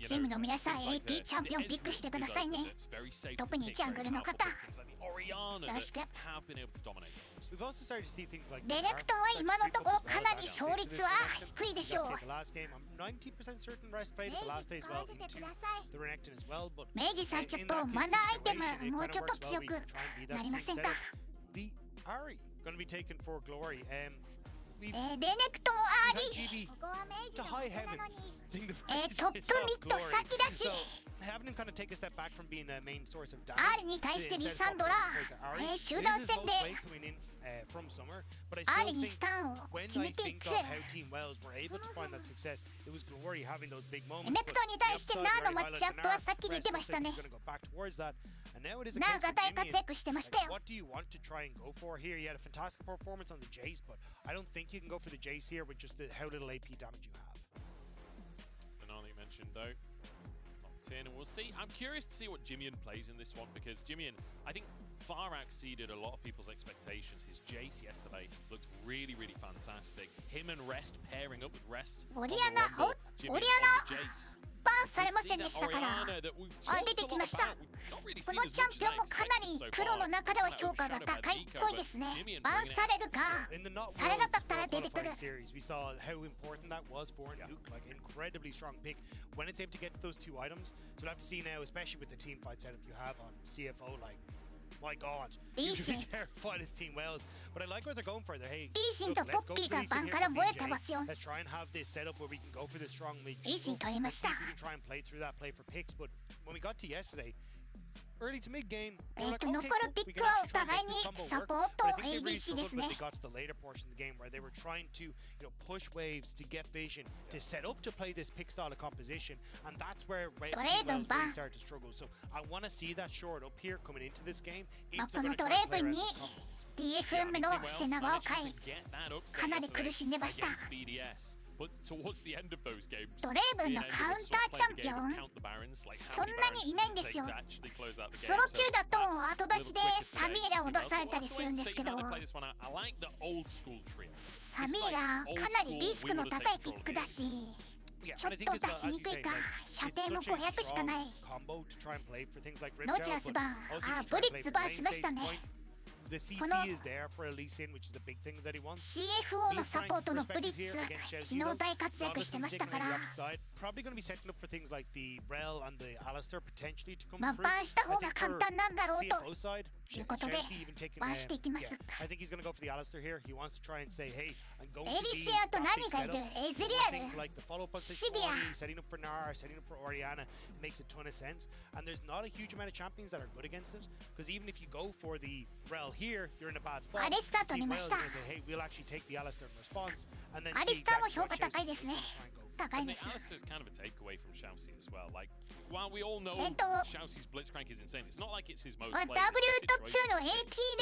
チームの皆さん AP チャンピオンピックしてくださいね。特にジャングルの方よろしく。ディレクトは今のところかなり勝率は低いでしょう。明治さんちょっとマナーアイテムもうちょっと強くなりませんか。ディレクトアーリー、ここは明治の場所なのにトップミッド先だし、R に対してリサンドラ、集団戦でR にスタンを決めていく。エメクトに対してナーのマッチアップは先に出ましたね。ナーが大活躍してましたよ。You can go for the Jace here with just how little AP damage you have. Finale mentioned though, locked in, and we'll see. I'm curious to see what Jimian plays in this one because Jimian, I think, far exceeded a lot of people's expectations. His Jace yesterday looked really, really fantastic. Him and Rest pairing up with Rest. オリアナバンされませんでしたから。出てきました。このチャンピオンもかなりプロの中では評価が高いっぽいですね。バンされるかされなかったら出てくる。We saw how important that was for Nuke, like incredibly strong pick when it's able to get those two items. So we'll have to see now, especially with the team fight setup you have on CFO, like. My God, you should terrify this team Wells, but I like what they're going for. They're hey, let's go for this here. Let's try and have this setup where we can go for the strong mid. Let's see if we can try and play through that play for picks. But when we got to yesterday, early to mid game, like, okay, we can actually try and make this combo work. But I think they really struggled when they got to the later portion of the game where they were trying to, push waves to get vision to set up to play this pick style of composition, and that's where Wells really started to struggle. So I want to see that short up here coming into this game. If they're going to try and play around this combo. DFM の背中をかいかなり苦しんでました。ドレーブンのカウンターチャンピオンそんなにいないんですよ。ソロ中だと後出しでサミーラを出されたりするんですけど、サミーラかなりリスクの高いピックだしちょっと出しにくいか。射程も500しかない。ロジャースバーブリッツバーしましたね。The CC is there for a Lee Sin, which is the big thing that he wants. CFO のサポートのブリッツ、昨日大活躍してましたから。Probably going to be setting up for things like the Rel and the Alistair potentially to come through. バーした方が簡単なんだろうということで、バーしていきます。I think he's going to go for the Alistair here. He wants to try and say, hey, I'm going to be エリシアと何がいる？エズリアル、シビア。Setting up for Nar, setting up for Orianna makes a ton of sense. And there's not a huge amount of champions that are good against it. Because even if you go for the Rel here, you're in a bad spot. アリスター取りました。Hey, we'll actually take the Alistair in response. And then アリスターも評価高いですね。高いです。Alistair's kind of a takeaway from Xiaoxi as well. Like, while we all know Xiaoxi's blitzcrank is insane, it's not like it's his most played. W と2の AT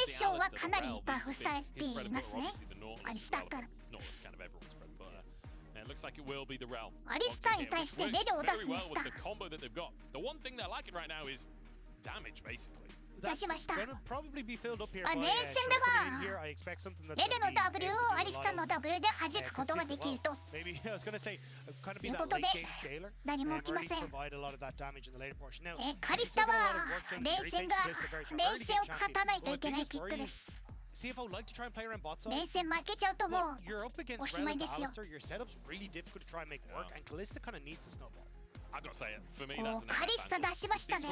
列勝はかなりバフされていますね。アリスターから。It looks like it will be the Rel. アリスターに対してレルを出すんですか。 The combo that they've got. The one thing they're lacking right now is damage, basically. 出しました。連戦ではレルの W をアリスタの W で弾くことができるということで何も起きません。カリスタは連戦を勝たないといけないピックです。CFO like to try and play around bot side. 連戦負けちゃうともうおしまいですよ。 Your setup's really difficult to try and make work, and Kalista kind of needs a snowball. I've got to say it. For me, that's an カリスタ出しましたね。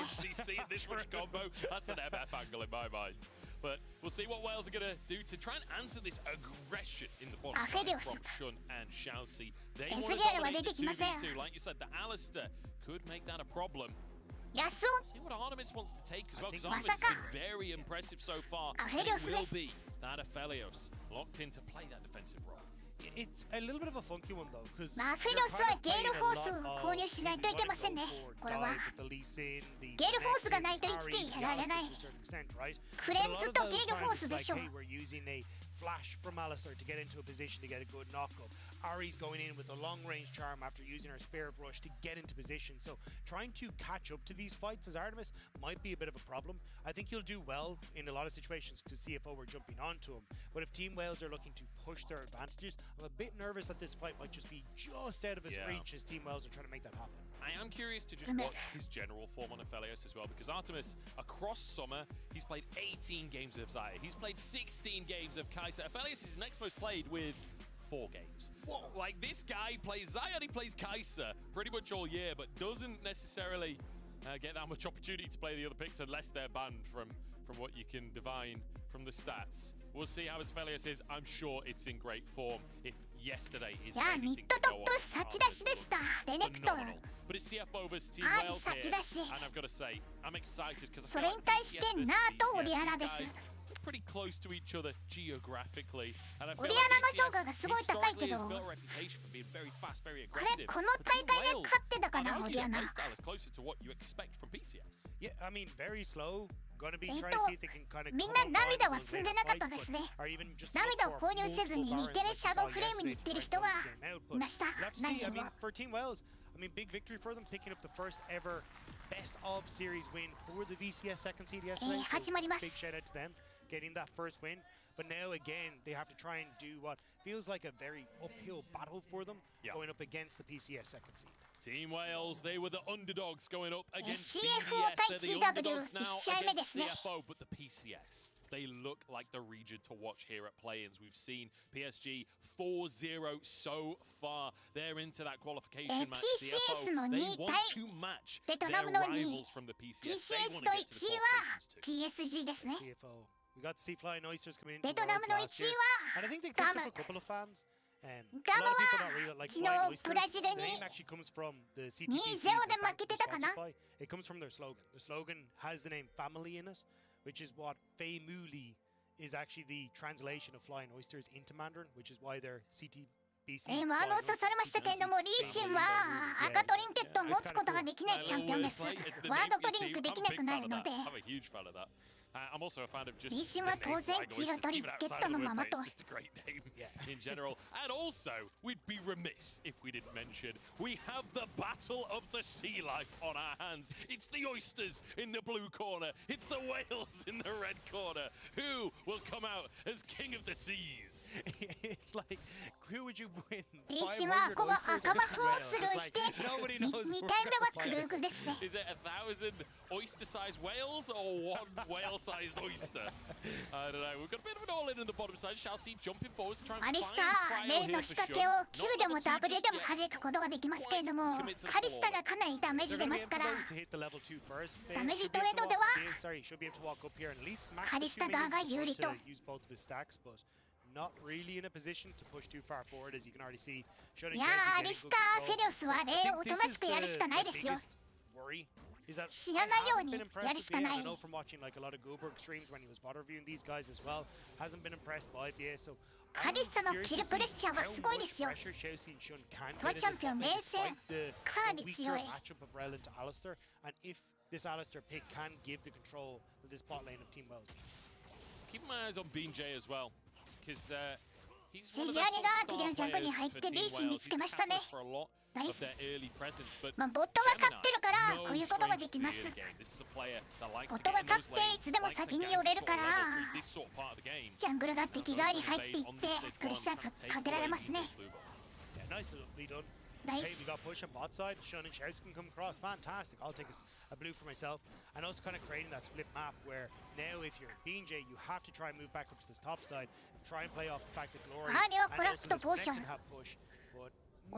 This much combo, that's an MF angle in my mind. But we'll see what Wales are going to do to try and answer this aggression in the bottom side from Shun and Xiaoxi. They want to dominate the 2v2. Like you said, the Alistair could make that a problem. ヤスオ See what Artemis wants to take as well, because Artemis has been very impressive so far. It will be that Aphelios locked in to play that defensive role. It's a little bit of a funky one though, because アフェリオスはゲールフォースを購入しないといけませんね。これはゲールフォースがないと生きていられない。クレンズとゲールフォースでしょう。flash from Alistar to get into a position to get a good knockup. Ari's going in with a long-range charm after using her Spirit Rush to get into position. So trying to catch up to these fights as Artemis might be a bit of a problem. I think he'll do well in a lot of situations because CFO were jumping onto him. But if Team Wales are looking to push their advantages, I'm a bit nervous that this fight might just be just out of his reach as Team Wales are trying to make that happen. I am curious to just watch his general form on Aphelios as well, because Artemis, across summer, he's played 18 games of Zaya. He's played 16 games of Kai'Sa. Aphelios is next most played with 4 games. Whoa. Like, this guy plays Zaya and he plays Kai'Sa pretty much all year, but doesn't necessarily get that much opportunity to play the other picks unless they're banned from what you can divine from the stats. We'll see how Aphelios is. I'm sure it's in great form. If yesterday is anything to go on, phenomenal. But it's CFO versus Team Wales here, and I've got to say, I'm excited because I feel like PCS versus BCS, these guys are pretty close to each other geographically, and I feel like BCS historically has built a reputation for being very fast, very aggressive. But Team Wales, I'd argue their playstyle is closer to what you expect from PCS. Yeah, I mean, very slow. Gonna be trying to see if they can kind of みんな涙は積んでなかったですね。涙を購入せずに日テレシャドウフレームに行ってる人がいました。何人も。 For Team Wales, I mean, big victory for them, picking up the first ever best of series win for the VCS second seed yesterday. So big shout out to them getting that first win. But now again, they have to try and do what feels like a very uphill battle for them, going up against the PCS second seed. Team Wales, they were the underdogs going up against BDS. They're the underdogs now against CFO, but the PCS, they look like the region to watch here at play-ins. We've seen PSG 4-0 so far. They're into that qualification match. CFO, they want to match their rivals from the PCS. They want to get to the qualifications too. CFO. We got to see Flying Oysters coming into the Worlds last year. And I think they picked up a couple of fans. A lot of people don't really like Flying Oysters. The name actually comes from the CTPC. It comes from their slogan. The slogan has the name family in it, which is what Feimuli is actually the translation of Flying Oysters into Mandarin, which is why they're CTPC. 今アナウンスされましたけれども、リーシンは赤トリンケットを持つことができないチャンピオンです。ワードトリンクできなくなるので。I'm also a fan of just リーシンは当然黄色トリンケットのままと。 just a great name in general. And also, we'd be remiss if we didn't mention we have the battle of the sea life on our hands. It's the oysters in the blue corner. It's the whales in the red corner. Who will come out as king of the seas? It's like, who would you win? リーシンはこの赤バフをスルーして2回目はクルーグですね。 Is it 1,000 oyster-sized whales or 1 whale-sized oyster? I don't know. We've got a bit of an all-in the bottom side. Chelsea jumping forwards to try and find Cryo 例の仕掛けを Q でも W でも弾くことができますけれども、カリスタがかなりダメージ出ますから、ダメージトレードではカリスタ側が有利と。 Not really in a position to push too far forward, as you can already see. いやー、アリスター・フェリオスは例をおとなしくやるしかないですよ。 死なないようにやるしかない。 I know from watching like a lot of Goldberg streams when he was VOD reviewing these guys as well, hasn't been impressed by BA. So カリスタのキルプレッシャーはすごいですよ。このチャンピオン連戦かなり強い。 And if this Alistar pick can give the control of this bot lane of Team Wales needs. Keep my eyes on BJ as well. Because he's セジアリがテリアジャングルに入ってリーシン見つけましたね。ナイス。まあボットが勝ってるからこういうことができます。ボットが勝っていつでも先に寄れるからジャングルが敵側に入っていってプレッシャーかけられますね。Hey, we got push on bot side. Shun and Shares can come across. Fantastic. I'll take a blue for myself. And also kind of creating that split map where now if you're BJ, you have to try and move back up to this top side. Try and play off the fact that Glory and also this Renekton have push. But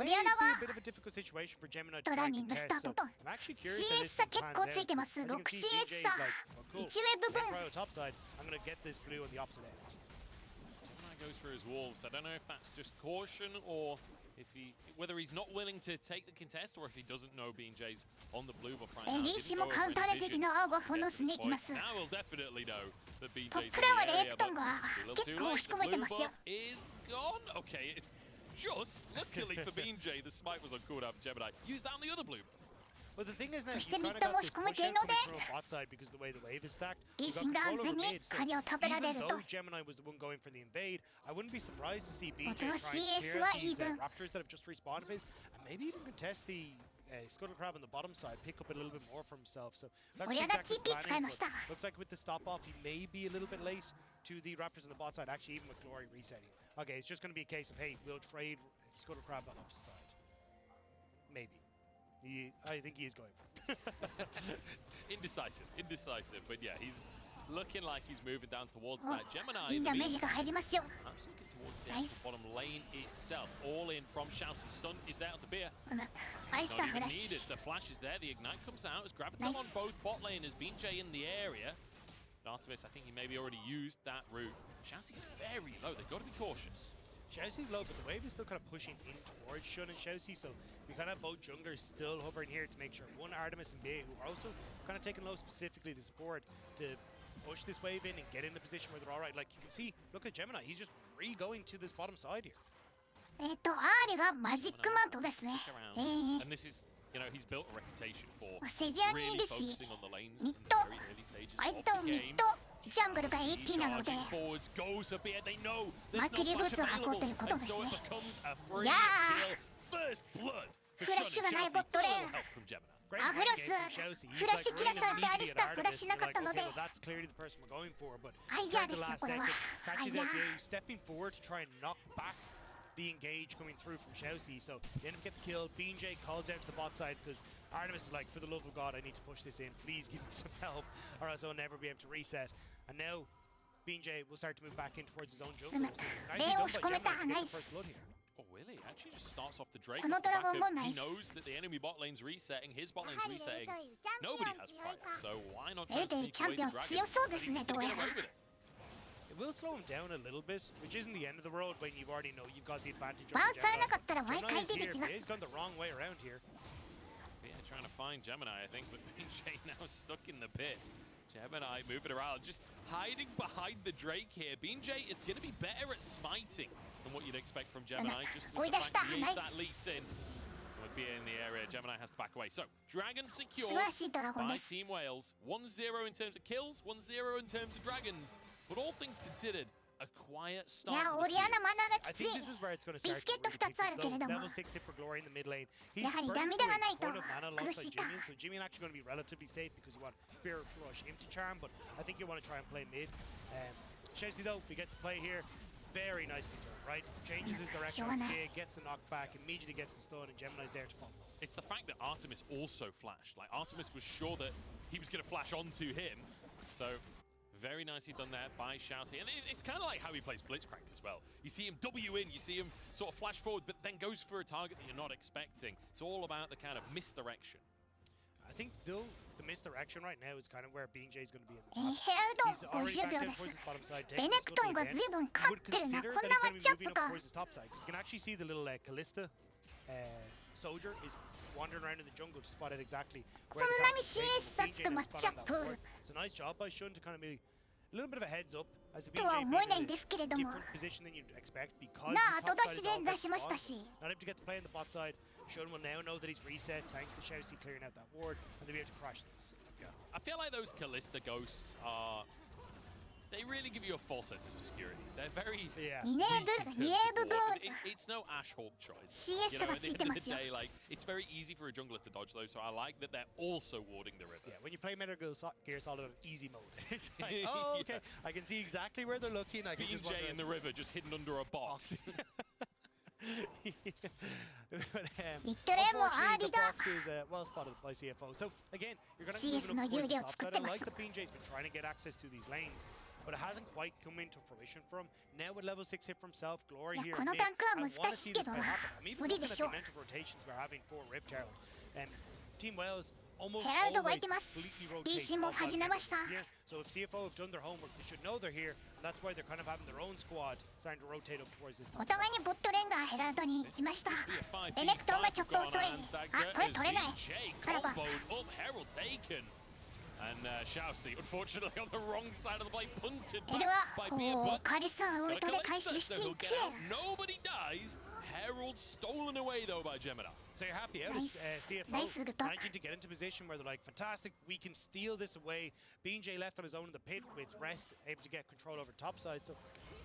maybe a bit of a difficult situation for Gemini to try and contest. So I'm actually curious how this one pans out. As you can see, BJ is like, oh, cool. Cryo top side. I'm going to get this blue on the opposite end. Gemini goes for his wolves. I don't know if that's just caution or whether he's not willing to take the contest or if he doesn't know BJ's on the blue buff right now. Now we'll definitely know that BJ's in the area, but a little too late. The blue buff is gone. Okay, it's just luckily for BJ, the smite was on cooldown for Gemini. Use that on the other blue buff. Well, the thing is now, そして you ミ kind ッ of ドも got 仕 this 込め push ている out ので coming from a bot side because of the way the wave is stacked. リ You ー got シンが安 control 全 over に mid, so 狩りを食べられ even る though と Gemini was the one going for the invade, I wouldn't be surprised to see BJ 元 try and CS clear は out these even Raptors that have just respawned of his, and maybe even contest the Scuttle Crab on the bottom side, pick up a little bit more for himself. So that's 俺が exactly TP the 使 plan いま is, した but looks like with the stop off, he may be a little bit late to the Raptors on the bot side, actually even with Glory resetting. Okay, it's just going to be a case of, hey, we'll trade Scuttle Crab on opposite side. Maybe. I think he is going for it. Indecisive, but yeah, he's looking like he's moving down towards お that. Gemini, いい in ダ the メージが入りますよ I'm just looking towards the Nice. actual bottom lane itself. All in from Shousey. Stun is there to beer. アイス Not ターフ even ラッシ needed. ュ The flash is there. The ignite comes out. As Graviton Nice. on both bot lane as BJ in the area. And Artemis, I think he maybe already used that route. Shousey is very low. They've got to be cautious. Shousey's low, but the wave is still kind of pushing in towards Shun and Shousey, so we kind of have both junglers still hovering here to make sure one Artemis and B, who are also kind of taking low specifically the support to push this wave in and get in a position where they're all right. Like you can see, look at Gemini, he's just re-going to this bottom side here. アーリがマジックマントですね Stick around. And this is, you know, he's built a reputation for セジアにい really るし focusing on the lanes ミ in ッ the ド very early stages アイ of ズと the ミッ game. ドジャングルが AT なので Charging forwards, goes up here. They know there's マーキュ no リーブー flash ツを履こう available, ということ and です so ね it becomes a free Yeah. kill. First blood for フラッシュ Shun が and ない Chelsea. ボットレ Full ーン help from Gemini. Great Ah, mind Frost, game from Shousey. He's Frost like kila running sa ate, immediately alis at na, Artemis, Frost and you're like, sinakata no okay, de. well, that's clearly the person we're going for, but Ay, turns ya, the this last one, second, catches ay, out ya. the stepping forward to try and knock back the engage coming through from Shousey. So they end up getting the kill. BJ calls down to the bot side because Artemis is like, for the love of God, I need to push this in. Please give me some help, or else I'll never be able to reset. And now BJ will start to move back in towards his own jungle. So nicely done by Gemini to get the first blood here. Oh, Willie actually just starts off the Drake. Ano Off the back Dragon of, Ball, he nice. knows that the enemy bot lane's resetting, his bot lane's resetting. Nobody has prior, so why not エ try ル and デイ sneak チャン away ピオ the ン dragon? 強そうですね I think どう he や can ら get away with it. It will slow him down a little bit, which isn't the end of the world when you already know you've got the advantage. バウンスされなかったら毎 Gemini 回 is 出て here. きます He's gone the wrong way around here. Yeah, trying to find Gemini, I think, but BJ now stuck in the pit. Gemini moving around, just hiding behind the Drake here. BJ is going to be better at smiting than what you'd expect from Gemini. Just with the fact he is that lease in. With being in the area, Gemini has to back away. So, Dragon 素 secure 晴らしいドラゴン by です Team Wales. 1-0 in terms of kills, 1-0 in terms of Dragons. But all things considered, a quiet い start や to オ the リアナ series. マナが I きつい think this is where it's going to start. ビスケット to 2つあるけれども level 6 hit for Glory in the mid lane. He's やはり burning 涙がない through と a ton of mana 苦 alongside しいか Jimmy, so Jimmy actually going to be relatively safe because you want Spirit Rush him to charm, but I think you want to try and play mid. Shousey though, we get to play here. Very nicely done, right? Changes his direction on big, gets the knockback, immediately gets the stun, and Gemini's there to follow. It's the fact that Artemis also flashed. Like, Artemis was sure that he was going to flash onto him. So, very nicely done there by Shousey. And it's kind of like how he plays Blitzcrank as well. You see him W in, you see him sort of flash forward, but then goes for a target that you're not expecting. It's all about the kind of misdirection. I think though the misdirection right now is kind of where BJ is going to be in え the ヘラル He's ド already 50 back 秒 down です towards his bottom side, ベ taking ネ the クトン scuttle が again. 随分 You 勝 would ってるな consider こん that な he's マ going ッ to チ be アッ moving プ up か towards his top side. Because you can actually see the little Callista soldier is wandering around in the jungle to spot out exactly where the こんなに character's シ taking, リー but ズさ BJ つく does マッ spot on that ward. チアップ It's a nice job by Shun to kind of be a little bit of a heads up as the と BJ は being 思えない in ん a ですけれども different position than you'd expect because なあ his 後 top 出 side し is で all 出 but しました spawned. し Not able to get the play on the bot side. Shun will now know that he's reset thanks to Shousey clearing out that ward, and they'll be able to crush this. I feel like those Callista ghosts are... They really give you a false sense of security. They're very Yeah. 2ネー weak ブ in 2 terms エ of ブブ ward. It's no Ash Hulk choice. You CS know, が at つ the いて end ま of す the よ day, like, it's very easy for a jungler to dodge those, so I like that they're also warding the river. Yeah, when you play Metal Gear Solid on easy mode, it's like, oh, okay, I can see exactly where they're looking. It's I can just wander BJ in the river just hidden under a box. but, ビットレーンもアー unfortunately, リ the が box is well spotted by CFO. So again, you're going to CS move の up towards 有利 the を top 作っ side. て I ま like す that BJ's been trying to get access to these lanes, but it hasn't quite come into fruition for him. Now with level 6 hit for himself, Glory いや here. この mid, タンクは I 難 want to しい see け this ど play な happen. I'm even 無理 looking で at し the ょ amount of rotations we're having for Rift Herald. Team Wales almost ヘラルド湧い always てます completely DC rotate も off that 始めました here. So if CFO have done their homework, they should know they're here. And that's why they're kind of having their own squad starting to rotate up towards this お top 互 side. いにボットレーンがヘラルドに行きました This be a ベネクトンがちょっと遅い 5v5 あこれ取れない BJ さらば comboed up, Herald taken. And Shousey, unfortunately, on the wrong side of the play, punted エル back は by Beer, おー but カリスさんウル got ト a で回収 Callista, して so い he'll く get out. Nobody dies. Herald stolen away though by Gemini. So you're happy out Nice. as CFO, Nice, good talk. managing to get into position where they're like, fantastic, we can steal this away. BJ left on his own in the pit with Rest able to get control over top side, so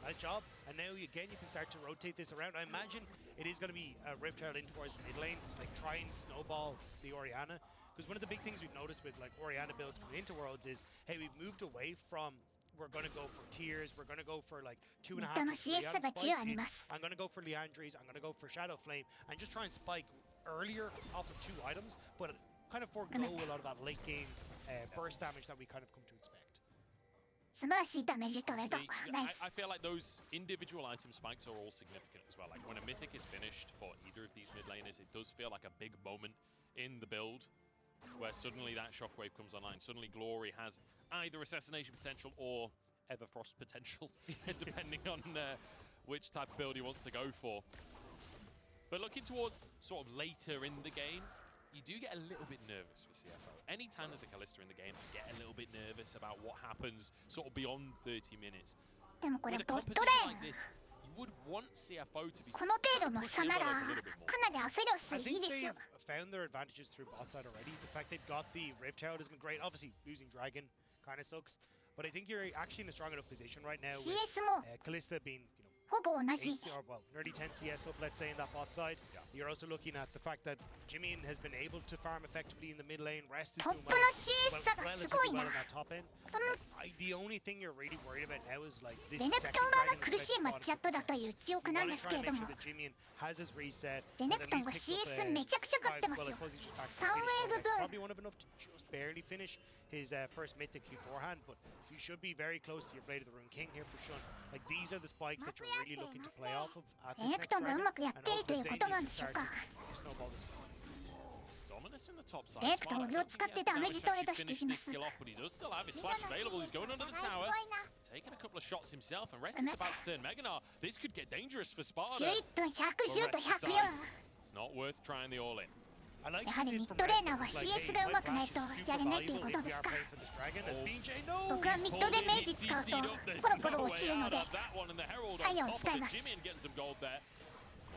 nice job. And now again you can start to rotate this around. I imagine it is going to be a Rift Herald in towards the mid lane, like try and snowball the Orianna. Because one of the big things we've noticed with like Orianna builds coming into Worlds is, hey, we've moved away from we're going to go for tiers, we're going to go for like 2.5 to 3 on spikes. I'm going to go for Leandries, I'm going to go for Shadow Flame, and just try and spike earlier off of 2 items, but kind of forego a lot of that late game burst damage that we kind of come to expect. 素晴らしいダメージトレード。 See, I feel like those individual item spikes are all significant as well. Like when a mythic is finished for either of these mid laners, it does feel like a big moment in the build where suddenly that shockwave comes online. Suddenly Glory has either assassination potential or Everfrost potential, depending on which type of build he wants to go for. But looking towards sort of later in the game, you do get a little bit nervous for CFO. Anytime there's a Kalista in the game, I get a little bit nervous about what happens sort of beyond 30 minutes. でもこれ With a ボット composition レー like ン this, you would want CFO to be この程度の差なら pushing the envelope a little bit more. かなり焦らす I いい think ですよ they've found their advantages through bot side already. The fact they've got the Rift Herald has been great. Obviously, losing Dragon kind of sucks. But I think you're actually in a strong enough position right now with CS も Kalista being, ほぼ同じ 8 or well, nearly 10 CS up, let's say, in that bot side. You're also looking at the fact that Jimin has been able to farm effectively in the mid lane. Rest is トッ doing プの well, CS 差がすご relatively いな well in that top end. その The only thing you're really worried about now is like this レネプ second トン側が dragon 苦しい that's マッチアップだという記憶 You なん wanna です try け and れど make も sure that Jimin has his reset. レネ has プ at トン least が picked up, CS めちゃくちゃ勝ってま well, す I よ suppose he's just back 3 to ウェー finish. ブ分 Probably won't have enough to just barely finish his first mythic beforehand, but you should be very close to your Blade of the Rune King here for sure. Like these are the spikes that you're really looking to play off of at レ this ネプ next トンがう dragon, まくやっ and ている hope という that こ they と need なん to でしょう start か to snowball this one. Dominus in the top side. レネプトン Smart. をルを使ってダメージトレードしていきます Finish this skill off, but he does still have his flash available. He's going under the tower, taking a couple of shots himself, and Rest is about to turn Meganar. This could get dangerous for Sparta. 11分110 But と Rest 104 decides it's not worth trying the all in. I like やはり it ミッ from ドレー Rest ナーは that it's like, CS hey, が my 上手くない flash と is super やれないという valuable こ if と we です are か playing for this dragon. As BJ, no! 僕はミッドでメイジ使うとポロポロ落ちるので Sion を使います Jimmy getting some gold there.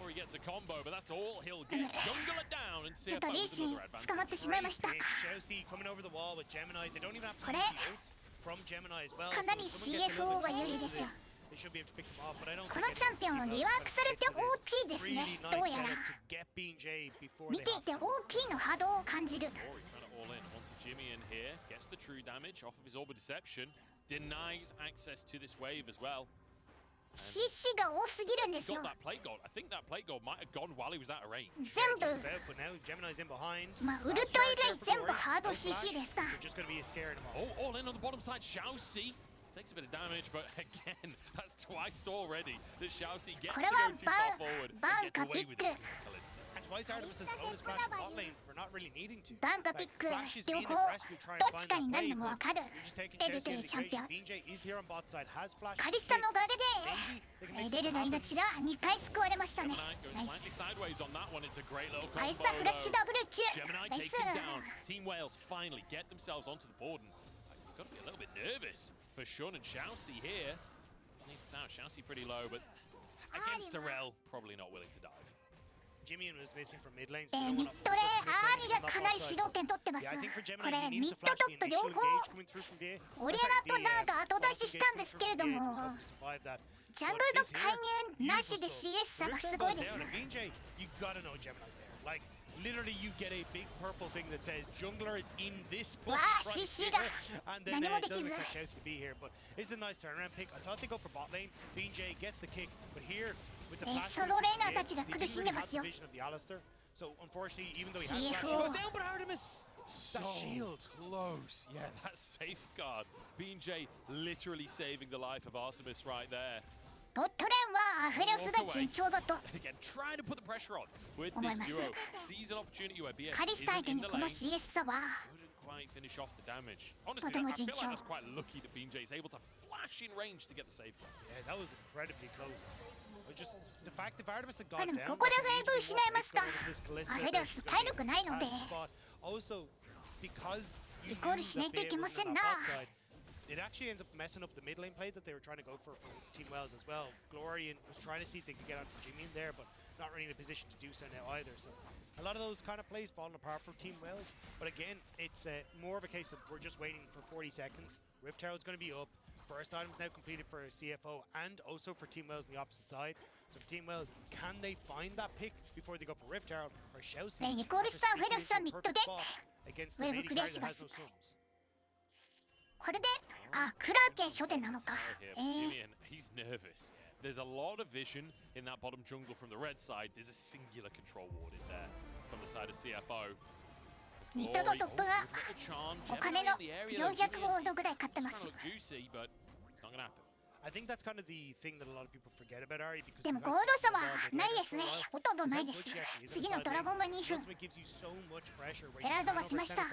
Or he gets a combo, but that's all he'll get. Jungle it down and ちょっ CFO とリー with シン another 捕ま advantage. ってしまいました Great pick. Chelsea coming over the wall with Gemini. They don't even have to こ use れ the ult from Gemini as well. かなり So if someone gets a CFO little bit が有利 close で to すよ this, they should be able to pick them off, but I don't こ think のチャンピオンをリワークするって大きいですね really どう nice やら setup to get BJ before 見 they てい have て to. 大きいの波動を感じる Rory trying to all in onto Jimmy in here. Gets the true damage off of his Orb of Deception. Denies access to this wave as well. CC が多すぎるんですよ Got that plate gold. I think that plate gold might have gone while he was out of range. 全部 Just about, but now Gemini's in behind. まあウルト以外全部ハード CC ですか They're just going to be scared of him. Oh, all in on the bottom side. Xiaoxi takes a bit of damage, but again, that's twice already that Xiaoxi gets to これは go too far forward バン and か gets ピ away ッ with ク it. Kalista. And twice Artemis has bonus flash in bot lane for not really needing to. バンかピッ Like, ク Flash is 両 being 方 aggressive to try ど and っち find か that になる play, のも but わかる you're just taking エル Chelsea とい into うチャンピオン equation. BJ is here on bot side, has flash. カリスタのおかげで Maybe they can エ make レル something の happen. 命が2回救われましたね Gemini ナ goes イ slightly ス sideways on that one. It's a great little カリ combo スタフラッシュ though. ダブル中 Gemini ナイ takes ス him down. Team Wales finally get themselves onto the board. And you've got to be a little bit nervous for Shun and Xiaoxi here. Underneath the tower, Xiaoxi pretty low, but against Darrell, probably not willing to dive. Jimmy was missing from mid lane. でミッドレーンアーリーがかなり主導権取ってます Yeah, I think for こ Gemini, れ he ミ needs ッ to ド flash ト the ップ両 initial 方 engage coming through from there. オリアナとナーが後出ししたんですけれども Hope to survive that. ジャンルの介入なしで CS 差がすごいです BJ, you gotta know Gemini's there. Like, literally, you get a big purple thing that says Jungler is in this bush わあ right CC here. が And then 何も it でき doesn't ず expect Chelsea to be here, but it's a nice turnaround pick. I thought they go for bot lane. BJ gets the kick, but here with the flash, ソロレーナーたちが they 苦しん didn't で really ま have す the よ vision of the Alistair. So unfortunately, even though he has flash, he CFO goes down, but Artemis. So That shield. close. Yeah, that safeguard. BJ literally saving the life of Artemis right there. ボットレーンはアフェロスが順調だと Again, trying to put the pressure on with Oh my this duo. God. Sees an opportunity where BS カリスタ isn't 相手 in に the この lane. CS 差は Couldn't quite finish off the damage. Honestly, Toteも I feel 順調 like that's quite lucky that BJ is able to flash in range to get the safeguard. Yeah, that was incredibly close. Just the fact if Artemis had ま gone あでも down, ここで that's ウェーブ immediately 失 more いますか risk over this Kalista. アフェロス体力ないので Fantastic spot. Also, because you イコール knew しない that といけ Bea ま was せ on ん that な bot side, it actually ends up messing up the mid lane play that they were trying to go for Team Wells as well. Glory was trying to see if they could get onto Jimmy in there, but not really in a position to do so now either. So a lot of those kind of plays falling apart for Team Wells. But again, it's more of a case of we're just waiting for 40 seconds. Rift Tower is going to be up. First item is now completed for CFO and also for Team Wells on the opposite side. So for Team Wells, can they find that pick before they go for Rift Tower, or shall seeニコールスターフェルスはミッドで against ウ the ェーブ lady クリア carry し that ま has す no sums? これでクラーケン初手なのか Jimmy, he's nervous. There's a lot of vision in that bottom jungle from the red side. There's a singular control ward in there from the side of CFO. ミッドとトップがお金の400ゴールドぐらい買ってます I think that's kind of the thing that a lot of people forget about Ari, because でもゴールド差はないですねほとんどないです次のドラゴンが2分ヘラルドが来ましたセ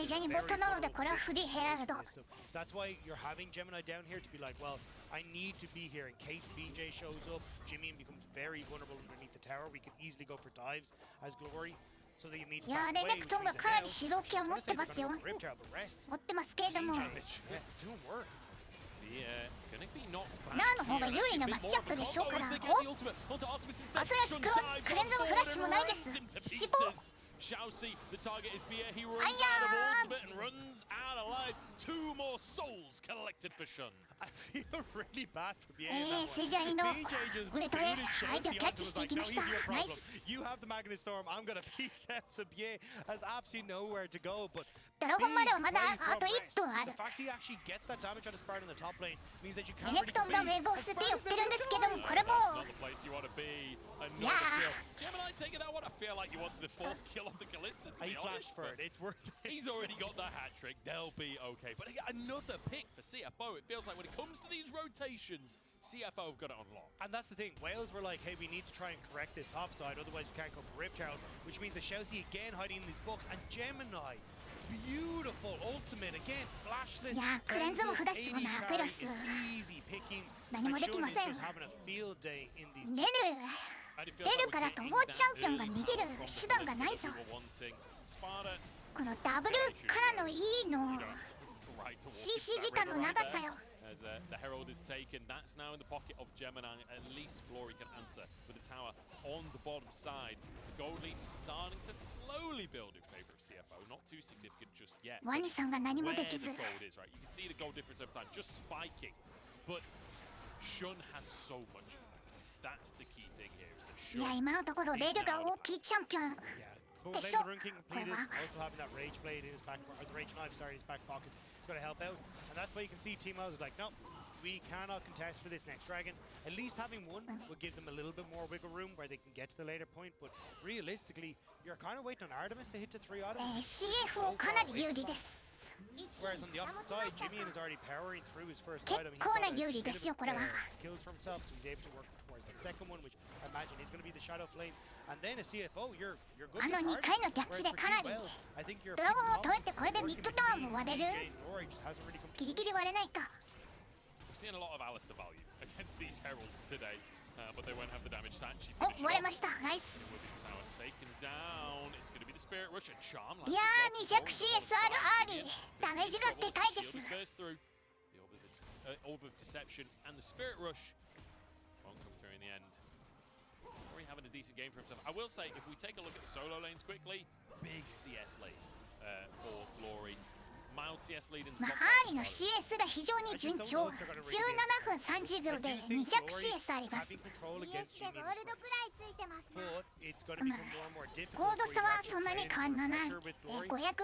ジャにボットなのでこれはフリーヘラルド That's why you're having Gemini down here to be like, well, I need to be here in case BJ shows up. Jimmy becomes very vulnerable underneath the tower. We can easily go for dives as Glory. So that you need to いやレネクトンがかなり主導権を持ってますよ持ってますけれども ナーの方が優位なマッチアップでしょうからおアスラスクロクレンズもフラッシュもないです死亡 Xiaoxi, the target is BA. He runs out of ultimate and runs out alive. 2 more souls collected for Shun. I feel really bad for BA. セジャイのウレトへ相手をキャッチしていきましたナイス You have the Magnet Storm. I'm gonna piece out. So BA has absolutely nowhere to go. But ドラゴンまではまだあと1分ある the fact he actually gets that damage on his part in the top lane means that you レ can't ネ really クトンがウェーブを捨てて寄ってるんですけどもこれも That's not the place you want to be. Another Yeah. kill. Gemini taking that one. I feel like you want the 4th kill of the Callista, to He be honest. flashed for but it. It's worth it. He's already got the hat trick. They'll be okay. But again, another pick for CFO. It feels like when it comes to these rotations, CFO have got it on lock. And that's the thing. Wales were like, hey, we need to try and correct this top side, otherwise we can't go for Rift Child, which means the Xiaoxi again hiding in these books. And Gemini, beautiful ultimate again, flashless. いやクレンズもフラッシュもなフェロス Easy pickings. 何もできません Just having a field day in these レルからトモチャンピオンが逃げる手段がないぞこのダブルからの E の CC 時間の長さよ As the Herald is taken, that's now in the pocket of Gemini. At least Glory can answer with the tower on the bottom side. The gold lead starting to slowly build in favor of CFO. Not too significant just yet. ワニさんが何も Where でき the ず gold is, right? You can see the gold difference over time, just spiking. But Shun has so much. That's the key thing here. Is that いや Shun 今のところレルが大きいチャンピオン Yeah. But They then shot- the Rune King completed, also having that Rage Blade in his back, or the Rage Knife, sorry, in his back pocket. It's going to help out. And that's why you can see Team Wells is like, no, we cannot contest for this next dragon. At least having one will give them a little bit more wiggle room where they can get to the later point. But realistically, you're kind of waiting on Artemis to hit to 3 items. CFO かなり有利です Whereas on the opposite side, Jimmy is already powering through his first 結 item. He's 構 got な a 有利 bit で of, すよこれは kills for himself, so he's able to work towards that second one, which I imagine is going to be the Shadow Flame. And then a CFO, you're good. あの2回のキャッチでかなり I think you're ドラゴンを取れてこれでミッドタワーも割れる Glory just hasn't really come ギリギリ割れないか We've seen a lot of Alistair value against these Heralds today, but they won't have the damage to actually お finish 割れ it ま off. したナイス With the tower taken down, it's going to be the Spirit Rush and Charm. いやー2弱 CSR ありダメージがでかいです The Orb of Deception and the Spirit Rush won't come through in the end. Already having a decent game for himself. I will say, if we take a look at the solo lanes quickly, big CS lane for Glory. Mild CS lead in the まあ top ハー side リの as well. CS が非常に順調17分30秒で2弱 CS あります having control against Jimmy. らいついてます But it's going to become more and more difficult. ゴールド差はそんなに変わらない500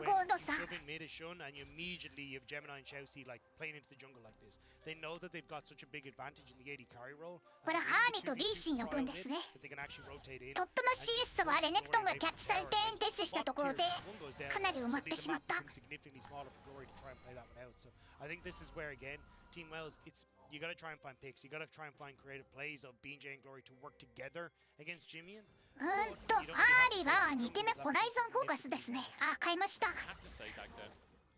ゴールド差 Mid is Shun, and you immediately have Gemini and Xiaoxi like playing into the jungle like this. They know that they've got such a big advantage in the AD carry role. これハーリとリーシン呼ぶんですね That they can actually rotate in. トップの CS 差はレネクトンがキャッチされてエンテスしたところでかなり埋まってしまった Significantly smaller for Glory to try and play that one out. So I think this is where again, Team Wells, it's you got to try and find picks. You got to try and find creative plays of BJ and Glory to work together against Jimmy. ハーリは2手目ホライゾンフォーカスですねあ買いました I have to say, Dagda,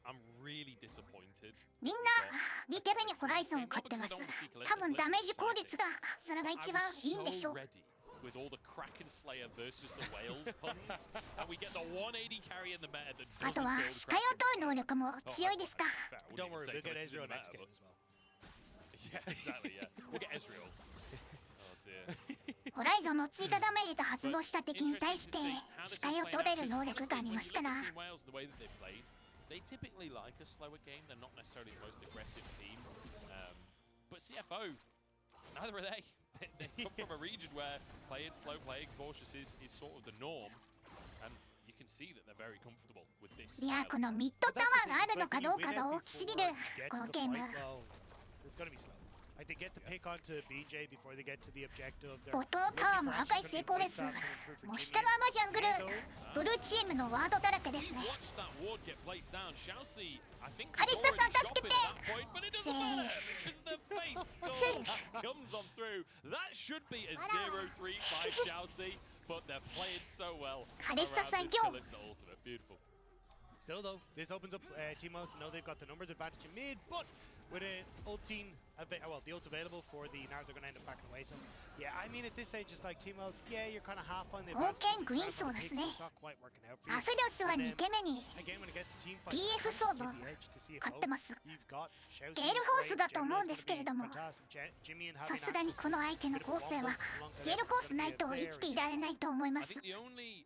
I'm really disappointed. みんな2手目にホライゾンを買ってます多分ダメージ効率がそれが一番いいんでしょう So ready with all the Kraken Slayer versus the Whales puns, and we get the 180 carry in the meta that あ doesn't とは kill 視 the 界を Kraken. 取る能力も強いですか。 Fair, I Don't wouldn't worry, say we'll get Callista's in Ezreal the next meta, game but- as well. Yeah, exactly, yeah. We'll get Ezreal. Oh dear. ホライゾンの追加ダメージが発動した敵に対して視界を取れる能力がありますから。 They typically like a slower game. They're not necessarily the most aggressive team. But CFO, neither are they. They come from a region where playing slow, playing cautious is sort of the norm. And you can see that they're very comfortable with this. いや、このミッドタワーがあるのかどうかが大きすぎるこのゲーム。 It's gonna be slow. Like they get to pick onto BJ before they get to the objective. ボトンタワーも破壊成功です。もう下のあのジャングル、ブルーチームのワードだらけですね。カリスタさん助けて。セーフ。カリスタ最強。 Still though, this opens up Team House. Know they've got the numbers advantage in mid, but with an ulting, well, the ult's available for the Nars are going to end up backing away. So, yeah, I mean, at this stage, just like Team House, yeah, you're kind of half on the advantage. 冒険グイーンソーですね。 It's not quite working out for you. アフロスは2手目に Again, when it gets to team fight, DF ソード give the edge to CFO. 買ってます。 You've got Shousey, ゲールホースだと思うんですけれども、 fantastic. Jimmy and さすがにこの相手の構成はゲールホースないと生きていられないと思いま I す。 think the only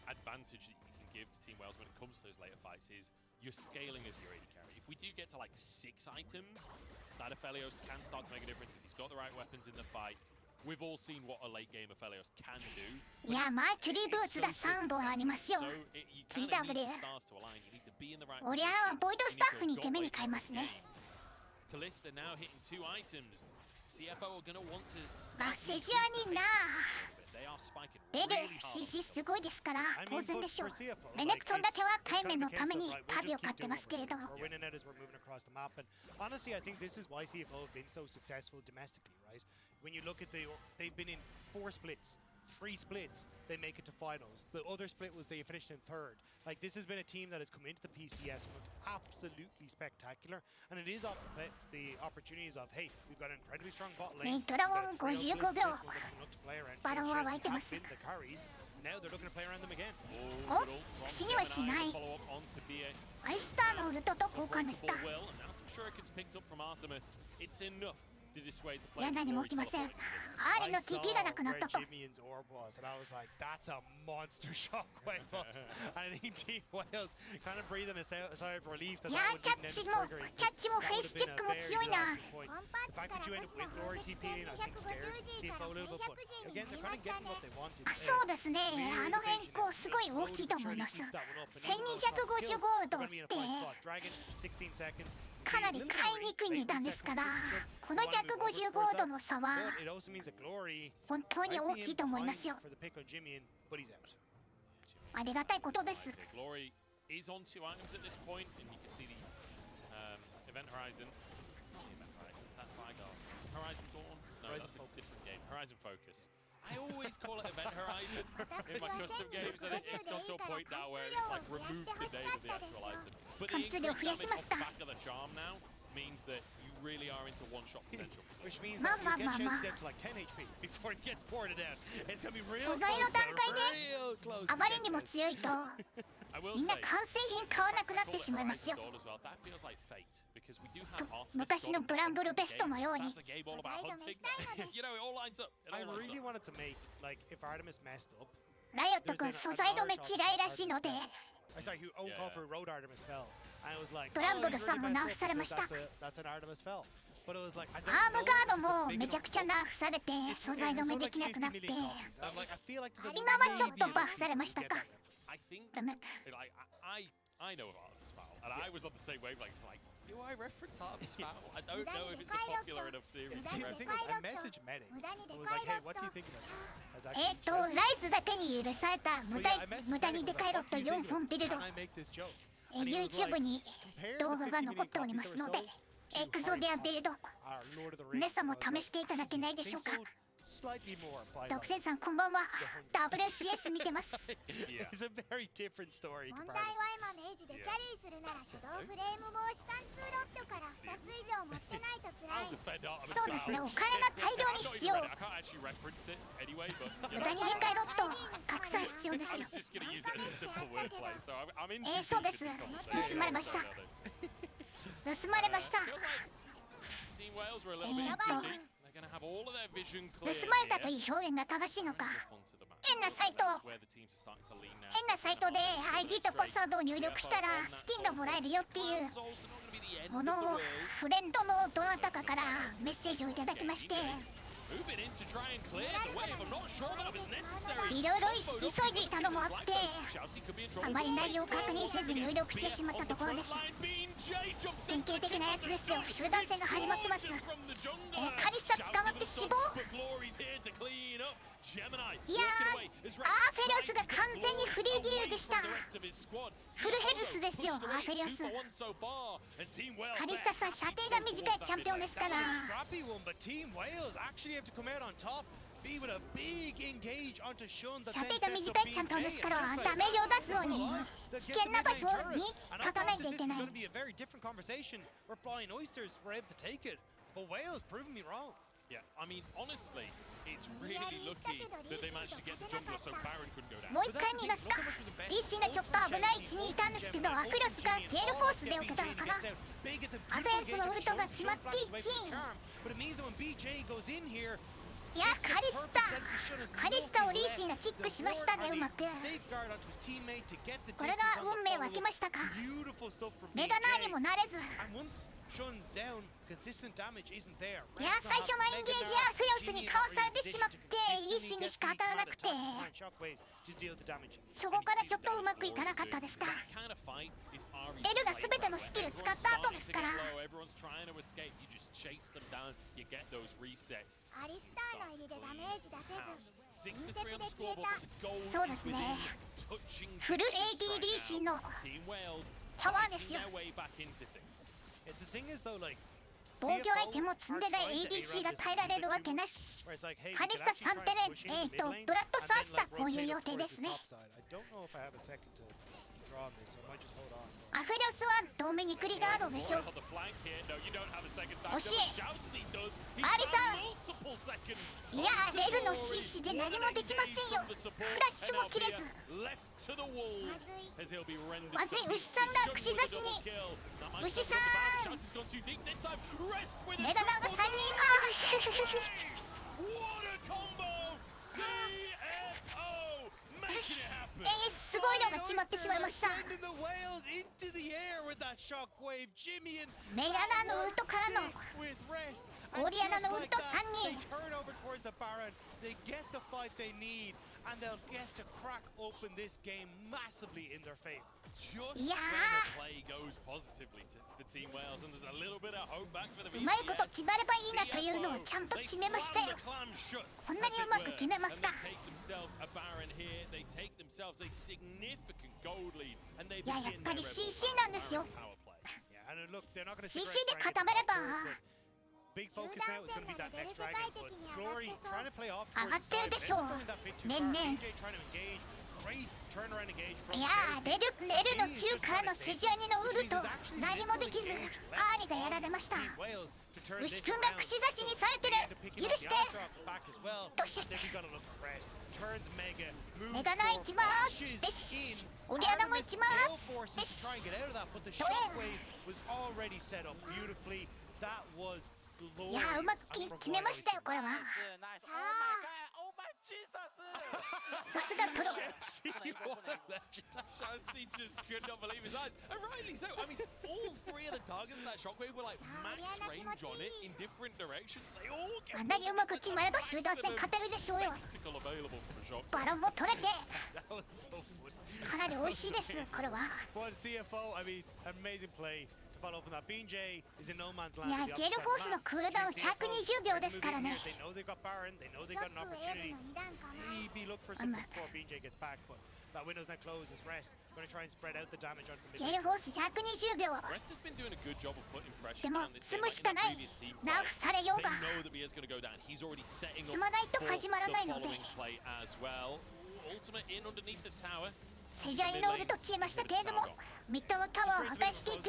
advantage that you can give to Team Wales when it comes to those later fights is your scaling of your AD carry. If we do get to like 6 items, that Aphelios can start to make a difference if he's got the right weapons in the fight. We've all seen what a late game Aphelios can do. いや、マーキュリーブーツが3本ありますよ。 So you kind of need TW the stars to align. You need to be in the right おりゃあ、ボイドスタッフ2手目に変えますね。 Kalista now hitting 2 items. CFO are going to want to バ start ッセ to ジ increase ュア the ニンな pace of the game a bit. They are spiking レベ really ル hard. CC すごいですから I 当 mean, 然 but でしょう for CFO, レネクトンだけは it's 対面 kind の of a ため case に of, like, カ we'll ビを just 買っ keep て doing ますけれど what we're winning at as we're moving across the map. And honestly, I think this is why CFO have been so successful domestically, right? When you look at they've been in 4 splits, 3 splits, they make it to finals. The other split was they finished in 3rd. Like, this has been a team that has come into the PCS and looked absolutely spectacular. And it is the opportunities of, hey, we've got an incredibly strong bot メイ lane. ンドラゴン55秒 バロンは湧いてます The carries. Now they're looking to play around them again. お死にはしない Follow up onto BA. アイスターのウルトと So 交換でした Well, and now some shurikens picked up from Artemis. It's enough to dissuade the いや players. 何も起きませんアーリの敵がなくなったと Jimmy's orb was, and I was like, that's a monster shockwave. I think Team Wales kind of breathing a sigh of relief that いや that キャ would ッチ didn't も end up triggering. キャッチも That フェイ would ス have チェ been ッ a クも very 強い good な action point. The fact that you end up with Glory TPing, I think scared CFO a little bit, but again, they're kind of getting what they wanted. あそうですねあの変更すごい大きいと思います1250ゴールドって Dragon, 16 seconds. かなり買いにくい値段ですからこの150ゴールドの差は But it also means that Glory 本当に大きいと思いますよ for the pick on Jimmy, but he's out. ありがたいことです Okay, Glory is on 2 items at this point, and you can see the Event Horizon. It's not the Event Horizon, that's Vigars. Horizon Dawn? No, Horizon that's a Focus. different game. Horizon Focus. I always call it Event Horizon in my custom games, and it's gone to a point now where it's like removed the name of the actual item. But the increased damage off the back of the charm now means that you really are into one-shot potential. Which means that you get Chelsea down to like 10 HP before it gets ported out. It's gonna be real 素材の close. 段階で Real close. あまりにも強いと I will みんな say, 完成品買わなくなってしまいますよ Horizon Dawn as well. That feels like fate because we do have Artemis 昔のブランブルベストのように That's a game all about hunting. You know, it all lines up. It I all lines really up. wanted to make, like, if Artemis messed up. ライオット君素材止め嫌いらしいので Sorry, who own call for Road Artemis fell. And I was like, ブランブル he's さんも really ナー messed フされ up ました because that's an Artemis fell. But it was like, I ア don't ームガード know も if it's a め big ちゃくちゃナーフされて enough- 素材止め it's で like きなくなって 50 million copies. I'm like, I feel like there's a アリマはちょっと maybe バフされました you か get that reference. I think, ダメ like, I know about Artemis Foul, and I was on the same wavelength. Like, do I reference Artemis Foul? I don't know if it's a popular enough series to See, the thing was, reference. I messaged Medic and was like, hey, what do you think about this? As ラ actually イズだけに許された But 無駄 yeah, I messaged 無駄 Medic に and デ was カイ like, ロ what ット do you think 4 本 about ビル this? ド Can I make this joke? And he was YouTube like, に compare 動 the 画が 50 million 残っており copies ます that の were で sold エクゾデアビルド Our Lord of the Rings. 皆さんも I was like, 試していただけないで they しょうか sold slightly more by 独占さんこんばんは。WCS 見てます。It's a very different story. 問題は今のエイジでキャリーするなら手動フレーム防止貫通ロッドから2つ以上持ってないと辛い。そうですね、お金が大量に必要。無駄に限界ロッド拡散必要ですよ。そうです。盗まれました。盗まれました。盗まれたという表現が正しいのか。変なサイトで ID とパスワードを入力したらスキンがもらえるよっていうものをフレンドのどなたかからメッセージをいただきまして、いろいろ急いでいたのもあってあまり内容を確認せず入力してしまったところです。典型的なやつですよ。集団戦が始まってます。カリスタ捕まって死亡。いやー、アーフェリオスが完全にフリーディールでした。フルヘルスですよ、アーフェリオス。カリスタさん射程が短いチャンピオンですから。射程が短いチャンピオンですからダメージを出すのに危険な場所に立たないといけない。Yeah, I mean, honestly, it's really lucky that they managed to get the jungler so Baron couldn't go down. もう一回逃がすか。リーシンがちょっと危ない位置にいたんですけど、アフェロスがジェルコースで受けたのかな。アフェロスのウルトが決まって1位。いや、カリスタをリーシンがキックしましたね、うまく。これが運命を分けましたか。メガナーにもなれず。いや、最初のエンゲージアーフェロスにかわされてしまってリーシンにしか当たらなくて、そこからちょっとうまくいかなかったですか。エルが全てのスキル使った後ですから。アリスターの入りでダメージ出せず分析で消えた。そうですね、フル AD リーシンのパワーですよ。防御アイテムを積んでない ADC が耐えられるわけなし。カリスタ3テレドラッドサースタこういう予定ですね。アフェロスはドミニクリガードでしょ。惜しい。アリさん、いやレルの CC で何もできませんよ。フラッシュも切れず。まずい。牛さんが串刺しに。牛さん、メガナーが3人。すごいのが決まってしまいました。メガナーのウルトからのオリアナのウルト3人。いやうまいこと決まればいいなというのをちゃんと決めましたよ。こんなにうまく決めますか。いや、やっぱり CC なんですよ。CC で固めれば集団戦ならベル世界的に上がってそう。上がってるでしょう。年々。いやー、レルの中からのセジアニのウルト何もできずアーニがやられました。牛くんが串刺しにされてる。許して。どしメガナーいきますですオリアナもいきますですドエン。いやー、うまく決めましたよ、これは。さすがプロ。Chelsea just could not believe his eyes. And rightly so. I mean, all three of the targets of that shockwave were like max range on it in different directions. They all get あんなにうまく決まれば集団戦勝てるでしょうよ。 spectacle available from the shock. バロンも取れてかなり美味しいです、これは。 But CFO, I mean, amazing play to follow up on that. BJ is in no man's い land. や、ゲルフォースのクールダウン120秒ですからね。 They know they've got Baron. They know they've got an opportunity. Maybe look for something before BJ gets back, but That window's now closed as Rest going to try and spread out the damage onto the ゲ mid. ルフォース120秒 Rest has been doing a good job of putting pressure でも on this 積 game. む Like し in か the ない previous team ナー fight, フされよう they が know that Bia's going to go down. He's already setting 積 up まないと for 始まら the ないので following play as well. Ultimate in underneath the tower. セジャイノールと消えましたけれどもミッドのタワーを破壊していく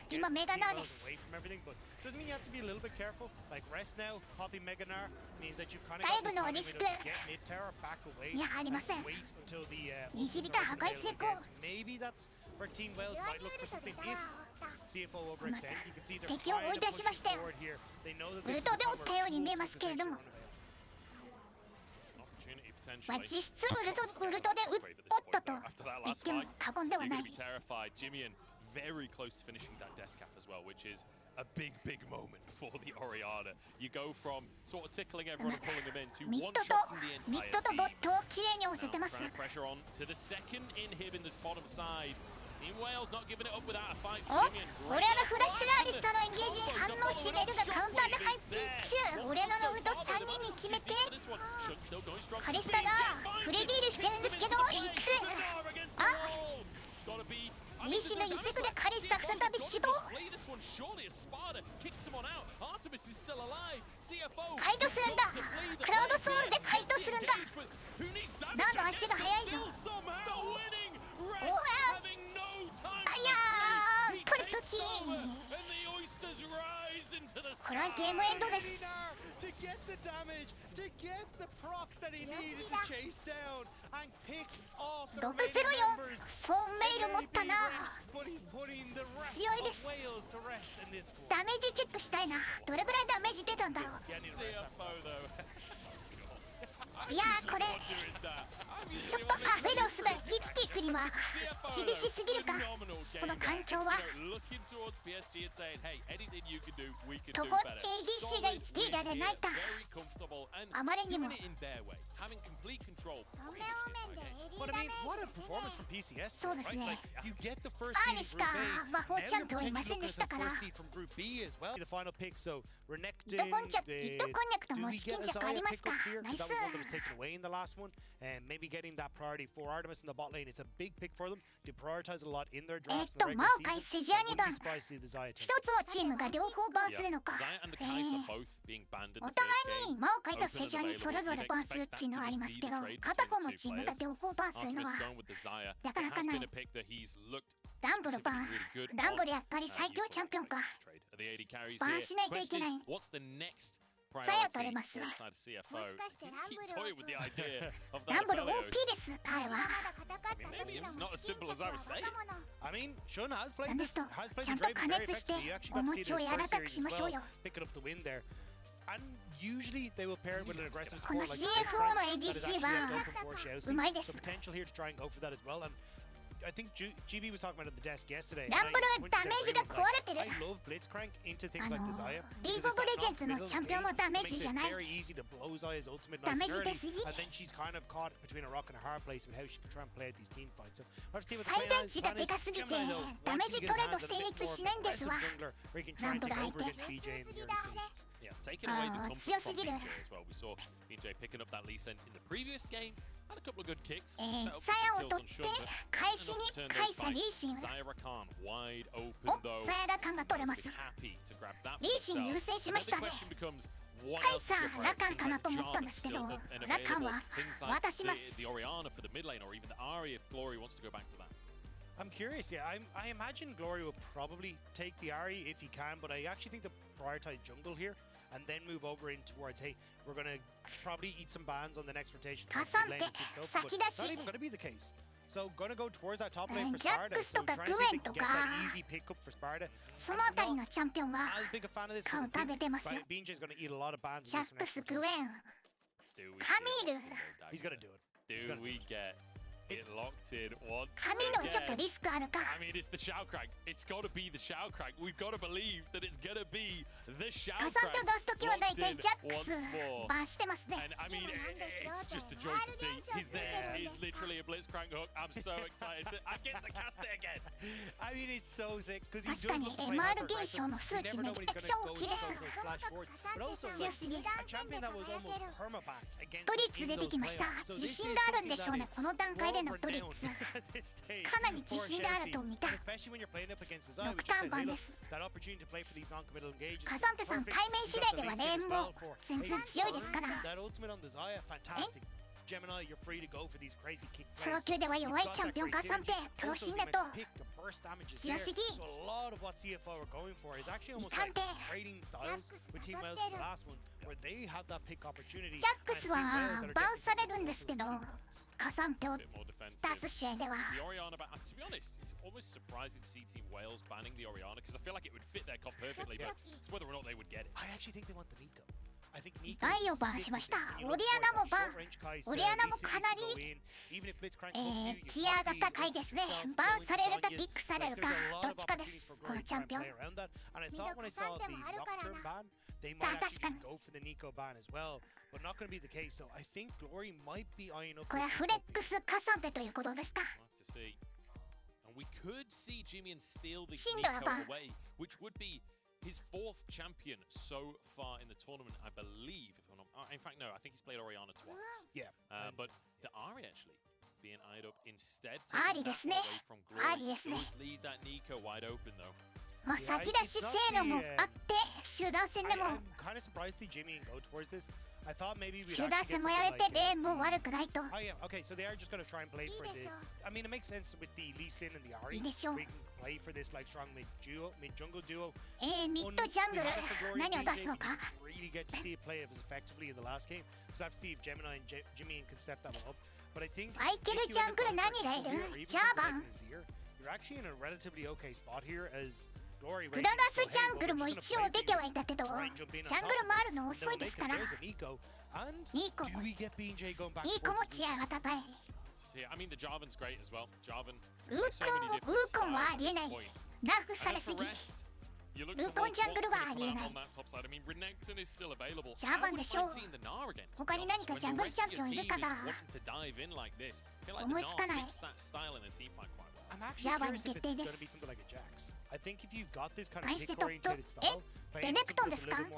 今メガナーです Away from everything, but doesn't mean you have to be a little bit careful. Like Rest now, popping Mega Gnar means that you kind of だい got ぶ this の timing リス window ク to get mid tower back away. いやありません Wait until the 虹 ultimates ビタ are 破壊 available 成功 again. So maybe that's where Team Wales 弱 might に look ウ for ルトで something タワ if ーを追った CFO overextend. You can see they're 敵を追い trying to 出し push まして forward here. They know that ウ this ル is ト the で追 time った where ように見え Wolves ます is けれど actually も unavailable. It's an opportunity まあ potentially. 実質ウルトで追ったと言っても過言では You're な going い to be terrified. Jimian very close to finishing that death cap as well, which is a big, big moment for the Oriana. You go from sort of tickling everyone and pulling them in to ミッ one ドと shotting the ミッ entire ドと team. ボットをきれいに押せて Now ます trying to pressure on to the second inhib in this bottom side. Team Wales not giving it up without a fight. お Jimian 俺のフラッシュがアリスタのエンゲージに反応しメルがカウンターで入っていく俺のウルト3人に決めてカリスタがフレディールしてるんですけど行くあリーシの一セクでカリスタ再び死亡カイトするんだクラウドソウルでカイトするんだダンの足が速いぞおわあやートリプルチーこれはゲームエンドです To get the damage, to get the procs that he needed to chase down and pick off the 6-0 remaining よ members. そうメール持ったな But he's putting the rest 強いです of Wales to rest in this one. ダメージチェックしたいなどれぐらいダメージ出たんだろう Yeah, I need to rest that. いやーこれちょっとアフェロスが生きていくには厳しすぎるかこの環境はとこ ADC が生きていられないかあまりにも But I mean, what a performance from PCS. そうですね You get the first ア seed ー in にし Group か A. 魔法 Now チャン you're ピオンいま potentially せんで looking し at た the から first seed from Group B as well. The final pick, so 糸 Renekton, こんにゃくともチキンジャックあり Zaya ます pick か up here, ナイ because ス that was one that was taken away in the last one, and maybe getting that priority for Artemis in the bot lane. It's a big pick for them. They prioritize a lot in their drafts in the マ regular オカイ season. セジア I 2 wouldn't 番 be surprised to see the Zaya 一 take つのチームが両方バンするのか Zaya and the Kai'Sa both being banned in お the 互 first い game. にマオカイとセジャにそれぞれバンするっていうのはありますけど片方のチームが両方バンするの Artemis は going with the Zaya. なかなか It has ない been a pick that he's looked ランブルバン specifically really good ランブ on. ルやっぱり最強チャンピオンか Trade. Are the AD carries バン here? しないとい Question けない is, what's the next ザヤ取 priority れます for the side of CFO? もしかしてラン Keep ブル toying with the idea of ラ that ンブル Aphelios. OP ですあれは Maybe it's not as simple as I was saying. I mean, Shun has played なん this, ですと has played ちゃ the んと Draven 加 very 熱して effectively. You actually お got to see 餅 this を柔ら first かく series し as ましょう well, よ picking up the win there. And usually they will pair it with an aggressive この support like CFO の that is ADC actually は left open for Xiaoxi. うまいです So potential here to try and go for that as well. And I think GB was talking about it at the desk yesterday. ランブルはダメージが壊れてる I love Blitzcrank into things あ like の the Zaya. リーグオブレジェンズのチャンピオンのダメージじゃない Very easy to blow Zaya's ultimate ダ nice メ and ージ early, 出すぎ and then she's kind of caught between a rock and a hard place with how she can try and play out these team fights. So we'll have to see what the 最 plan 大 is. 値が Plan で is かすぎて Gemini, though, ダメー wants ジ to ト get レ his ード hands 成 on a bit 立 more しないんです aggressive わ jungler where he can try and take over against BJ in the early stages. Yeah, taking away the Ah, comfort 強 from すぎる BJ as well. We saw BJ picking up that Lee Sin in the previous game. Had a couple of good kicks. ザ Set up ヤ some を kills 取 on っ Shun, て but 返し enough に to turn 返 those したリー fights. シン Zaya Rakan wide お open though. ザヤラカンが取れます Be happy to grab that リーシン for 優 himself. 先しました Another ね question becomes, what カイ else さ to ん prioritize? ラカンかな Things と思ったん like ですけ Jarvan ど still up and ラカン available. は Things 渡 like します the Oriana for the mid lane or even the Ahri if Glory wants to go back to that. I'm curious, yeah. I imagine Glory will probably take the Ahri if he can, but I actually think they'll prioritize jungle here and then move over in towards, hey, we're going to probably eat some bans on the next rotation. towards mid lane and keep it open, but 先出し not even going to be the case. So going to go towards that top lane for ジャッ Sparta. クス So とか trying グ to see エ if they ンと can か get that easy pickup for Sparta. そのあたりのチャンピオンは As big a fan of this カ because ウンター I で出ます think BJ is going to eat a lot of bans ジ in ャ this ック next スグ rotation. エン Do we カ see ミー it ル locked in though, He's Dagger? going to do it. He's Do gonna we get it locked in once カミールはちょっと again? リスクあるか I mean, it's the Shao Crank. It's got to be the Shao Crank. We've got to believe that it's going to be the Shao カサンと Crank 出すときは大 locked 体 in ジャックス once more. バンしてますね And I mean, it's just a joy to see. He's there. He's literally a Blitzcrank hook. I'm so excited. I get to cast it again. I mean, it's so sick because he 確か does に love to play MR hyper 現象 aggressive. の数 You 値 never め know ち when ゃ he's く going ちゃ to 大 go きいです for a flash forward. But also, 強すぎ a champion that was almost permaban against ブリッツ in 出て those きました playoffs. So 自 this 信 is があるん something でしょう that ね is この段階ででのブリッツ、かなり自信があると見た。6ターン版です。カサンテさん、対面次第ではレーンも全然強いですから。ソロ級では弱いチャンピオンカサンテ、プロシンだと強すぎ。2探偵ジャックスはバウンされるんですけど、カサンテを出す試合ではバイオバーンしました。オリアナもバーン。オリアナもかなりチアが高いですね。バーンされるかピックされるかどっちかです、このチャンピオン。確かにこれはフレックスカサンテということですか。シンドラバーンhis fourth champion so far in the tournament, I believe. If I'm not, in fact, no, I think he's played Orianna twice. Yeah. But the Ahri actually being eyed up instead. Ahri ですね。Ahri ですね。Leave that Nico wide open though. まあ先出し性能もあって集団戦でも集団戦もやれてレーンも悪くないと。いいでしょう。ミッドジャングル何を出すのか。マイケルジャングル何がいる。ジャーバングララスジャングルも一応出てはいたけど、ジャングル回るの遅いですから。ニーコもチアが高い。ウーコンはありえない。ナフされすぎ。ルーコンジャングルはありえない。ジャーバンでしょう。他に何かジャングルチャンピオンいるかが思いつかない。ジャーバンに決定です。対してトップ、レネクトンですか。カサ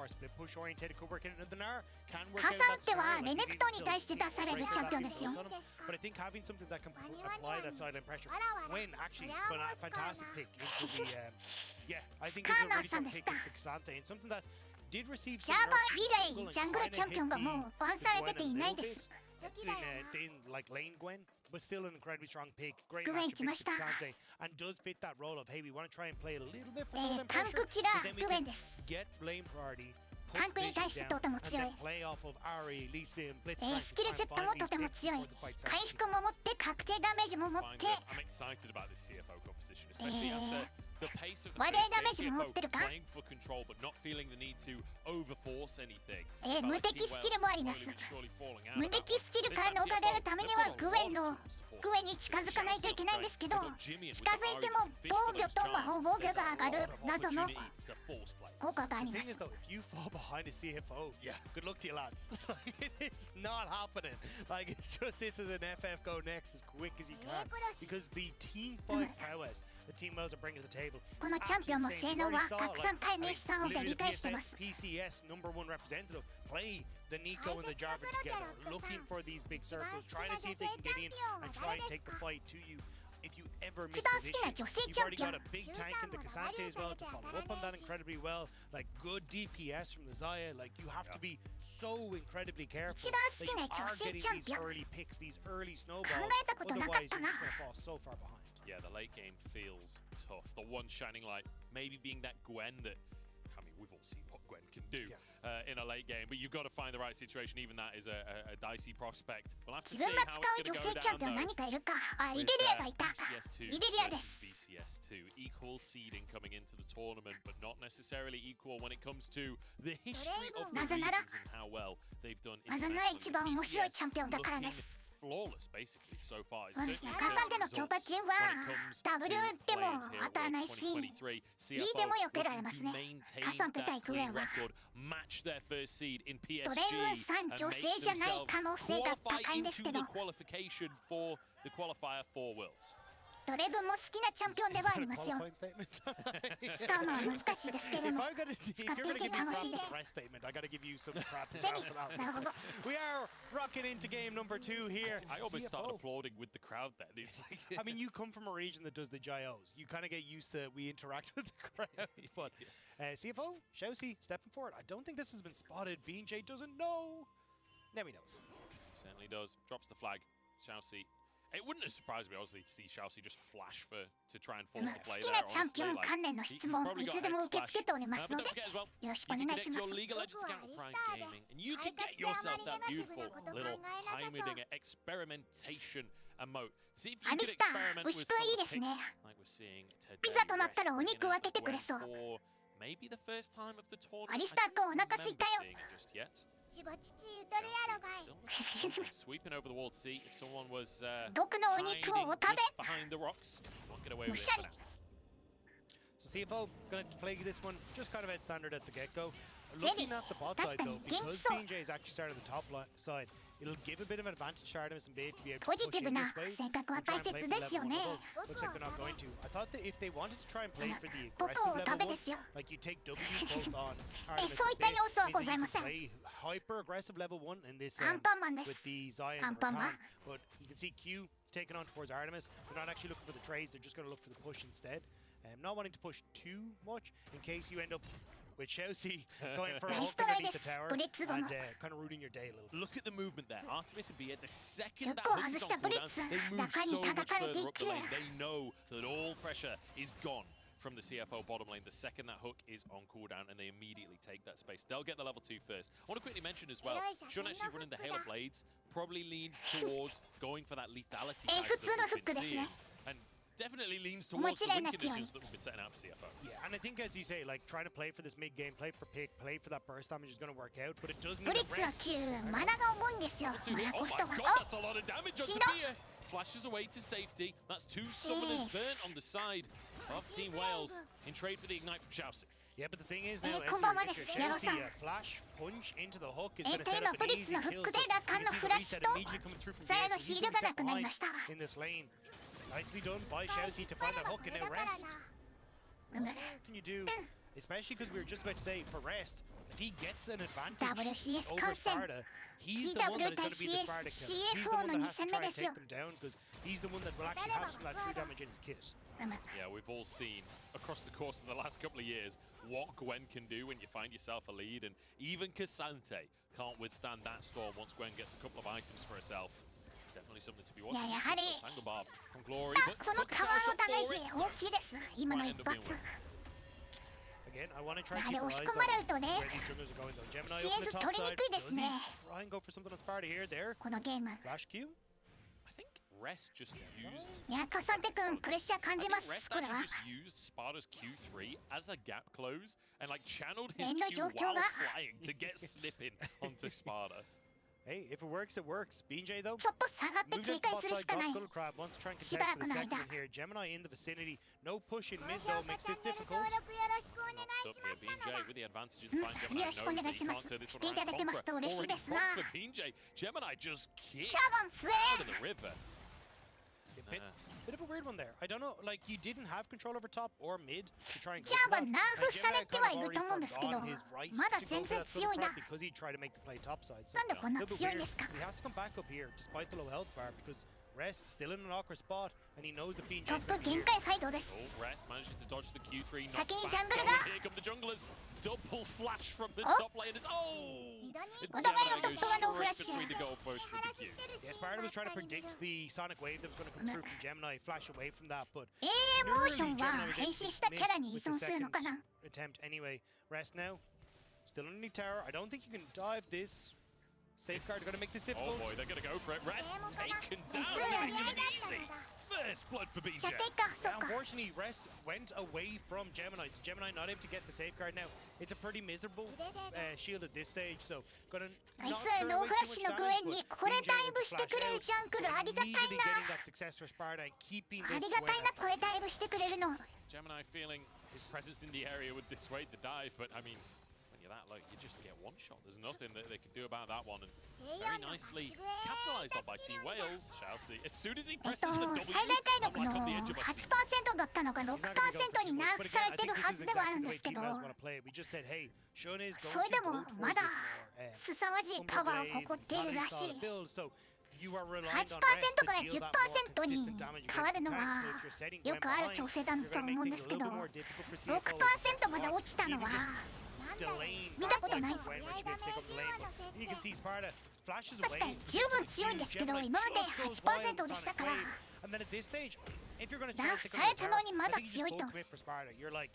ンテはレネクトンに対して出されるチャンピオンですよ。スカーナーさんでした。ジャーバン以来ジャングルチャンピオンがもうバンされてていないです。グエン来ました。タンクキラーグエンです。タンクに対してとても強い。スキルセットもとても強い。回復も持って確定ダメージも持って話題ダメージも持ってるか。無敵スキルもあります。無敵スキルから逃れるためにはグエンに近づかないといけないんですけど、近づいても防御と魔法防御が上がる謎の効果があります。このチャンピオンの性能は拡散解明したので理解してます。the Nico and the Jarvan together, looking for these big circles, trying to see if they can get in and try and take the fight to you. If you ever miss position, you've already got a big tank in the Cassante as well to follow up on that incredibly well. Like good DPS from the Xayah, like you have to be so incredibly careful that you are getting these early picks, these early snowballs, otherwise you're just going to fall so far behind. Yeah, the late game feels tough. The one shining light, maybe being that Gwen that, I mean, we've all seen what Gwen can do in a late game, but you've got to find the right situation. Even that is a dicey prospect. We'll have to see how it's going to go down, though. BCS2 equal seeding coming into the tournament, but not necessarily equal when it comes to the history of the regions and how well they've done in flawless basically so far. カサンテの強化チームは W でも当たらないし B でも避けられますね。カサンテ対クエンはドレーンさん女性じゃない可能性が高いんですけど、どれ分も好きなチャンピオンではありますよ。使うのは難しいですけれども、使っていて楽しいです。ゼミ、なるほど。rocking into game number 2 here. I almost started CFO. applauding with the crowd there. It's like I mean, you come from a region that does the gyos. You kind of get used to we interact with the crowd. But CFO, Shousey stepping forward. I don't think this has been spotted. BJ doesn't know. Now he knows. Certainly does. Drops the flag. Shousey. It wouldn't have surprised me, obviously, to see Shousey just flash to try and force the 好 play き there. なチャンピ Honestly, オン like, 関連の he's 質問 probably い got つでも X 受け付けておりま But すの don't で forget as well, よろしくお you 願 can いし connect ま your す League of Legends account with Prime Gaming, and you can get yourself that beautiful little Heimerdinger experimentation emote. See if you ア can リスター experiment with 牛 some くんいい of で the すね picks like we're seeing today. ピザとなったらお Rest 肉 bringing 分けてくれ out そう Gwen for maybe the first time of the tournament. アリスターくんお腹すいたよ I don't remember seeing it just yet. しごちち言うとるやろがい Still sweeping over the wall to see if someone was 毒のお肉をお hiding 食べ just behind the rocks. Won't get away with it for now. So CFO going to play this one just kind of at standard at the get-go. Jenny, Looking at the bot that's side the though, game because so- BJ is actually starting at the top side, it'll give a bit of an advantage to Artemis and Bait to be able ポ to ジ push ティブ in な this way 性格は and try 大 and play 切 for で level すよ 1 ね level. Looks like they're not going to. I thought that if they wanted to try and play for the ポ aggressive ポを level 食べ 1, ですよ like you take W both on え Artemis そうい and った Bait, 要素は means ご that ざ you いま can せん play hyper aggressive level 1 in this アンパンマンで with す the Zion アンパンマン Rakan, but you can see Q taking on towards Artemis. They're not actually looking for the trades, they're just going to look for the push instead. Not wanting to push too much in case you end up with Chelsea going for a Nice hook try underneath theです tower ブリッツ and 殿 kind of ruining your day a little. Look at the movement there. Artemis and Bia, the フ second ッ that クを hook 外 is し on たブリッ cooldown, ツ they move 中に so much 叩かれて further い up く the lane. They know that all pressure is gone from the CFO bottom lane the second that hook is on cooldown, and they immediately take that space. They'll get the level 2 first. I want to quickly mention as well, Sean actually running the Halo Blades probably leans towards going for that lethality tags 普通の that フ we've ック been ですね seeing, and definitely leans towards the win conditions that we've been setting out for CFO. Yeah, and I think as you say, like trying to play for this mid game, play for pick, play for that burst damage is going to work out, but it does ブ mean リ the ッツの rest. 9マナが重いんですよ Two マ hit. ナ Oh コス my トが god, あ that's a lot of damage onto Shino. Bia. Flashes away to safety. That's 2 summoners Jeez. burnt on the side of Team Wales in trade for the ignite from Shousey. Yeah, but the thing is now, こんばんは as で your す。矢野 Chelsea さん。 flash punch into the hook is え going っ to と set 今 up ブ an リッツ easy のフ kill. ック So でラカン you の can see フ the ラッシ reset ュと immediately coming through from ザヤ Bia, の so ヒ he's ール gonna が be なくなり set ました behind in this lane. Nicely done by 使い Chelsea to find that hook, and だ now から rest. な What can you do? Especially because we were just about to say for rest, if he gets an advantage WCS over 観戦 Sparta, he's the one that is going to be the Sparta killer. He's the one that has to try and take them down because he's the one that will actually have some of that true damage in his kit. Yeah, we've all seen across the course of the last couple of years what Gwen can do when you find yourself a lead, and even Cassante can't withstand that storm once Gwen gets a couple of items for herself. Definitely something to be watching. いややはり Tangle Barb from Glory, あ but その took タ a ワー shot のダメ for ー it, ジ so 大きいです今の might 一 end up being 発 one. Again, I want to try や and は keep り our 押し eyes 込まれ on るとね where these junglers are going though. Gemini up in the CS top 取りに side. くいで Does す he ね try and go for something on Sparta here? There. このゲーム Flash Q. I think Rest just used. いやカサンテ君プレッシャー感 I じ think ます Rest これは actually just used Sparta's Q3 as a gap close and like channeled his 面の Q 状 while 況が flying to get snipping onto Sparta. Hey, if it works, it works. BJ though. ちょっと下がって Moved 警 out 戒 to す bot る side, しかない got Scuttle Crab, wants to try and し contest ばら for く the の second 間 one here. Gemini in the vicinity. No push in mid 高評 though 価 makes チャン this ネル difficult. 登録よろしくお願い What's し up ま here, したの BJ? で With the advantage of Fine Gemini よろしくお願いし knows ま that he す can't turn this 来 one ていた around. だけますと Conqueror 嬉しい already ですな booked for BJ. Gemini just kicked シャバン強 out え of the river. A bit of a weird one there. I don't know, like you didn't have control over top or mid to try and go ジャ for バ that. ンナー And フさ Gemini れて kind は of いる already と思うんですけど forgone his rights まだ to go 全 for 然 that 強い Scuttle な Crab because he tried to make the play top side. So なんでこん a な little bit 強いん weird. ですか He has to come back up here despite the low health bar because Rest still in an awkward spot and he knows the BJ トッ is プ going to be 限 here. 界サイドです Oh, Rest manages to dodge the Q3. Not 先に back ジャングル going. が Here come the junglers. Double flash from the お top laners. Oh! お互いの Gemini トッ goes プがノーフラッ straight シュ between the goalposts with the Q. Yeah, Sparta was trying to predict the sonic wave that was going to come through from Gemini, flash away from that, but AA モーション Nearly は Gemini was 変 able 身 to したキャラ miss に依 with the 存するの second かな attempt anyway. Rest now. Still underneath tower. I don't think you can dive this. Safeguard are going to make this Oh difficult. boy, they're going to go for it. Rest taken down. Yes, They're sir. making it easy. First blood for 射 BJ. 程かそっ Now, か unfortunately, Rest went away from Gemini, so Gemini not able to get the safeguard now. It's a pretty miserable shield at this stage, so gonna ナイ not ス turn ノー away フラッ too シ much ュのグ damage, エンに but これ BJ ダイ with ブ the してく flash れる out, ジャングルありがたい immediately な getting that success for Sparta and keeping あ this りがたい win. なこれダイブしてくれるの Gemini feeling his presence in the area would dissuade the dive, but I mean, when you're that low, you just get one shot. There's nothing that they can do about that one. And very nicely capitalized on by Team Wales. Shall see. As soon as he えっ presses と the 最 W, 大火 I'm 力 like の on the edge of my 8% seat. だったのが He's not gonna go for 6% too に much, ナー but フさ again, れ I てる think は this ず is ではあるん exactly で the す way け Team ど Wales want to play it. We just said, hey, Shona is そ going れで to も go ま towards だ this more 凄まじいパワーを誇っているらしい。 build, so you are reliant 8% on rest から to deal that more 10% に consistent damage 変わ against る the の tank. は So if you're setting よ Gwen くある behind, 調整だ you're と gonna 思う make んで things す a け little ど bit more difficult for CFO. 6% まで落ちたのは Delaying 見たことないっす。 Gwen when she gets taken up the lane, but you can see Sparta flashes 確か away. に十分強いんですけど、今まで 8% でしたから。 And then at this stage, if you're going to ダ try ン to ス stick さ on れ the た tower, のにま I だ think you 強 just いと。 full commit for Sparta. You're like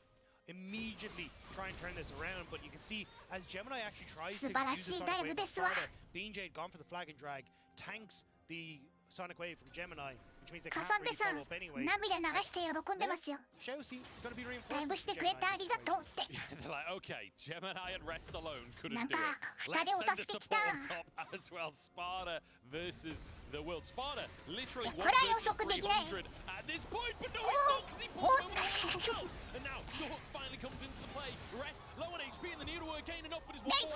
immediately try and turn this around, but you can see as Gemini actually tries to 素晴ら use し the い Sonic ダイブ Wave で from すわ。 Sparta. Bean Jade gone for the flag and drag, tanks the Sonic Wave from Gemini, which means they カ can't サンテ really さん follow up anyway. 涙流して喜んでますよ。 Chelsea, it's going to be ダイ reinforced. ブしてくれてありがとうって。 They're like, okay, Gemini and Rest alone couldn't なん do か it. 2人 Let's お send 助 the け来た。 support on top as well. Sparta versus the World. Sparta literally こ 1 れは予 versus 測できない。 300 at this point, but no, it's not because he pulls over the wall himself. And now the hook finally comes into the play. Rest low on HP and the needle were gaining up, but it's ナイス。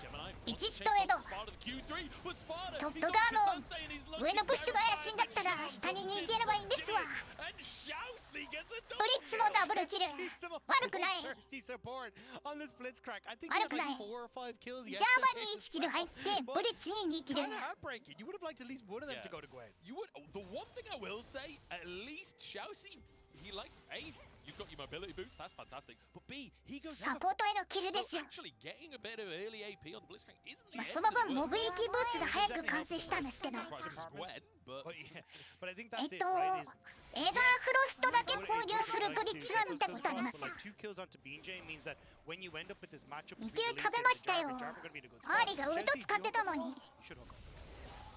Gemini 1-1とエド。 Sparta the Q3, but Sparta トッ he's プ on ガー Cassante and he's の looking 上のプッシュが怪しいんだったら down. 下に逃げればいいんですわ。 And Shousey gets a ブリッツのダブルキル。 Sees them up. 悪くない。 Thirsty support on this Blitzcrack. I think he had 悪くない。 like 4 or 5 kills ジャー yesterday. マに1キル入ってブリッツに2キル。 Kind of heartbreaking. You would have liked at least one of them Yeah. to go to Gwen. You would. The one thing I will say, at least Shousey, he likes A. You've got your mobility boost. That's fantastic. But B, he goes. サポートへのキルで So すよ。 actually getting a bit of early AP on the Blitzcrank isn't the まあ end その of the 分 world. モビリティブーツが早く完成したんですけど。 Surprised it's Gwen, but But yeah, but I think え that's っ it, と right? Is エヴァーフロストだけ購入するブリッツは見たことあります。 like 2 kills onto Bean Jay means that when you end up with this matchup 2 between キル the 食べ Lee ましたよ。 Sin and Jarvan, Jarvan gonna be in a good ア spot. ーリーがウルト Chelsea, 使ってたのに。 you should hook up.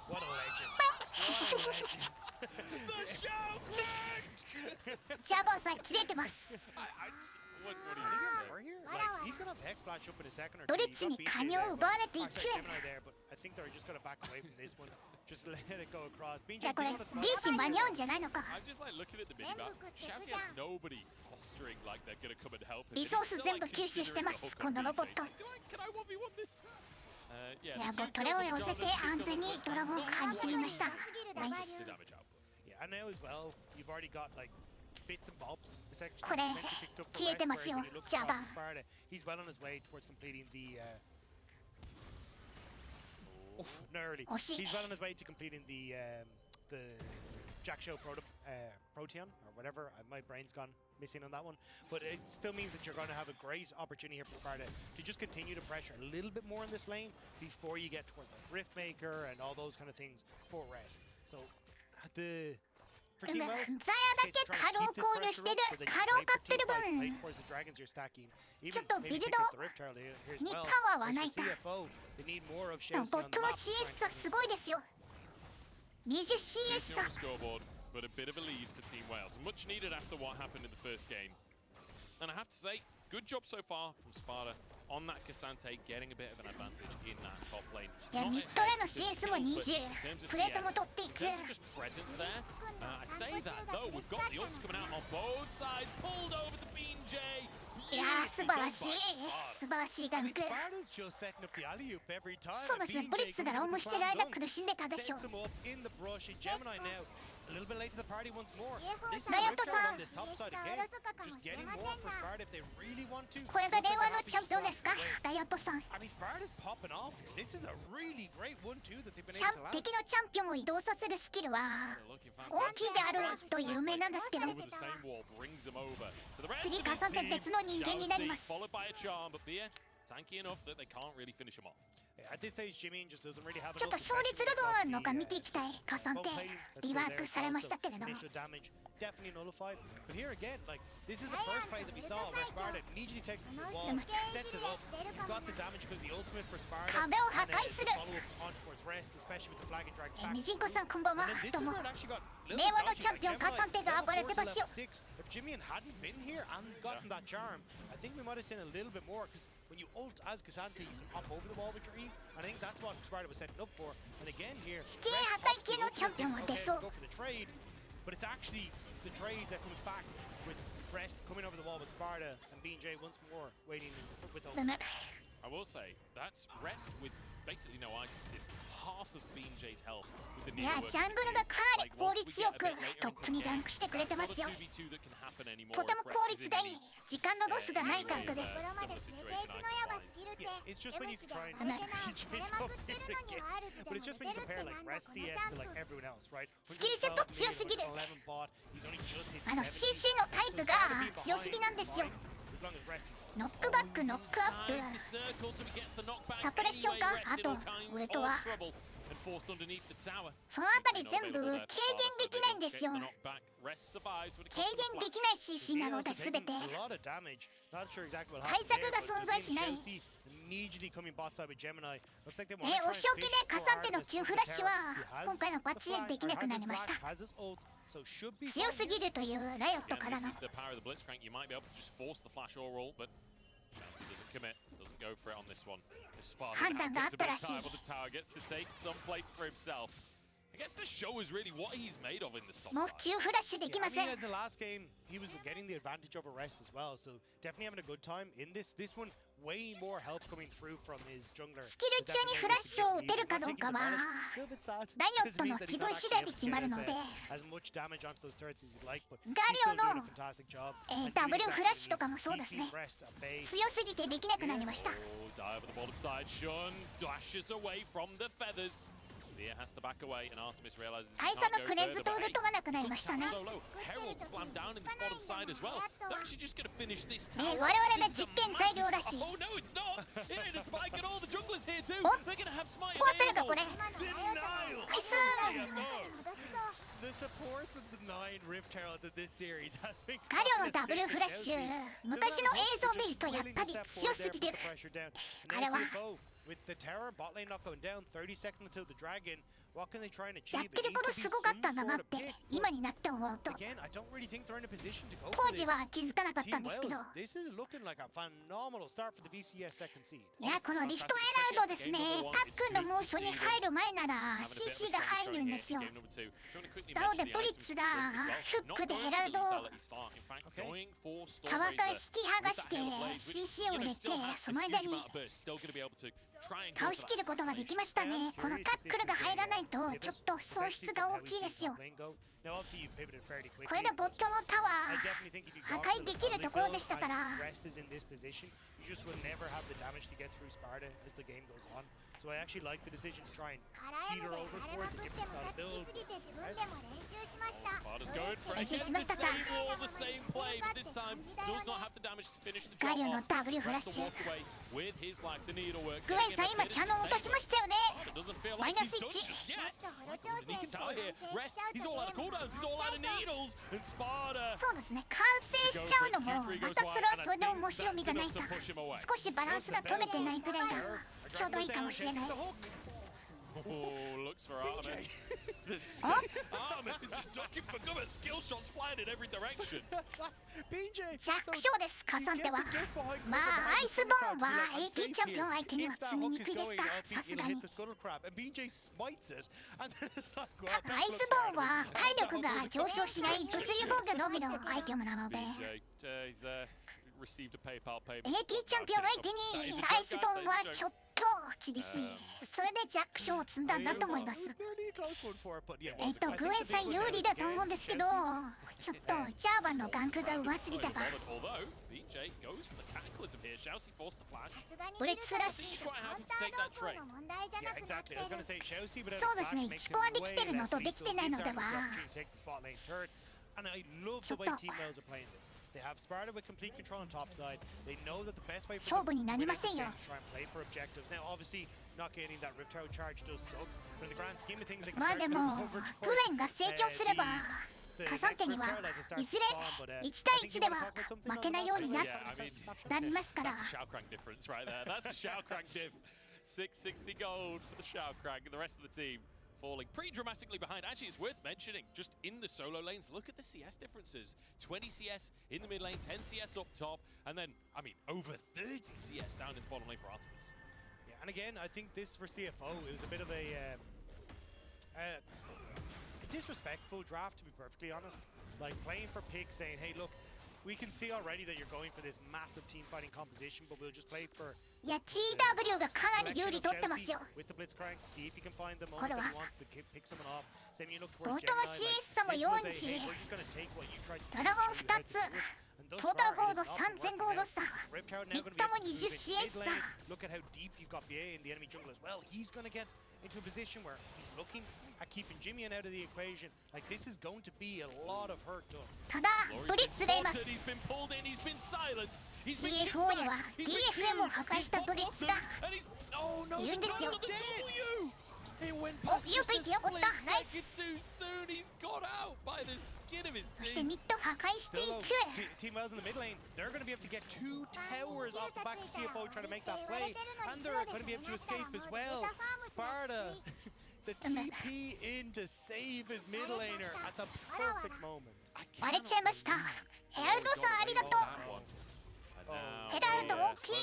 What a legend. What a legend. the Shoutcrack! ジャーバンさん切れてます。 What do you We're here. Like, he's gonna have Hex Flash up in a second or ブ two. リッツにカニを奪われていく。 Gemini there, but I think they're just gonna back away from this one. Just let it go across. Bean いや Jay, こ do れ you リ wanna ーシン間に合うんじゃないのか。 I'm just like looking at the minimap. Shousey has nobody posturing like they're gonna come and help him. リソース全部吸収してますこのロボット。 Can I 1v1 this? いやボトレを寄せて安全にドラゴン買いに行ってみました。ナイス。 Yeah, and now as well, you've already got like bits and bobs. Essentially, これ picked up for 消えて Rest, ますよ whereas when you look ジャーバン。 across Sparta, he's well on his way towards completing the. Gnarly. 惜しい。 He's well on his way to completing the Jack Show Proteon or whatever. My brain's gone missing on that one, but it still means that you're going to have a great opportunity here for Sparta to just continue to pressure a little bit more in this lane before you get towards like Riftmaker and all those kind of things for Rest. So for で Team も Wells, ザヤだけカロを購入してる。カロを買ってる分。 towards the dragons you're stacking. Even ちょっと maybe ビル pick ド up the Rift Herald here as に well. パワーは As ない for か。 CFO, they need more of でも Chelsea ボ on ッ the トの map. CS 差すごいですよ。20CS 差。 scoreboard, but a bit of a lead for Team Wales. Much needed after what happened in the first game. And I have to say, good job so far from Sparta on that Cassante, getting a bit of an advantage in that top lane. いや Not ミッドレの ahead CS in も kills, 20 but in terms of プレートも CS, 取ってい in く。 terms of just presence there, I say that though, we've got the ults coming out on both sides, pulled over to Bean J. いやー素晴らしい素晴らしいガ I ン mean, ク。 Sparta's just setting up the alley-oop every time. そうですね And ブリッ BJ ツが comes ロ with ーム the してる slam 間 dunk, 苦しんでたでしょ。 sets him up in the brush. And Gemini now a little bit late to the party once more. This is Riot a Rift Herald さん on this top side again. Just getting more for Sparta if they really want to. これが令和の Looks チャンピオン like ですか they're ライオットさん。 I mean, Sparta's popping off here. This is a really great 1-2 that they've been チ able ャン to land. 敵のチャンピオンを移動させるスキルは They're looking 大きいである fantastic. と有名なんですけど Over the same wall, brings them over to the rest 次 of カ his サンテ team. 別の人間になりま Chelsea す。 followed by a charm, but Bia tanky enough that they can't really finish him off. At this stage, Jimmy just doesn't really have ちょっと enough 勝率がどうなるのか見てい defense きたいカサンテ Both playing, that's リ still ワ there ーク as され well, ま so したけれど initial damage definitely nullified. But here again, like this is the first play that we saw where Sparta immediately takes it to the wall, sets it up. You've got the damage because the ultimate for Sparta, 壁を破壊する follow up on towards rest, especially with the flag and drag ミ back. ジンコさんこんばんは And then this どう is も where it actually got a little 令和の dodgy. チャンピオン Like, カサンテが暴れて level ますよ 4 to level 6. If Jimmy hadn't been here and gotten that charm, I think we might have seen a little bit more because when you ult as Cassante, you can hop over the wall with your E. And I think that's what Sparta was setting up for. And again here, 地形破壊系のチャンピオンは出そう go for the trade, but it's actually the trade that comes back with Rest coming over the wall with Sparta and BJ once more waiting with the ブム I will say, that's Rest with basically no items did half of Bean J's health with the いや needlework ジャングルがかなり効率よくトップにランクしてくれてますよ。 Not a 2v2 that can happen anymore とても if 効 Rest is 率 in がいい any 時間のロスがない感覚です。 Yeah, it's just when you try and chase up in the game. But it's just when you compare like Rest CS to like everyone else, right? スキルセット強すぎる。 11 bot, he's only just hit CC のタイプが強すぎなんですよ。 as long as Rest is ノックバックノックアップサプレッションかあとウルトはそのあたり全部軽減できないんですよ。軽減できない CC なので全て a lot of damage. Not sure exactly what 対 happened 策 there, が but 存在しない。 Chelsea immediately coming bot side with Gemini. Looks like they want to 押 try し置きで and カ fish サンテ for の Artemis 中 with フ the ラッシュ Terror. は He has 今回のバッチ the flag, できなくなりました。 has his ult, so should be 強 fine. すぎるというライオットからの This is the power of the Blitzcrank. You might be able to just force the flash or roll, but Chelsea doesn't commit, doesn't go for it on this one. This Spartan 判断があ gets っ a た bit らしい。 time on the tower, gets to take some plates for himself. I guess to show us really what he's made of in this top もう side. 中フラッシュでき Yeah, ま I せ mean, ん。 in the last game, he was getting the advantage over Rest as well, so definitely having a good time. In this one, way more help coming through from his jungler. スキル中にフラッシュを打てるかどうかはライオットの自分次第で決まるので as much damage onto those turrets as you'd like, but ガ he's リ still オ doing の a fantastic job. ダブルフラッシュとかもそうですね。 Keeping Rest at bay. 強すぎてできなくなりました。 Oh, dive at the bottom side. Shun dashes away from the feathers. Leah has to back away, and Artemis realizes he 大 can't 佐 go のクレンズ further. と But ウル hey, トがなくなりましたね。 solo. Herald slammed down in this bottom side as well. They're actually just going to finish this tower. 我々が This is 実 a 験材料らしい。 massive- Oh no, it's not. It ain't a spike at all. The junglers here too. お They're going to have smite 壊せるか available. これ。 Denial. ナイス The supports of the 9 Rift Heralds in this series has been ガリオのダブルフラッシュ昔の映像を見るとやっぱり強すぎてる。あれは With the Terror bot lane not going down, 30 seconds until the Dragon. What can they try and や achieve? ってることすごかったんだなって今になって思うと Again, I don't really think they're in a position to go 当 for 時 this. は気づかなかったん Team ですけど Wales, this is looking like a phenomenal start for the VCS second seed. いやこのリフトヘラルドですねタックンのモーションに入る前なら CC が入るんですよ。なのでブリッツだフックでヘラルドタワーから引き剥がして CC を入れてその間に倒しきることができましたね。このタックルが入らないとちょっと損失が大きいですよ。これでボットのタワー破壊できるところでしたから You just will never have the damage to get through Sparta as the game goes on. So I actually like the decision to try and teeter over towards a different style of build. Sparta's going for it. 練習 Again, しま the したか same wall, the same play, but this time does not have the damage to finish the ガ job リオの off. ダブルフラッ Has シ to ュ walk away with his life, the needlework. グエンさん今キャノン落としましたよね。 It doesn't feel マイ like ナス he's done 1 just yet. He can tell here. Rest. He's all out of cooldowns. He's all out of needles. And Sparta. そうですね完成しちゃうのもまたそれはそれで面白みがないか少しバランスが取れてないくらいがちょうどいいかもしれない。 Oh, looks for Artemis. This Huh? Artemis is just ducking for cover. Skill shots flying in every direction. 弱小ですカサンテは。まあアイスボーンは AT チャンピオン相手には積みにくいですかさすがに。アイスボーンは体力が上昇しない物理防御のみのアイテムなので BJ, he's received a PayPal payment. AT チャンピオン相手にアイスボーンはちょっと厳しい。それで弱小を積んだんだと思います。グエンさん有利だと思うんですけどちょっとジャーバンのガンクが上すぎたか。 Although BJ goes for the cataclysm here, Chelsea forced to flash. ブレッツラッシュ Quite happy to take that trade. そうですね1コアできてるのとできてないのでは And I love the way Team Wales are playing this. They have Sparta with complete control on top side. They know that the best way for them to win this game is to try and play for objectives. Now, obviously, not getting that Rift Tower charge does suck, but in the grand scheme of things, they can まあ start で to も move over グエンが成長すればカサンテにはいずれ1対1では負けないようにな Yeah, I mean, なりますから that's a Shao Crank difference right there. That's a Shao Crank diff. 660 gold for the Shao Crank and the rest of the team falling pretty dramatically behind. Actually, it's worth mentioning, just in the solo lanes, look at the CS differences. 20 CS in the mid lane, 10 CS up top, and then, I mean, over 30 CS down in the bottom lane for Artemis. Yeah, and again, I think this for CFO, it was a bit of a disrespectful draft, to be perfectly honest. Like, playing for pick, saying, hey, look, we can see already that you're going for this massive team fighting composition, but we'll just play for いや GW がかなり有利取ってますよ。これはボートの CS 差も40、ドラゴン2つ、トータルゴールド3000ゴールド差、ミッドも20 CS 差。into a position where he's looking at keeping Jimmy out of the equation. Like this is going to be a lot of hurt done. ただブリッツでいます。 CFO には DFM を破壊したブリッツがいるんですよ。お、よくいけよかった。ナイス。そしてミッド破壊していく。 Team Wells in the mid lane, they're going to be able to get 2 towers off the back of CFO trying to make that play, and they're going to be able to escape as well. Sparta, the TP in to save his mid laner at the perfect moment. 割れちゃいました。ヘラルドさんありがとう。ヘラルド大きい。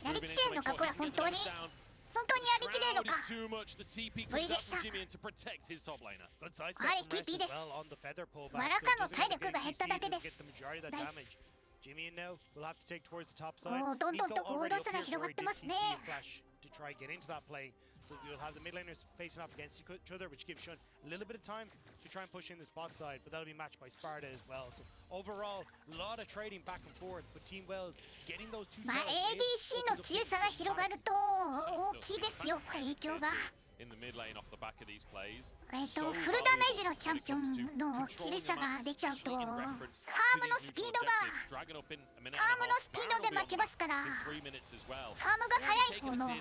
やりきれるのかこれ本当に。本当にやりきれるのか。無理でした。はい、TP です。マラカの体力が減っただけです。ナイス。おお、どんどんとゴールド差が広がってますね。So you'll have the mid laners facing off against each other, which gives Shun a little bit of time to try and push in the spot side, but that'll be matched by Sparta as well. So overall, a lot of trading back and forth, but Team Wells getting those 2 まあ ADC の強さが広がると大きいですよ、影響が。フルダメージのチャンピオンのキレさが出ちゃうとファームのスピードで負けますから、ファームが速い方の有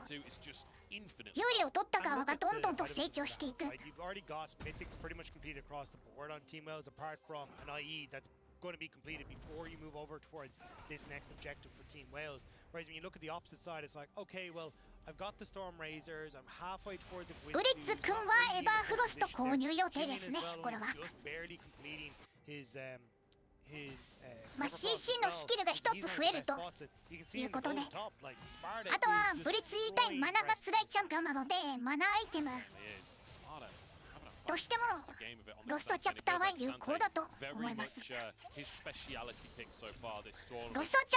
利を取った側がどんどんと成長していく。Going to be completed before you move over towards this next objective for Team Wales. Whereas when you look at the opposite side, it's like, okay, well, I've got the Storm Razors, I'm halfway towards it. ブリッツ君はエバーフロスト購入予定ですね、これは。まあ CC のスキルが1つ増えるということで、あとはブリッツ自体マナが辛いチャンピオンなので、マナアイテムとしてもロストチャプターは有効だと思います。ロストチャ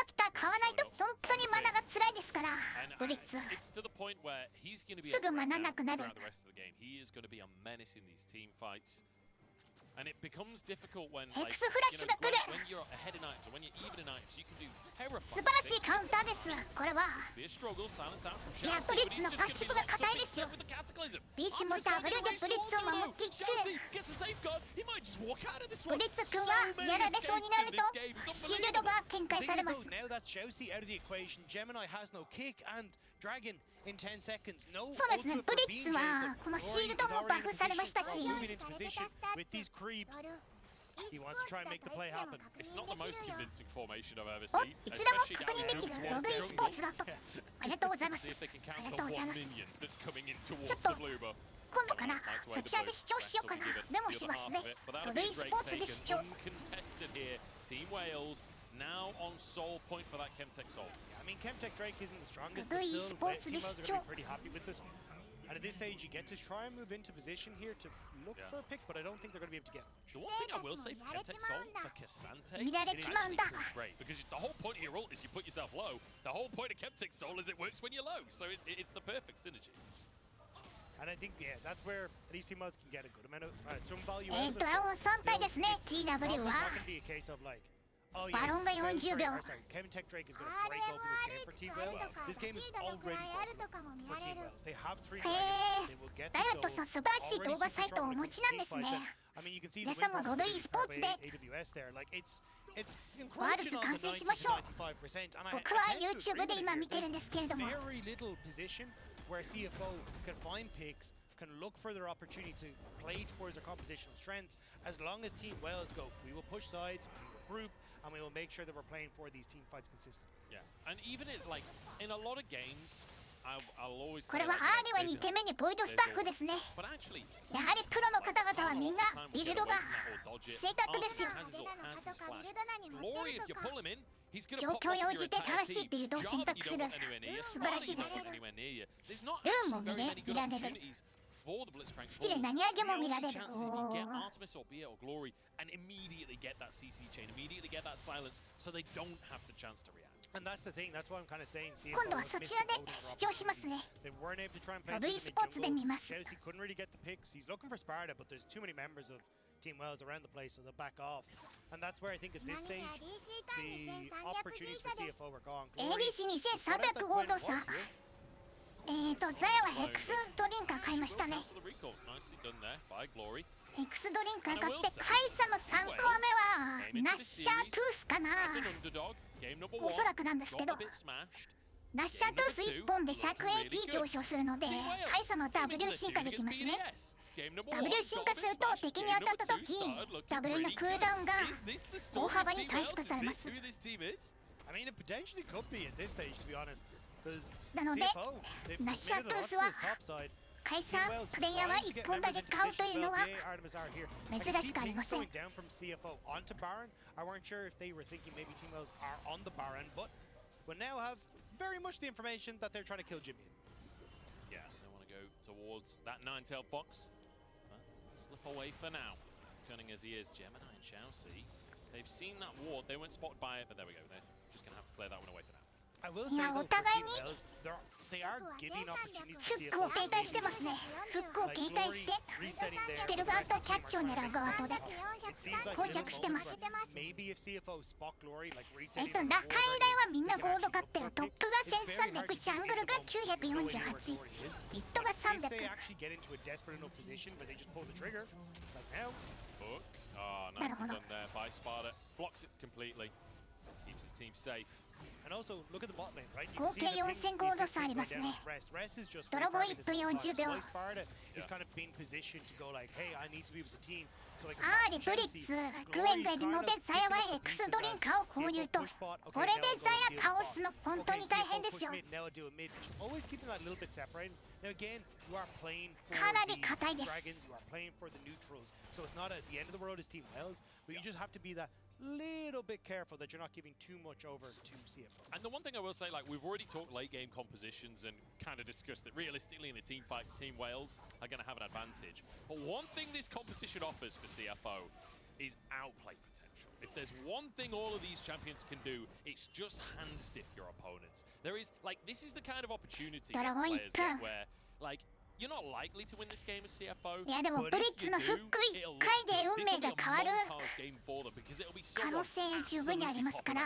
プター買わないと本当にマナが辛いですから、ブリッツすぐマナなくなる。ヘクスフラッシュが来る。素晴らしいカウンターです。これは。いや、ブリッツのパッシブが硬いですよ。ビーシもダブルでブリッツを守っていく。ブリッツ君はやられそうになるとシールドが展開されます。そうですね、ブリッツはこのシールドもバフされましたし、He wants to try and make the play happen. It's not the most convincing formation I've ever お、 seen. いつでも確認できるロブイスポーツだと。ありがとうございます。 See if they can あり count がとう on ござい one ます。 minion that's coming in ちょ towards っと the blue buff. 今度かな、そちらで視聴しようかな。メモしますね。ロブイスポーツで視聴。 Uncontested here. Team Wales now on soul point for that Chemtech soul. I mean, Chemtech Drake isn't the strongest, but still, Team Wells are going to be pretty happy with this. And at this stage, you get to try and move into position here to look for a pick, but I don't think they're going to be able to get much. The one thing I will say for Chemtech soul, for Cassante, 見られ it ち is まうんだ。 actually great because the whole point of your ult is you put yourself low. The whole point of Chemtech soul is it works when you're low, so it's the perfect synergy. And I think, yeah, that's where at least Team Wells can get a good amount of some value out of it. ドラゴン3体ですね、TW は。 It's not going to be a case of like, oh yeah, バロンが40秒。 sorry, Chemtech Drake is going to break open this game for Team Wells. This game is already open for Team Wells. They have 3 dragons. They will get ダイエット the さん soul. 素晴らしい動画サイトをお持ちなんですね。 I mean, you can see the 皆さんもロド e スポーツで AWS there. Like it's ワールズ encroaching on 観 the 戦しましょう。 95%. And 僕は I tend to YouTube で agree 今 with 見てるんですけれども、 very little position where CFO can find picks, can look for their opportunity to play towards their compositional strengths. As long as Team Wells go, we will push sides, we will group, and we will make sure that we're playing for these team fights consistently. Yeah, and even like in a lot of games, I'll always これはアーリは2手目にボイドスタッフですね。やはりプロの方々はみんなビルドが正確ですよ。状況に応じて正しいビルドを選択する。素晴らしいです。ルーンも見られる。before the Blitzcrank 好きで何上げも見られる。 chances if you get Artemis or Bia or Glory and immediately get that CC chain, immediately get that silence, so they don't have the chance to react. And that's the thing. That's what I'm kind of saying. 今度はそちらで視聴しますね。 They weren't able to try and play V Sports で見ます。 Chelsea couldn't really get the picks. He's looking for Sparta, but there's too many members of Team Wells around the place, so they'll back off. And that's where I think at this stage, the opportunities for CFO were gone. ADC2300 ゴールドさ。ザヤはヘクスドリンカー買いましたね。 Nicely done there by Glory. ヘクスドリンカー買ってカイサの3個目はナッシャートゥースかな。 As an underdog, game number お one, そらくなんですけ got ど a bit smashed. ナッシャートゥース1本で 100AP 上昇するのでカイサの W 進化できますね。 W 進化すると敵に当たった時 W のクールダウンが大幅に短縮されます。 I mean, it potentially could be at this stage, to be honest. なので CFO, they've ナッシャー committed トゥ a ー lot ス to は this top side. カイサ Team Wells プレイヤーは trying to 1 get 本だ members け into 買うと position いうの well. は Yay, Artemis are here. I 珍 can し see くありま picks せん。 going down from CFO onto Baron. I weren't sure if they were thinking maybe Team Wells are on the Baron, but we now have very much the information that they're trying to kill Jimmy. Yeah, they want to go towards that nine-tailed fox. But slip away for now. Cunning as he is, Gemini and Chelsea. They've seen that ward. They weren't spotted by it, but there we go. They're just going to have to clear that one away for now. I will say Yeah, though,お for 互い Team に Wells, they are giving opportunities フ to ックを CFO. 警戒してますね。フックを Like 警戒して Glory resetting there. 来てる側とキャッチを狙う側とで It seems like 膠 little 着してます。 moments where maybe if CFO spot Glory, like ラ resetting カイ the ラ ward はみんな they ゴ can ールド actually 買ってる。 look ト for ッ a プ pick. が It's very hard 1300、 to ジャングルが 948、 If ビットが they 300。 actually get into a desperate enough position where they just pull the trigger, like now, Hook. Oh, nicely done there by Sparta. Blocks it completely. Keeps his team safe. and also look at the bot lane, right? You 合 can 計 see the ping, 4000ゴールド the 差あります assist ね。 going down with Rest. Rest is just ドラゴン farming 1 this 分 whole time. 40秒。 So Sparta is Yeah. kind of being positioned to go like, hey, I need to be with the team. So like アーリ、ブリッツ、グエンがいるのでザヤはヘクスドリンカーを購入と。これでザヤ倒すの本当に大変ですよ。 Now do a mid, always keeping that a little bit separated. Now again, you are playing for かなり the 硬いです。 dragons, you are playing for the neutrals. So it's not at the end of the world as Team Wells, but you just have to be that little bit careful that you're not giving too much over to CFO. And the one thing I will say, like, we've already talked late game compositions and kind of discussed that realistically in a team fight, Team Wales are going to have an advantage. But one thing this composition offers for CFO is outplay potential. If there's one thing all of these champions can do, it's just hand stiff your opponents. There is, like, this is the kind of opportunity that players get where, like, you're not likely to win this game as CFO. いやでもブリッツのフック1回で運命が変わる可能性十分にありますから。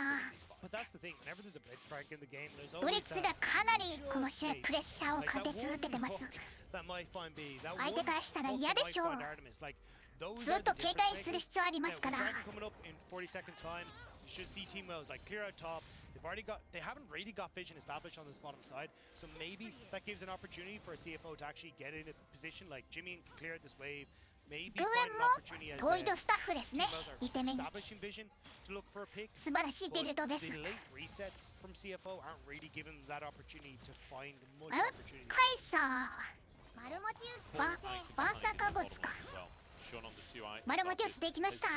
But that's the thing, whenever there's a blitzcrank in the game, there's ブリ always ッツがかなりこの試合プレッシャーを like か that け続けて one ます。 hook that might find B, that 相手からしたら one 嫌でしょう。 hook that might find Artemis, like, those ず are っと the 警 difference 戒する makers. 必要ありま Now, すか with ら。 Dragon coming up in 40 seconds time, you should see Team Wells like clear out top. They haven't really got vision established on this bottom side, so maybe that gives an opportunity for a CFO to actually get in a position like Jimmy can clear out this wave. Maybe グエ find ン an も opportunity as トイドスタッフです Team ね。 Wells 2手目 are に establishing vision to look for a pick. 素晴らしいビルドで But す。 the late resets from CFO aren't really giving them that opportunity to find much あ opportunity. カイサー。バーサーカボツか。マルモティウスできました。お、ア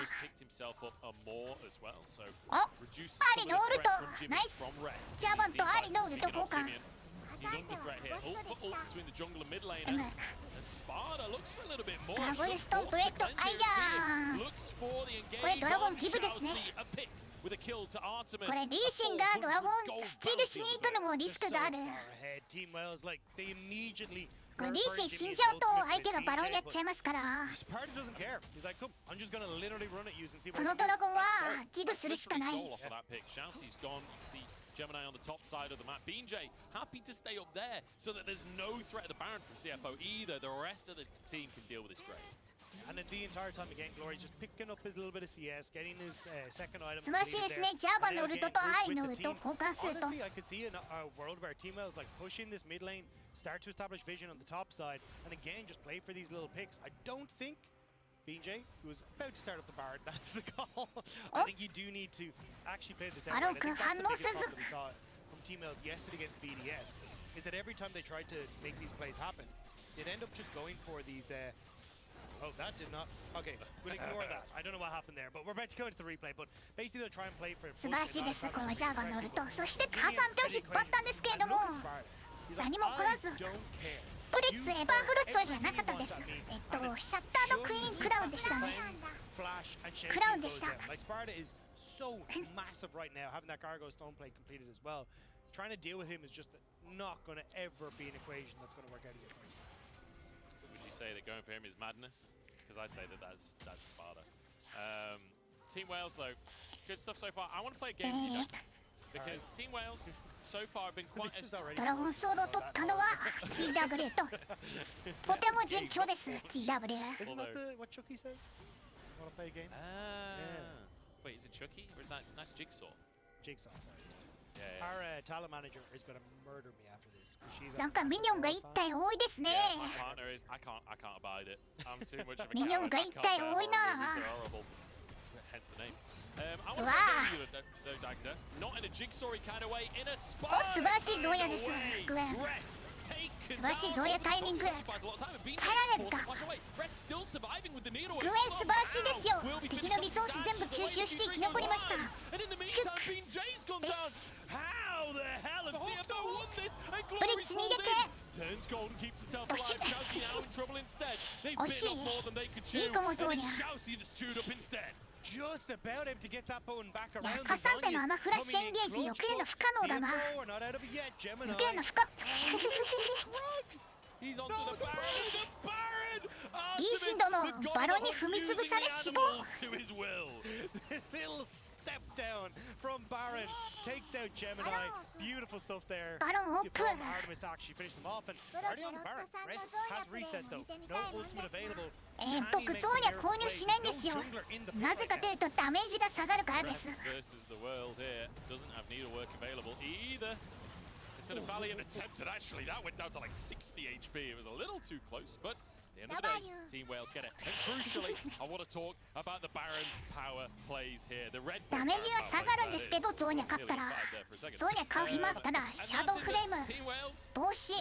リのウルト、ナイス。ジャバンとアリのウルト交換。He's under threat here. Ult for ult between the jungle and mid lane. As Sparta looks for a little bit more. ドラゴンストンブレッド、あいやー。 Looks for the これ engage ドラゴン on ギブですね。 Chelsea. A pick with a kill to Artemis. これリーシンがドラゴンスチールしに行くのもリスクがある。 Far ahead. Team Wells, like, they immediately これリーシン死んじゃうと相手がバロンやっちゃいますから。 Sparta doesn't care. He's like, come, I'm just gonna literally run at you and see こ what のドラゴンはギブするしかない。 Off of that pick. Shalcy's gone. You can see Gemini on the top side of the map. BJ happy to stay up there so that there's no threat of the Baron from CFO either. The rest of the team can deal with this trade. And then the entire time again, Glory's just picking up his little bit of CS, getting his second item. 素晴らしいですね。ジャーバンのウルトとアイのウルト交換すると。 Honestly, I could see a world where Team Wells like pushing this mid lane, start to establish vision on the top side, and again just play for these little picks. I don't think BJ, who was about to start up the Baron, that's the call. I think you do need to actually play this out. I think that's the biggest problem we saw from Team Wells yesterday against BDS, is that every time they tried to make these plays happen, they'd end up just going for these. Oh, that did not. Okay, we'll ignore that. I don't know what happened there, but we're about to go into the replay. But basically, they'll try and play for. 素晴らしいです。このジャーバンのウルト。そして火山と引っ張ったんですけれども。何も起こらずトリッツエバーフロストじゃなかったです。シャッターのクイーンクラウンでしたね。クラウンでした。So massive right now, having that Gargo Stone play completed as well. Trying to deal with him is just not going to ever be an equation that's going to work out here. Would you say that going for him is madness? Because I'd say that that's Sparta. Team Wales though, good stuff so far. I want to play a game with you though, because Team Wales so far have been quite. ドラゴンソウルを取ったのは GW ととても順調です GW。 Isn't that what Chucky says? Want to play a game? Wait, is it Chucky or is that's Jigsaw? Jigsaw, sorry. Yeah. Our talent manager is going to murder me after this. She's なんかミニオンが1体多いですね。 My partner is I can't abide it. I'm too much of a ミニオンが1体多いな。 Hence the name. I want to play you though, Dagda. Not in a jigsawy kind of way, in a spot. 素晴らしいゾーヤです。グエン。素晴らしいゾーヤタイミング。耐えられるか。グエン素晴らしいですよ。敵のリソース全部吸収して生き残りました。クック。よし。ブリッツに入れて。惜しい。惜しい。いいかもゾーヤ。Just about him to get that button back いや around. カサンテのあのフラッシュエンゲージ避けるの不可能だな。避けるの不可。He's onto the Baron. リーシンドのバロンに踏み潰され死亡。 Little step down from Baron takes out Gemini. Beautiful stuff there. バロンオープン。 Artemis to actually finish them off and already on the Baron. Rest has reset though. No ultimate available. ゾーニャ購入しないんですよ。なぜかというとダメージが下がるからです。 Versus the world here doesn't have needlework available either. It's a valiant attempt, and actually that went down to like 60 HP. It was a little too close, but at the end of the day, Team Wales get it. And crucially, I want to talk about the Baron power plays here. The red ダメージは下がるんですけどゾーニャ勝ったらゾーニャ買う暇あったらシャドウフレーム動詞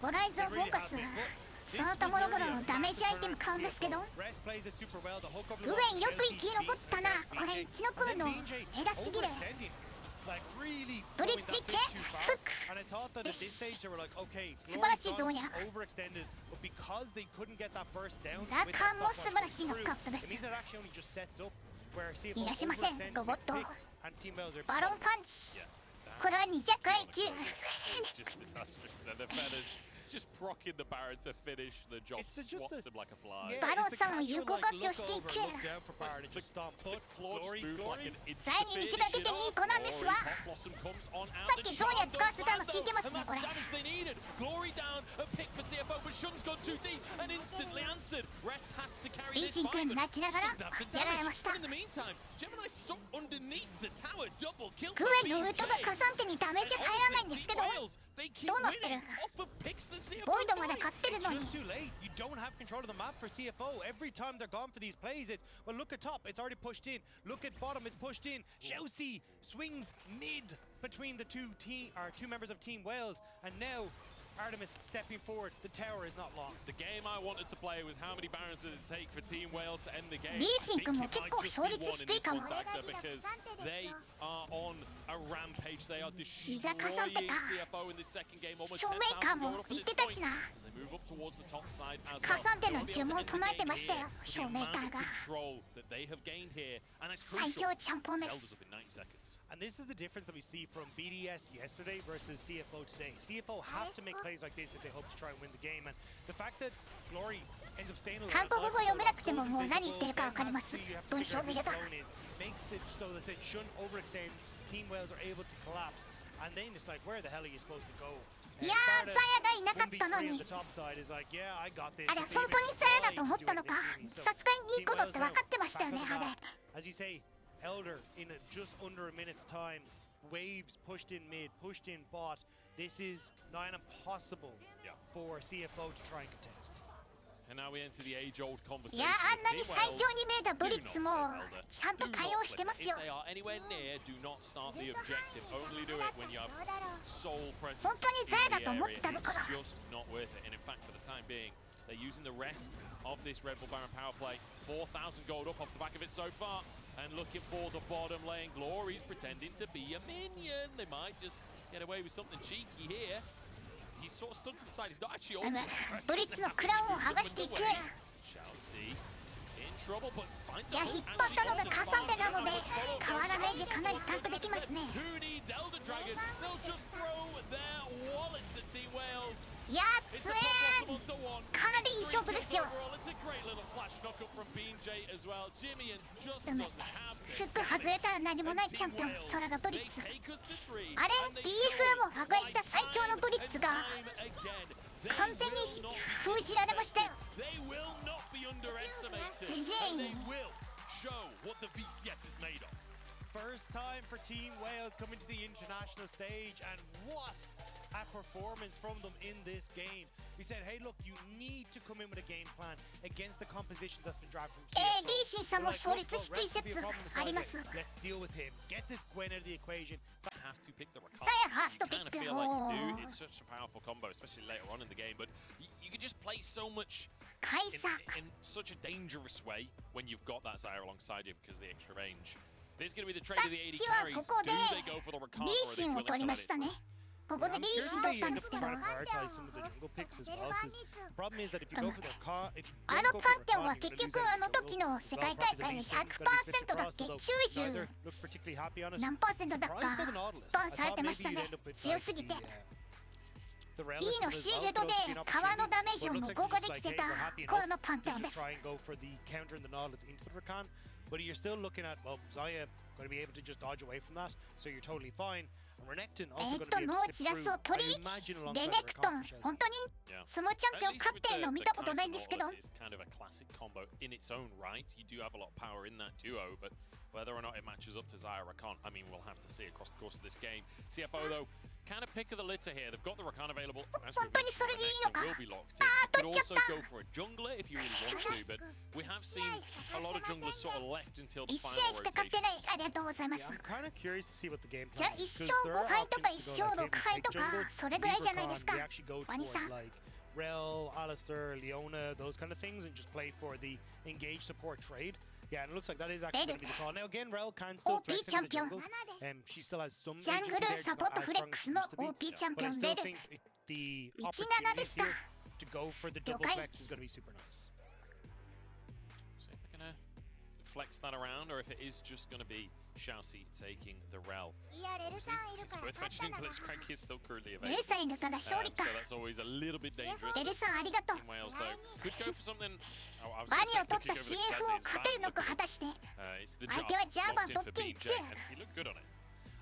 ホライゾンフォーカスその他もろもろのダメージアイテム買うんですけどグエンよく生き残ったな。これ一の組の偉すぎる。ドリッツいけフックよし素晴らしいゾーニャ。ラカンも素晴らしいノックアップです。いらしませんロボット。バロンパンチこれは2着回中。 Just procking the Baron to finish the job, swats him like a fly. バロンさんを有効活用していく。ザイに見せかけていい子なんですわ。さっきゾーニャ使わせたの聞いてますねこれ。リーシン君泣きながらやられました。グエンのウルトがカサンテにダメージ入らないんですけどどうなってる。ボイドまで勝ってるのに。 Just too late. You don't have control of the map for CFO. Every time they're gone for these plays, it's well. Look at top. It's already pushed in. Look at bottom. It's pushed in. Chelsea swings mid between the two members of Team Wales, and now Artemis stepping forward. The tower is not long. The game I wanted to play was how many Barons did it take for Team Wales to end the game. リーシン君も結構勝率低いかも。 Because they are on a rampage. They are destroying CFO in this second game. Almost ショーメーカーも言ってたしな。 As they move up towards the top side as カサンテの呪文唱えてましたよショーメーカーが。 that they have gained here, and it's 最強チャンポンです。 up in 90 seconds. And this is the difference that we see from BDS yesterday versus CFO today. CFO have to make plays like this if they hope to try and win the game. And the fact that Glory ends up staying alive. 韓国語読めなくてももう何言ってるかわかります。文章を見れば。 Makes it so that they shouldn't overextend. Team Wales are able to collapse. And then it's like, where the hell are you supposed to go? いやー、ザヤがいなかったのに。あれ、本当にザヤだと思ったのか。さすがにいいことって分かってましたよね、あれ。 As you say, Elder in just under a minute's time. Waves pushed in mid, pushed in bot. This is not impossible for CFO to try and contest. And now we enter the age-old conversation. いや、あんなに最強に見えたブリッツもちゃんと対応してますよ。 If they are anywhere near, do not start the objective. Only do it when you have sole presence. 本当にザヤだと思ってたのかな。 It's just not worth it. And in fact, for the time being, they're using the rest of this Red Bull Baron power play. 4,000 gold up off the back of it so far. And looking for the bottom lane. Glory's pretending to be a minion. They might just get away with something cheeky here. He's sort of stood to the side. He's not actually ultimate. ブリッツのクラウンを剥がしていく。 Shall see. In trouble, but finds いや、引っ張ったのがカサンデなので、川ダメージかなりタンクできますね。 Who needs Elder Dragon? They'll just throw their wallets at Team Wales. いや、強え。かなりいい勝負ですよ。 It's a great little flash knockup from BJ as well. Jimmy and just doesn't have フック外れたら何もないチャンピオン、空がブリッツ。 take us to 3. あれ DFM を破壊した最強のブリッツが完全に封じられましたよ。 They will not be underestimated. ジジ And they イ will show what the VCS is made of. First time for Team Wales coming to the international stage, and what a performance from them in this game. We said, hey, look, you need to come in with a game plan against the composition that's been dragged from CFO. リーシンさんも創立シティ説あります。 Let's deal with him. Get this Gwen out of the equation. Have to pick the Rakan. さあ、ファーストピ You ッ kind ク。 of feel like you do. It's such a powerful combo, especially later on in the game. But you can just play so much カイサ。 in such a dangerous way when you've got that Zyra alongside you because of the extra range. There's going to be the trade of the AD さっきは carries. ここで Do they go for the Rakan リ or ー are シ they ンを willing 取り to ま let し it? たね。ここで I'm リーシ curious ン how 取ったん you end で up すけど、 trying to prioritize some of the jungle picks as well. Because the problem is that if you go for the car, if you あ don't の go カ for ンテ the ンは car, 結 you're 局 gonna あの lose 時の世界大会で 100% だっけ Neither 90 look particularly happy on us. 何パーセントだっ Surprised by か the Nautilus. バン I され thought てま maybe した you'd ね。 end up with 強 like すぎて。 the B Relic の as シー well. ルド Could で also be an 川の opportunity. ダメージ But を it 無 looks like 効 you're 化 just で like, きて hey, た we're happy 頃 enough のパンテオン to です。 try and go for the counter in the Nautilus into the Rakan. But you're still looking at, well, Zaya going to be able to just dodge away from that, so you're totally fine. And Renekton also going to be able ノ to ー slip チラス through. を取り I imagine レ alongside ネ the クト Rakan ン for Chelsea. 本当に Yeah. スモチャンピオン At least 勝ってん with の見たことないんですけど Kai'Sa Nautilus, it's kind of a classic combo in its own right. You do have a lot of power in that duo, but whether or not it matches up to Zyra Rakan, I mean, we'll have to see across the course of this game. CFO, though, kind of pick of the litter here. They've got the Rakan available. As we 本当にそれでいいのか mentioned, will be locked in. You could 取っちゃった also go for a jungler if you really want to, but we have seen a lot of junglers sort of left until the 1試 final 合しか勝って rotation. ない。ありがとうございま Yeah, す。 I'm kind of curious to see what the game じゃあ plan 1 is. 勝 Because there 5 are 敗とか options 1 to go 勝 like, 6 hey, 敗 we と take か jungle, それぐらいじゃないです Rakan, か。 we actually go ワニさ towards ん。 like Rel, Alistair, Leona, those kind of things, and just play for the engage support trade. Yeah, and it looks like that is actually going to be the call. Now again, Rel can still OP threaten in the チャンピオン。 jungle. She still has some ジャング agency ル there, just サポー not ト as フレッ strong ク as ス she の used to be. OP チャン But ピオ I ン still レル。 think the 17 opportunity ですか here to go for the double 了解。 flex is going to be super nice. See if they're going to flex that around, or if it is just going to be Shousey taking the Rel. いや、レルさんいる It's から worth 勝った mentioning な。 Blitzcrank is still currently レ available. ルさんいるから勝利 So か。 that's always a little bit dangerous. レルさんありがとう。 In Wales, though, could go for something. Oh, I was バ going ニ to を say 取 could った kick over the CF を Kazes, 勝てる bad のか looking. 果たして。 It's the 相 job 手はジャーバン locked in 特 for 権 BJ, and he looked good on it.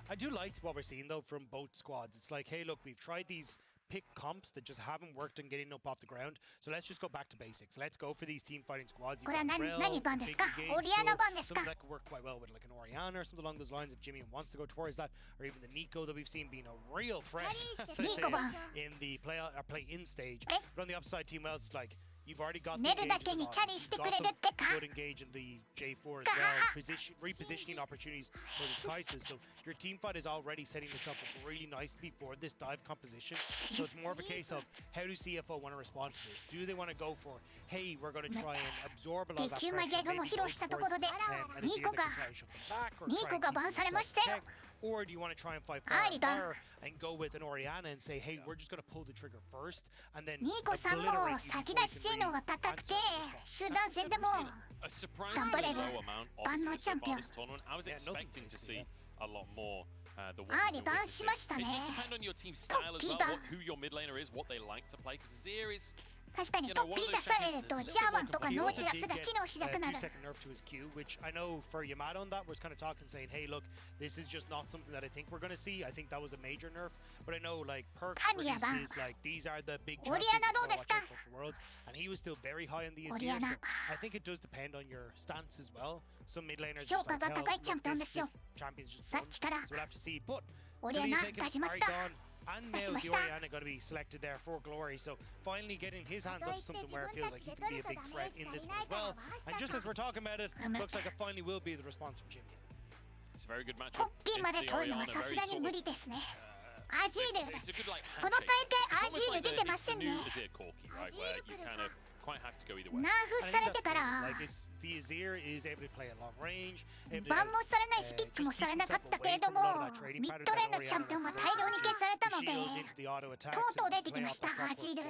I do like what we're seeing though from both squads. It's like, hey, look, we've tried these pick comps that just haven't worked on getting up off the ground. So let's just go back to basics. Let's go for these team fighting squads. You've これは got 何 Rel, 番です big か engage, オリアナ so 番ですか something that could work quite well with like an Orianna or something along those lines if Jimmy wants to go towards that, or even the Nico that we've seen being a real threat so to say, ニコ番 in the play-in stage. え But on the upside, Team Wales, it's like you've already got the 寝るだ engage け in the にキャリー Nautilus. して You've く got れる the ってか good engage in the J4 as well, repositioning opportunities for the Kai'Sas. So your team fight is already setting itself up really nicely for this dive composition. So it's more of a case of how do CFO want to respond to this? Do they want to go for, hey, we're going to try and absorb a lot of that 激うまギ pressure, ャグも maybe 披 go 露したと towards ころで and ニ see コ if they が can try and shut them back or ニ try コ and が keep バンされ themselves ましたよ in check? Or do you want to try and fight ありだ fire and go with an Orianna and say, hey, we're just going to pull the trigger first and then ニコさんも obliterate you 先 before 出 you し can 性能 really が高くて answer the response. 集団戦でも A surprisingly 頑張れる low amount, 万能 obviously, チャ so ンピオ far ン this tournament. I was Yeah, nothing expecting to basically, see a lot more. The あーにバンしましたね It does depend on your team style as well, トッキーバン who your mid laner is, what they like to play. Because Azir is 確かにトッピー出されるとジャーマンとか He ノー also チラ did スが get 機能しなくな a る 2-second nerf to his Q, which I know for Yamada on that was kind of talking, saying, hey, look, this is just not something that I think we're going to see. I think that was a major nerf. But I know, like, Perks released his, like, these are the big champions Orianna that どうですか watch out for Worlds. And he was still very high on the Azir, Orianna so I think it does depend on your stance as well. Some mid laners 評 just 価 like, が hell, 高いチャン look, ピオン this, ですよ this champion's just さ fun. っきから So we'll have to see. But オリアナ Taking 出しました Arigon, and now 出しま the した Orianna going to be selected there for Glory. So finally getting his hands on something where it feels like he can be a big threat in this one as well. And just as we're talking about it, looks like it finally will be the response from Jimmy. it's a very good ト matchup. ッキーま It's で the 取るのは Orianna, さす very がに sort 無 of, 理ですねアジール it's a good like この大 handshake. 会ア It's ジ almost ール like 出てま it's せ the んね new Azir Corki, right? Where you kind of quite happy to go either way. ナーフされてから Like the Azir is able to play at long range. バンもされないしピックもされなかったけれどもミッドレーンのチャンピオンが大量に消されたのでとうとう出てきましたアジール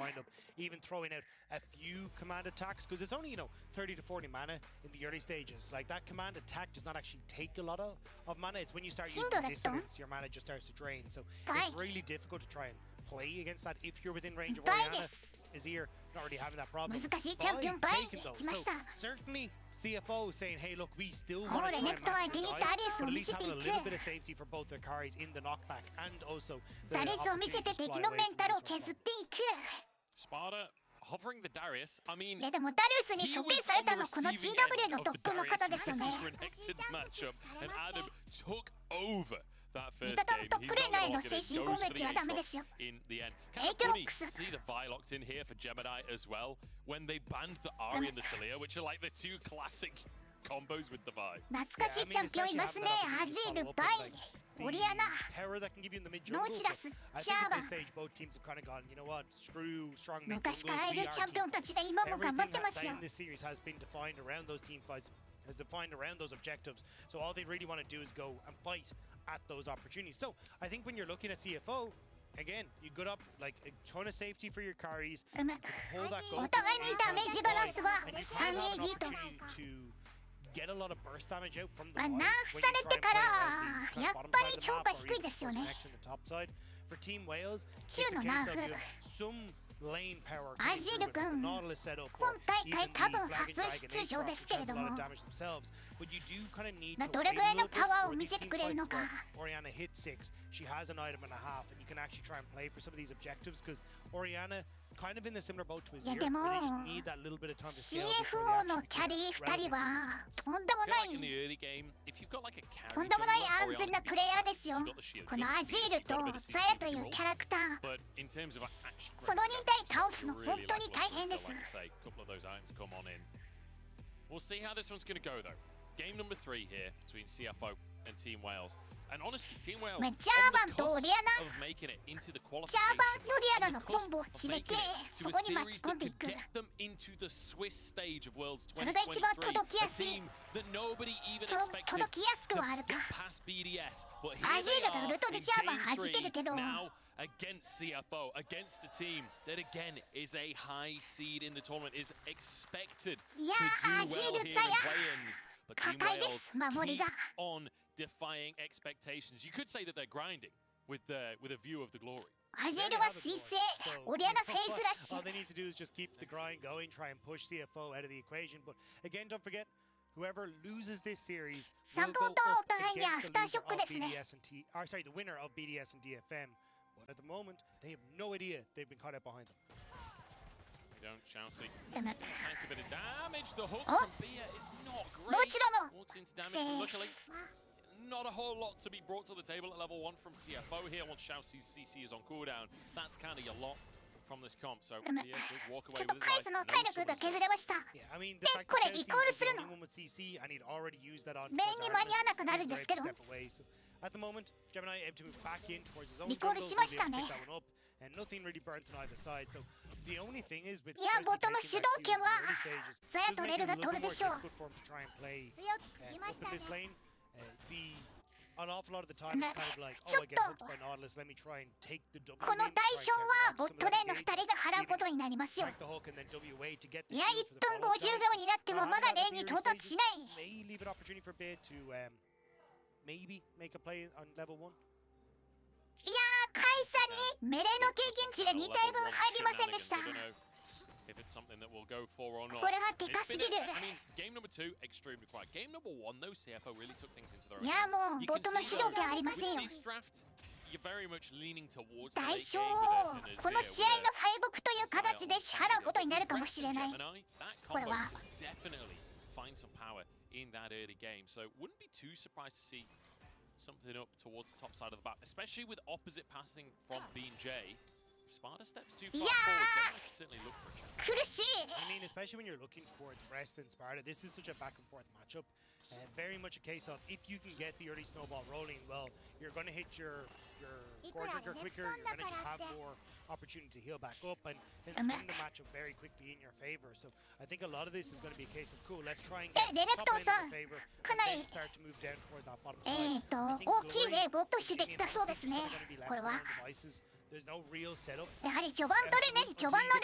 Even throwing out a few command attacks because it's only 30 to 40 mana in the early stages. Like that command attack does not actually take a lot of mana. It's when you start using dissonance, your mana just starts to drain. So it's really difficult to try and play against that if you're within range of Orianna. Azir not really having that problem. 難しいチャンピオンバイ来ました Certainly CFO saying, hey, look, we still もう want レ to ネクト相手にダリウス but を at 見 least せて having い a く little bit of safety for both their carries in the knockback and also the ダリウスを見せて opportunity to 敵 fly の away メン from タルを this one. 削っていく Sparta hovering the Darius. I mean, いやでもダリウスに処刑されたのこの GW のトップの方ですよね matchup, and Adam took over that 味 first 方の game. トッ He's プレー not ナーへ gonna の get 精 it. 神 Goes 攻 for the 撃はダメですよ in the end. Hey, Kind of funny Drox. to see the Vi locked in here for Gemini as well when they banned the Ari and the Talia, which are like the two classic combos with the Vi. 懐かしいチャンピオンいますねアジールバイオリアナ power that can give you in the mid ノ jungle. ーチラス I シ think ャー at バ this stage both teams have kind of gone, you know what, screw strong mid 昔から jungles. いる We are チャンピオン team たちが今も頑張ってます Everything よ that in this series has been defined around those team fights, has defined around those objectives. So all they really want to do is go and fight at those opportunities. So I think when you're looking at CFO, again, you got up like a ton of safety for your carries. うむ Hold that goal. お互いにダメージバランスは And you kind of have an 3AD と opportunity to get a lot of burst damage out from the まあ wide ナー when フ you され try て and か play ら around the やっ bottom ぱ side り of the 超 map 過 or 低 even いですよね connect in the top side. For Team Wales, it's 中 a の case ナ of ー you フ know, some lane power アジール with 君 the Nautilus setup 今 or 大 even 会 the 多分 Flagging 初 Dragon 出場 Aatrox, です which けれ has ど a も lot of damage themselves. But you do kind of need まあ to どれ wait ぐら a いの little bit パワーを for 見 these せて team くれる fights のか where Orianna hit 6. She has an item and a half, and you can actually try and play for some of these objectives because Orianna kind of in a similar boat to いや Azir, でも where they just need that little bit of time to scale before CFO they の actually キャリー become 2人 relevant. はとんでも I な feel like in い the early game, if you've got like a carry とんでもない jungler, 安全 Orianna な can be プレイヤー fine. ですよ You've got the shield, こ you've の got ア the ジ speed, ール you've と got a bit of ザヤと CC いう roll. キャラクター But in terms of actually この2体倒すの really 本当に like 大変です like I say, a couple of those items come on in. We'll see how this one's going to go though. Game number 3 here between CFO and Team Wales. And honestly, Team Wales まあ on ジャーバン the とオ cusp リアナ of making it into the ジャーバン qualification. とリアナ On の the コン cusp ボを of 決め making て it そ to こ a に巻 series き込ん that でい could く get them into the Swiss stage of Worlds それが一番 2023. 届きや A すい team that nobody even ちょ expected 届きやすく to はあるか get past BDS. But ア here ジ they ールがウ are ルトで in ジャーバン game 弾けるけ 3ど now against CFO, against a team that again is a high seed in the tournament, is expected to いや do アジ well ー here ル in ザヤ play-ins. But Team 硬いで Wales す守り keep が on defying expectations. You could say that they're grinding with a view of the glory. アジールは水星 So, オリアナフェイズラッシュ all they need to do is just keep the grind going, try and push CFO out of the equation. But again, don't forget, whoever loses this series サ will ポー go トはお up 互いにア against フ the ター loser ショック of ですね BDS and T. Sorry, the winner of BDS and DFM. But at the moment, they have no idea they've been caught out behind them. They don't, Chelsea. でも Tank a bit of damage. The hook Oh. from Bia is not ど great. ちらも Walks into damage, セ but ー luckily フ not a whole lot to be brought to the table at level 1 from CFO here. Once Chelsea's CC is on cooldown, that's kind of your lot from this comp. So でも Bia does walk ち away ょっと with his カイ life. スの No 体力が summons 削れました Yeah, I mean, the で fact こ that れリ Chelsea コール was す the るの only one with CC and he'd already used that on メインに間に合わなくなるん Artemis, ですけど he's ready to step away. So at the moment, Gemini able to move back in towards his own リコール jungle, し he'll ま be し able た to ね pick that one up, and nothing really burnt on either side. So the only thing is with いや Chelsea ボトム taking 主 that 導 Q 権 in the は early stages, ザヤ does と make レ it ル a が little 取 bit る more でしょう difficult for him to try and play 強気すぎまし up た in ね this lane. An awful lot of the time it's kind of like, oh, I get hooked by Nautilus, let me try and take the W この win, 代 try 償 and は counter ボ off ッ some ト of レ that ーンの2 engage, 人が払うこ even とになりますよ strike the hook and then W away to get い the や kill 1 for the 分 follow 50 down. 秒になっても Having まだ that レ at ーンに the early 到達し stages ない may leave an opportunity for Bid to maybe make a play on level 1. いやーカイサにメレーの経験値が2体分入りませんでした If it's something that will go for or not. これはでか It's す been ぎる I mean, game number 2, extremely quiet. Game number 1, though, CFO really took things into their own いや hands. もう You ボ can トム see 主導権ありま with せんよ this draft, you're very much leaning towards the 代 late 償 game を with an この Azir, 試合 with の敗北という形で支払うことになるかもしれない Gemini. That これ combo は could definitely find some power in that early game. So wouldn't be too surprised to see something up towards the top side of the map, especially with opposite passing from B&J. Sparta steps too far Yeah. forward. Gemini can certainly look for a chance. 苦しい I mean, especially when you're looking towards Brest and Sparta, this is such a back and forth matchup. Very much a case of if you can get the early snowball rolling, well, you're going to hit your core trigger quicker, you're going to have more opportunity to heal back up and then spin the matchup very quickly in your favor. So I think a lot of this is going to be a case of cool. Let's try and get top lane in your favor and then start to move down towards that bottom side. 大きいウェーブをプッシュできたそうですね。これは There's no real setup. やはり序盤のレ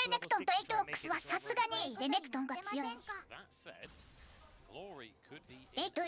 ネクトンとエイトロックスはさすがにレネクトンが強い。That said, Glory could be 1ウェーブ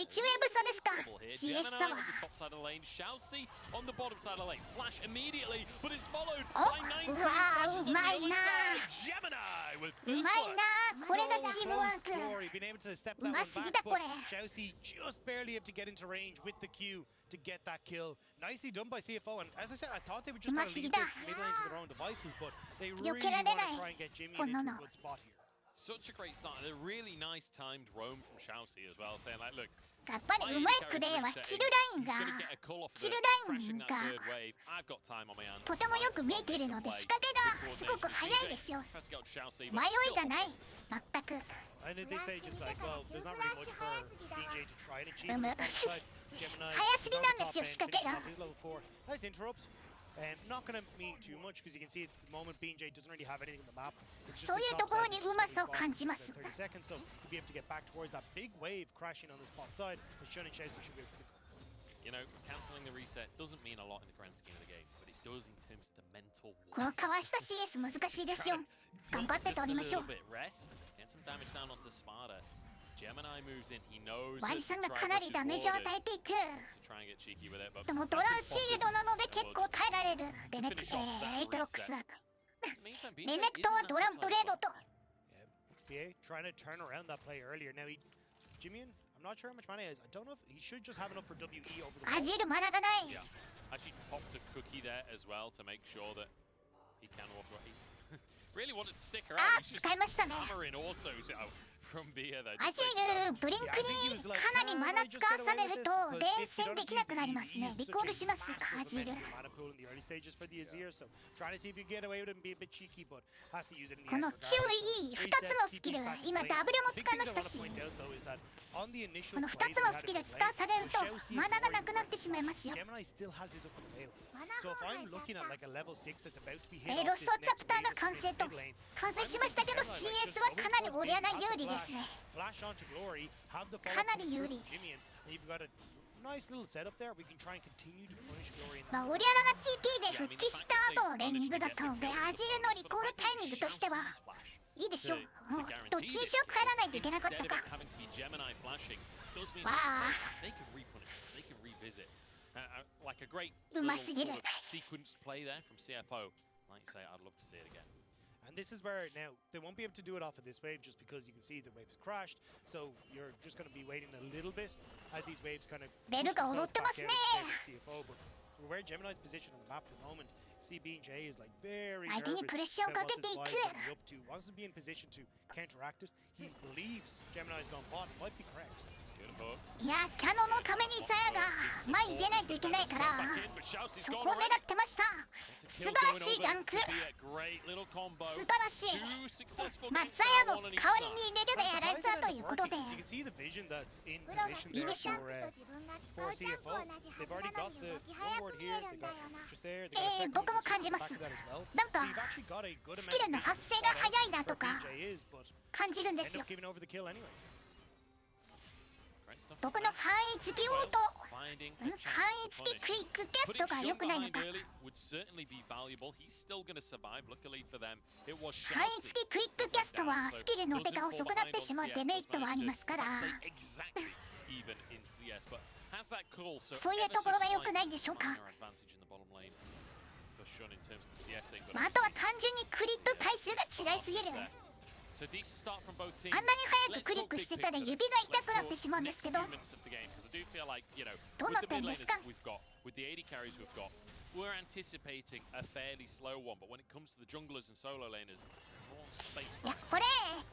差ですか。CS 差は。 on the top side of the lane. Chelsea on the bottom side of the lane. Flash immediately, but it's followed お by 19 flashes on the うまい other な side. Gemini with う first まい blood. なこれがチームワーク。 Glory being able to step that one うますぎ back, だこれ。 but Chelsea just barely able to get into range with the Q to get that kill. Nicely done by CFO, and as I said, I thought they would just kind of leave this mid lane to their own devices, but they really want to try and get Jimmy into a good spot here. Such a great start and a really nice timed roam from Chelsea as well, saying like, look, やっぱりうまいプレーはキルライン he's が going to get a call off キ the ルライ crashing ン that が third wave. I've got time on my hands. とてもよく見えているので仕掛けがすごく早いですよ。 Tries to get on Chelsea, 迷 but いがない全く。 And at this stage, it's like, well, there's not really much for DJ to try and achieve on the side. Gemini 早すぎなんですよ is 仕掛け finishing が。 off his level 4. Nice interrupts. Not going to mean too much because you can see at the moment BJ doesn't really have anything on the map. It's just そういう his と top ころ side, に which is うま really さを spot 感じます in 30 seconds, so to be able to get back towards that big wave crashing on the spot side, and Shun and Chelsea should be able to pick up. you know, cancelling the reset doesn't mean a lot in the grand scheme of the game, but it does in terms of the mental このかわした CS 難しいですよ。頑張って取りましょう。 Rest, get some damage down onto Sparta. Gemini moves in, he knows ワ that イさんが Triangle かなり is ダメージを与 rewarded. えていく。 So try and get cheeky with it, but でもドランシールドなので結構耐えられる。レネクエイトロックス。 in the meantime, レネクトはドラントレードと。 BA trying to turn around that play earlier. Now, Jimian, I'm not sure how much mana he has. I don't know if he should just have enough for WE over the アジールマナがない。 Yeah, actually popped a cookie there as well to make sure that he can walk away. Really wanted to stick around. あ、 He's just 使いましたね。 hammering autos out from Bia there. アジール、ブリンクにかなりマナ使わされると連戦できなくなりますね。リコールしますか、アジール。 この QE、2つのスキル、今 W も使いましたし、この2つのスキル使わされるとマナがなくなってしまいますよ。 So if I'm looking at like a level 6 that's about to be hit ロ off ス this トチャ next プターが wave 完成 of と mid lane, 完成しましたけど CS はかなりオリアナ有利ですね。 flash onto Glory, have the か follow な up り有利。 Jimmy, and you've got a nice little setup there. We can try and continue to punish Glory in まあ、 that. オリアナが GT で復帰した後のレーニングだったのでアジールのリコールタイミングとしてはいいでしょう。もうどっちにしろ帰らないといけなかったか。 わあ。 Like a great うますぎる。 sequenced play there from CFO. Like you say, I'd love to see it again. And this is where now they won't be able to do it off of this wave just because you can see the wave has crashed. So you're just going to be waiting a little bit as these waves kind of push ベルが踊っ themselves てま back す out ね。 to CFO. But where Gemini's position on the map at the moment, CB&J is like very 相手に nervous プレッシャーを about か what け this てい live く。 is going to be up to. Wants to be in position to counteract it. He believes Gemini's gone bot. Might be correct. いや、キャノンのためにザヤが前に出ないといけないからそこを狙ってました。素晴らしいダンク。素晴らしい。まあ、ザヤの代わりに入れるでやられたということで You can see the vision that's in position there for CFO. They've already got the one ward here. They got just there. They got a second 僕も感じます。 back to that as well. なんか So you've actually got a good スキル amount の of 発生が早いなとか BJ is, but 感じるんで end すよ。 up giving over the kill anyway. 僕の範囲付きオート範囲付きクイックキャストが良くないのか。範囲付きクイックキャストはスキルの出が遅くなってしまうデメリットはありますからそういうところが良くないでしょうか。まあ、あとは単純にクリック回数が違いすぎる。あんなに早くクリックしてたら指が痛くなってしまうんですけどどうなってるんですか。 We're anticipating a fairly slow one, but when it comes to the junglers and solo laners, there's more space いや、これ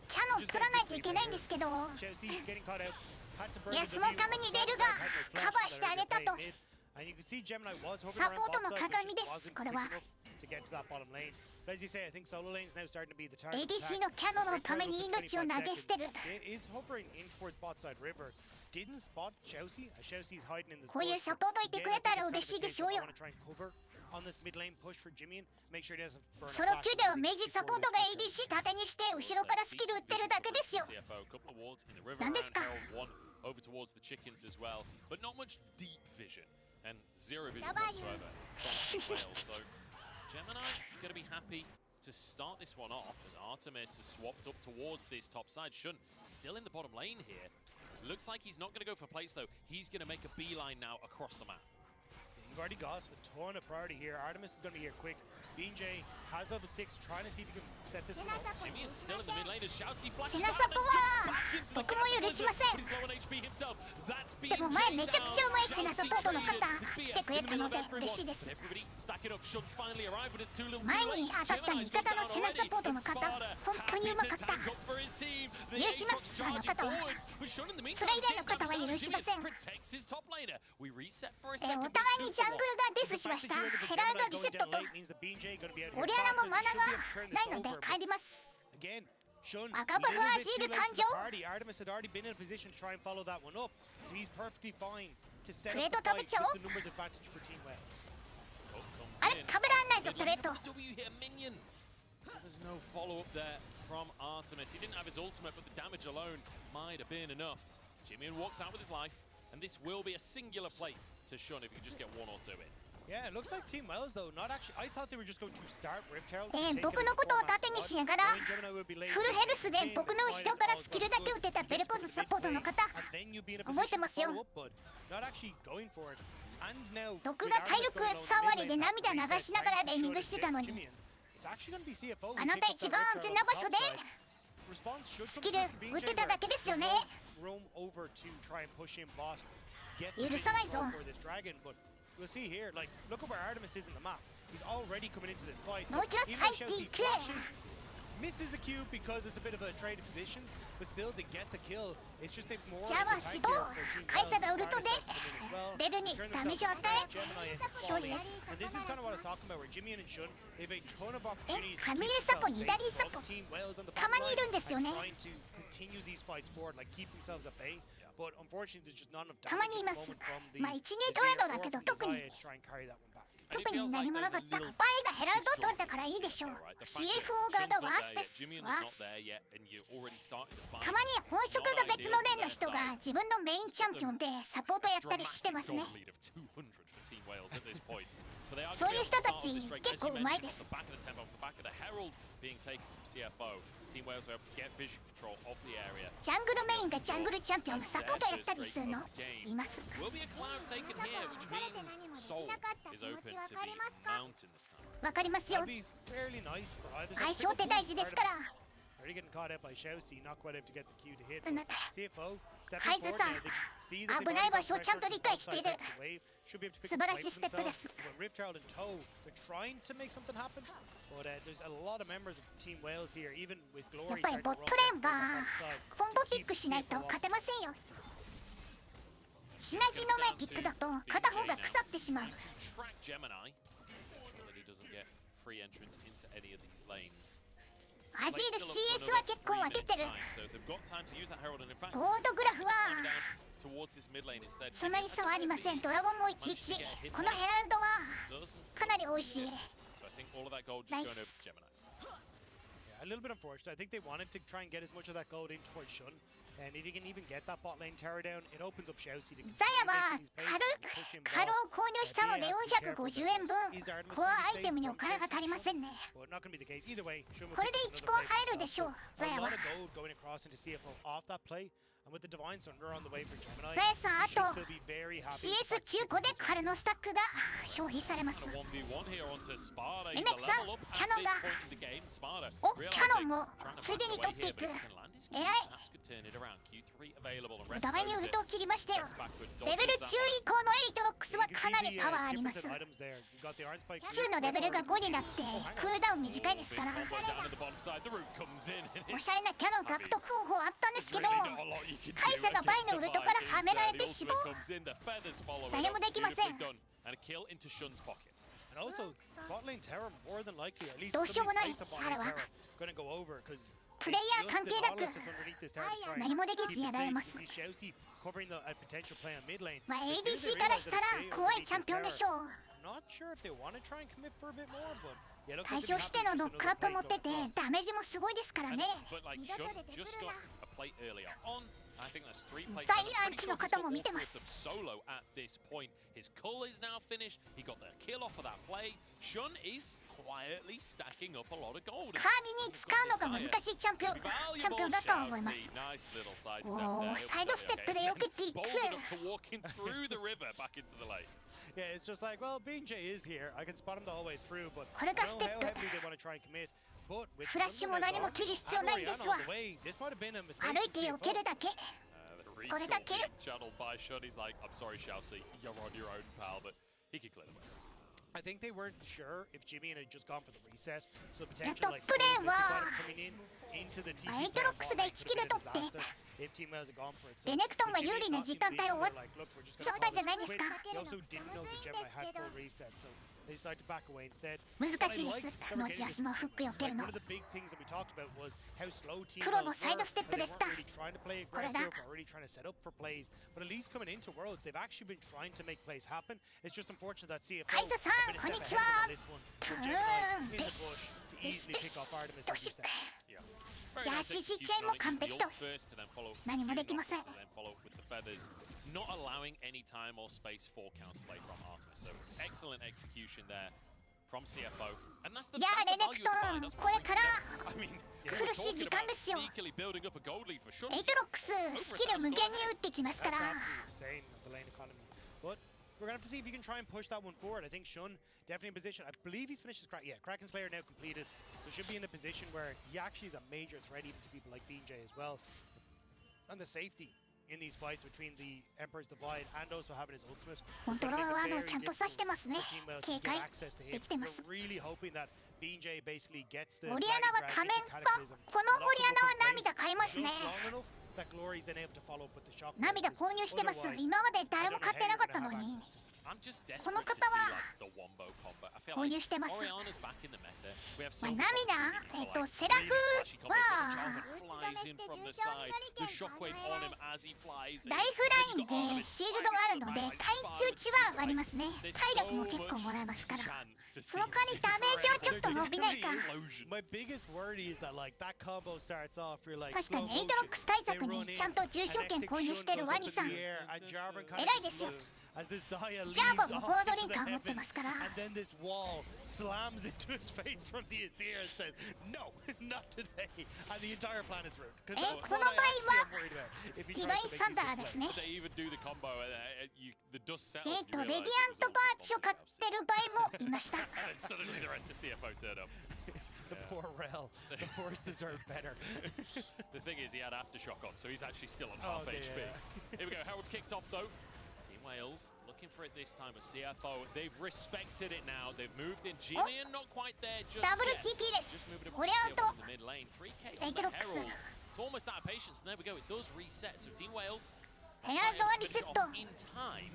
キャノン取らないといけないんですけど Chelsea's getting caught out. Had to burn いや、 the その W. ためにレルがカバーしてあげたと。 And you can see Gemini was hovering サ around ポートの bot side, 鏡 but で just す wasn't これ quick は。 enough to get to that bottom lane. But as you say, I think solo lane's now starting to be the target. ADC のキャノンのために命を投げ捨てる。 It is hovering in towards bot side river. Didn't spot Chelsea. Chelsea is hiding in this こういう bush. サポートいてくれたら嬉しいでしょうよ。 I want to try and cover on this mid lane push for Jimmy. Make sure he doesn't burn. ソロ級では明治サポートが ADC 縦にして後ろからスキル打ってるだけですよ。何ですか？ Over towards the chickens as well, but not much deep vision and zero vision whatsoever from Wales. So Gemini going to be happy to start this one off as Artemis has swapped up towards this top side. Shun still in the bottom lane here. Looks like he's not going to go for plates though. He's going to make a beeline now across the map. You've already got a ton of priority here. Artemis is going to be here quick. BJ has level 6, trying to see if he can set this one up. Jimmy is still in the mid lane as Shousey flashes セナ out サ and ポ then jumps は back into the 僕も許しません。 but he's low on HP himself. That's でも being 前めちゃくちゃうまい taken セナ down. サポートの方 Shousey 来てくれたので in the middle of 嬉しい everyone. です。 But everybody stacking up. Shun's finally arrived, but it's too little too 前 late. に当たった味方のセナサポートの方本当にうまかった。許します、あの方は。それ以外の方は許しません。お互いにジャングルがデスしました。ヘラルドリセットとオリアナもマナがないので帰ります。 Again, Shun, Acá para little bit Haji too de late to the Kanjo. party. Artemis had already been in a position to try and follow that one up, so he's perfectly fine to set up Credo the fight Tabucho. with the numbers advantage for Team Wales. あれかぶらんないぞトレート。 So there's no follow-up there from Artemis. He didn't have his ultimate, but the damage alone might have been enough. Jimmy walks out with his life, and this will be a singular plate to Shun if he can just get one or two in. Yeah, it looks like Team Wales though. Not actually. I thought they were just going to start Rift Herald. 僕のことを盾にしながらフルヘルスで僕の後ろからスキルだけ打てたベルコズサポートの方覚えてますよ。僕が体力3割で涙流しながらレーニングしてたのにあなた一番安全な場所でスキル打ってただけですよね。許さないぞ。 We'll see here, like, look at where Artemis is in the map. He's already coming into this fight. No, just even fight Shousey the flashes, misses the Q because it's a bit of a trade of positions, but still they get the kill. It's just a more じゃあ指導カイサがウルトでレルにダメージを与え勝利です。 And this is kind of what I was talking about, where Jimmy and Shun, they have a ton of opportunities カミルサポ、ニダリサポ Team Wales on the たまにいるんですよね。 trying to continue these fights forward, like keep themselves at bay. But unfortunately, there's just not enough たまにいます。まあ1、2トレードだけど特に何もなかった。バイがヘラルドを取れたからいいでしょう。CFO 側がワースです。ワース。たまに本職が別の連の人が自分のメインチャンピオンでサポートやったりしてますね。そういう人たち結構うまいです。ジャングルメインがジャングルチャンピオンのサポートやったりするのいます。わかりますよ。相性って大事ですから。カイズさん、危ない場所をちゃんと理解している。素晴らしいステップです。やっぱりボットレーンがコンボピックしないと勝てませんよ。シナジーのないピックだと片方が腐ってしまう。アジール CS は結構当ててる。ゴールドグラフはそんなに差はありません。ドラゴンも11。このヘラルドはかなり美味しい。ナイス。A little bit unfortunate. I think they wanted to try and get as much of that gold in towards Shun. And if you can even get that bot lane tower down, it opens up Shousey to ザヤはカロを購入したので450円分コアアイテムにお金が足りませんね。これで1コア入るでしょう。ザヤは。ザヤさん、あと CS 中古で彼のスタックが消費されます。レメクさん、キャノンがおキャノンもついでに取っていく。えらい。お互いにウルトを切りましたよ。レベル10以降のエイトロックスはかなりパワーあります。2のレベルが5になってクールダウン短いですから。おしゃれなキャノン獲得方法あったんですけど、カイサがバイのウルトからはめられて死亡。何もできません。どうしようもない。あれはプレイヤー関係なく何もできずやられます。まあ ADC からしたら怖いチャンピオンでしょう。not sure if they want to try and commit for a bit more, but yeah, looks 対 like 象してのノックアップ持っててダメージもすごいですからね。 But like Shun just got a plate earlier on. I think that's 3 plates. 大ランチの方も見てます。 Solo at this point. His cull is now finished. He got the kill off of that play. Shun is quietly stacking up a lot of gold. カービに使うのが難しいチャンピオンだと思います。 Nice little side step お there. ー、サイドステップで避けていく。 Bold enough to walk in through the river back into the lane. Yeah, it's just like, well, BJ is here. I can spot him the whole way through, but これ I が know ステッ how プ。 heavily they want to try and commit. But with フラッシュも何も切る必要ないんですわ。 this might have been a mistake. 歩いて避けるだけ。 Theこれだけ。 channeled by Shun. He's like, I'm sorry, Xiaoxi, you're on your own, pal, but he can clear the way. I think they weren't sure if Jimmy had just gone for the reset, so potentially like トップレーンは coming in into the team. エイトロックスで1キル取って if team has gone for it. レネクトンが有利な時間帯をちょうだいじゃないですか。 They also didn't know that Gemini had full reset, so they decided to back away instead. 難しいです。ノジアスのフック避けるの。 One of the big things that we talked about was how slow team 黒のサイドステップでした。 really trying to play これだ。 aggressive, already trying to set up for plays, but at least coming into Worlds, they've actually been trying to make plays happen. It's just unfortunate that CFO カイザさん、こんにちは。 in the bush to easily pick off Artemis like you said. いや、CC チェーンも完璧と。何もできません。 Not allowing any time or space for counterplay from Artemis. So excellent execution there from CFO. And that's the いや、レネク value ト of the buy. ン、 That's これから I mean, 苦しい時間ですよ。 sneakily building up a gold lead for sure. エイトロックス、スキル無限に打ってきますか That's ら。 absolutely insane of the lane economy. But we're gonna have to see if he can try and push that one forward. I think Shun definitely in position. I believe he's finished his Kraken Slayer now completed, so should be in a position where he actually is a major threat even to people like BJ as well. And the safety in these fights between the Emperor's Divide and also having his ultimate. コントロールワードをちゃんと指してますね。警戒できてます。 We're really hoping that BJ basically gets the オリアナは仮面パ。このオリアナは涙買いますね。 that Glory's then able to follow up with the shock. 涙購入してます。今まで誰も買ってなかったのに。 I'm just desperate この to 方 see は like the wombo combo. I feel 購 like 入してます。 Oriana's back in the meta. We have ま so あ much 涙、 opportunity for, like, セラフ really flashy combos. は Jarvan flies in from the side. The shockwave on him as he flies in. ライフラインでシールドがあるので対通値は上がりますね。体力も結構もらえますから。その代わりダメージはちょっと伸びないか。 My biggest worry is that like that combo starts off, you're like 確かにエイトロックス対策にちゃんと重賞券購入してるワニさん。偉いですよ。ジャーバンもゴードリンカー持ってますから。 And then this wall slams into his face from the Azir and says, "No, not today." And the entire planet's ruined. その場合はディバインサンダラですね。 They even do the combo. The dust settles. レディアントバーチを買ってる場合もいました。 And suddenly the rest of CFO turn up. The poor Rel. The Force deserve better. The thing is, he had aftershock on, so he's actually still on half okay, HP. yeah. Here we go. Harold kicked off though. Team Wales looking for it this time with CFO. They've respected it now. They've moved in. Jimian not quite there just ダブル yet. TP で Just す。 moving up オ to リアン tier ト one in the mid lane. 3K on the Aatrox. Herald. It's almost out of patience. And there we go. It does reset. So Team Wales ヘラルドはリセット。 in time.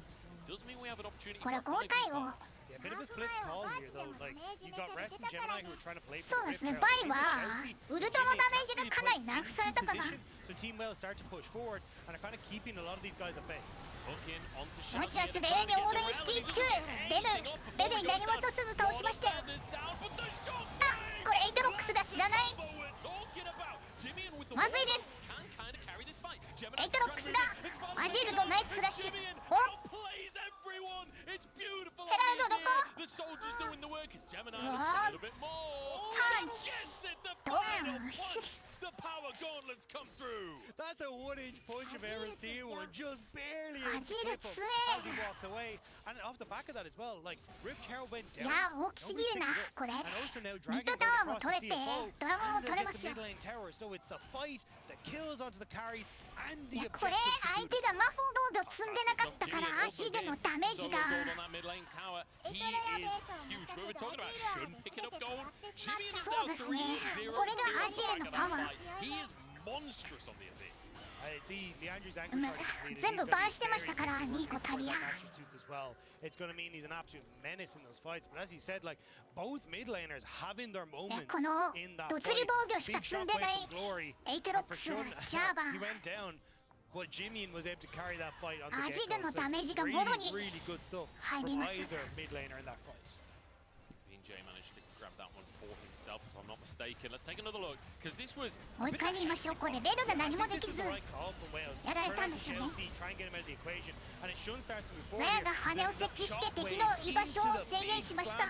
Does mean we have an opportunity これ for a 5対を。 Yeah, a bit of a split call here though. Like you've got Rest and Gemini who are trying to play そ for う the ですね。 Rift バ Herald. イはウルトのダメージがかなりナーフされたかな。 So Team Wales start to push forward and are kind of keeping a lot of these guys at bay. Hooking onto モチャスで A にオールインしていく。ベルに何もさせず倒しまして。あ、これエイトロックスが知らない。まずいです。エイトロックスだ。アジールドナイススラッシュ。お、ヘラルドどこ？うわー、パンチ。ドーン。 The power gauntlets come through. That's a 1-inch punch I've ever seen one. Just barely able to Ajiru clip him強as he walks away. And off the back of that as well, like Rift Herald went い down. や、大きすぎるな、これ。 And also now ミッ Dragon ド going タワーも across 取れ the て、 CFO. ドラゴンも And 取れ they'll ま get す the よ。 mid lane tower. So it's the fight that kills onto the carries and い the や、これ objective 相 to 手 do が魔法ロード積んでなかったから、アジールのダメージが。 He is huge. We were talking about Shun picking up gold. Jimmy is そうですね。これがアジアのパワー。 He is monstrous on the Azir. The Leandre's anchor shot is completed. 全部バーンしてましたから、ニーコタリア。 As well. It's going to mean he's an absolute menace in those fights. But as you said, like both mid laners having their moments この in that 物理 fight. 防御しか Big 積ん shockwave でない from Glory. エイトロッ And for クス、 Shun, ジャーバン he。went down. but Jimmy was able to carry that fight on the アジル get-go. の So ダメージがもろに really good stuff 入り from ます。 either mid laner in that fight. BJ managed to grab that one for himself, if I'm not mistaken. Let's take another look, because this was もう一回見ましょう。これレルが何もで This き was ず the right call from Wales. やられ Turn たん out で to すよね。 Chelsea, try and get him out of the equation. And it Shun starts to move forward ザヤ here. が羽を設置して敵の居場所を制限しました。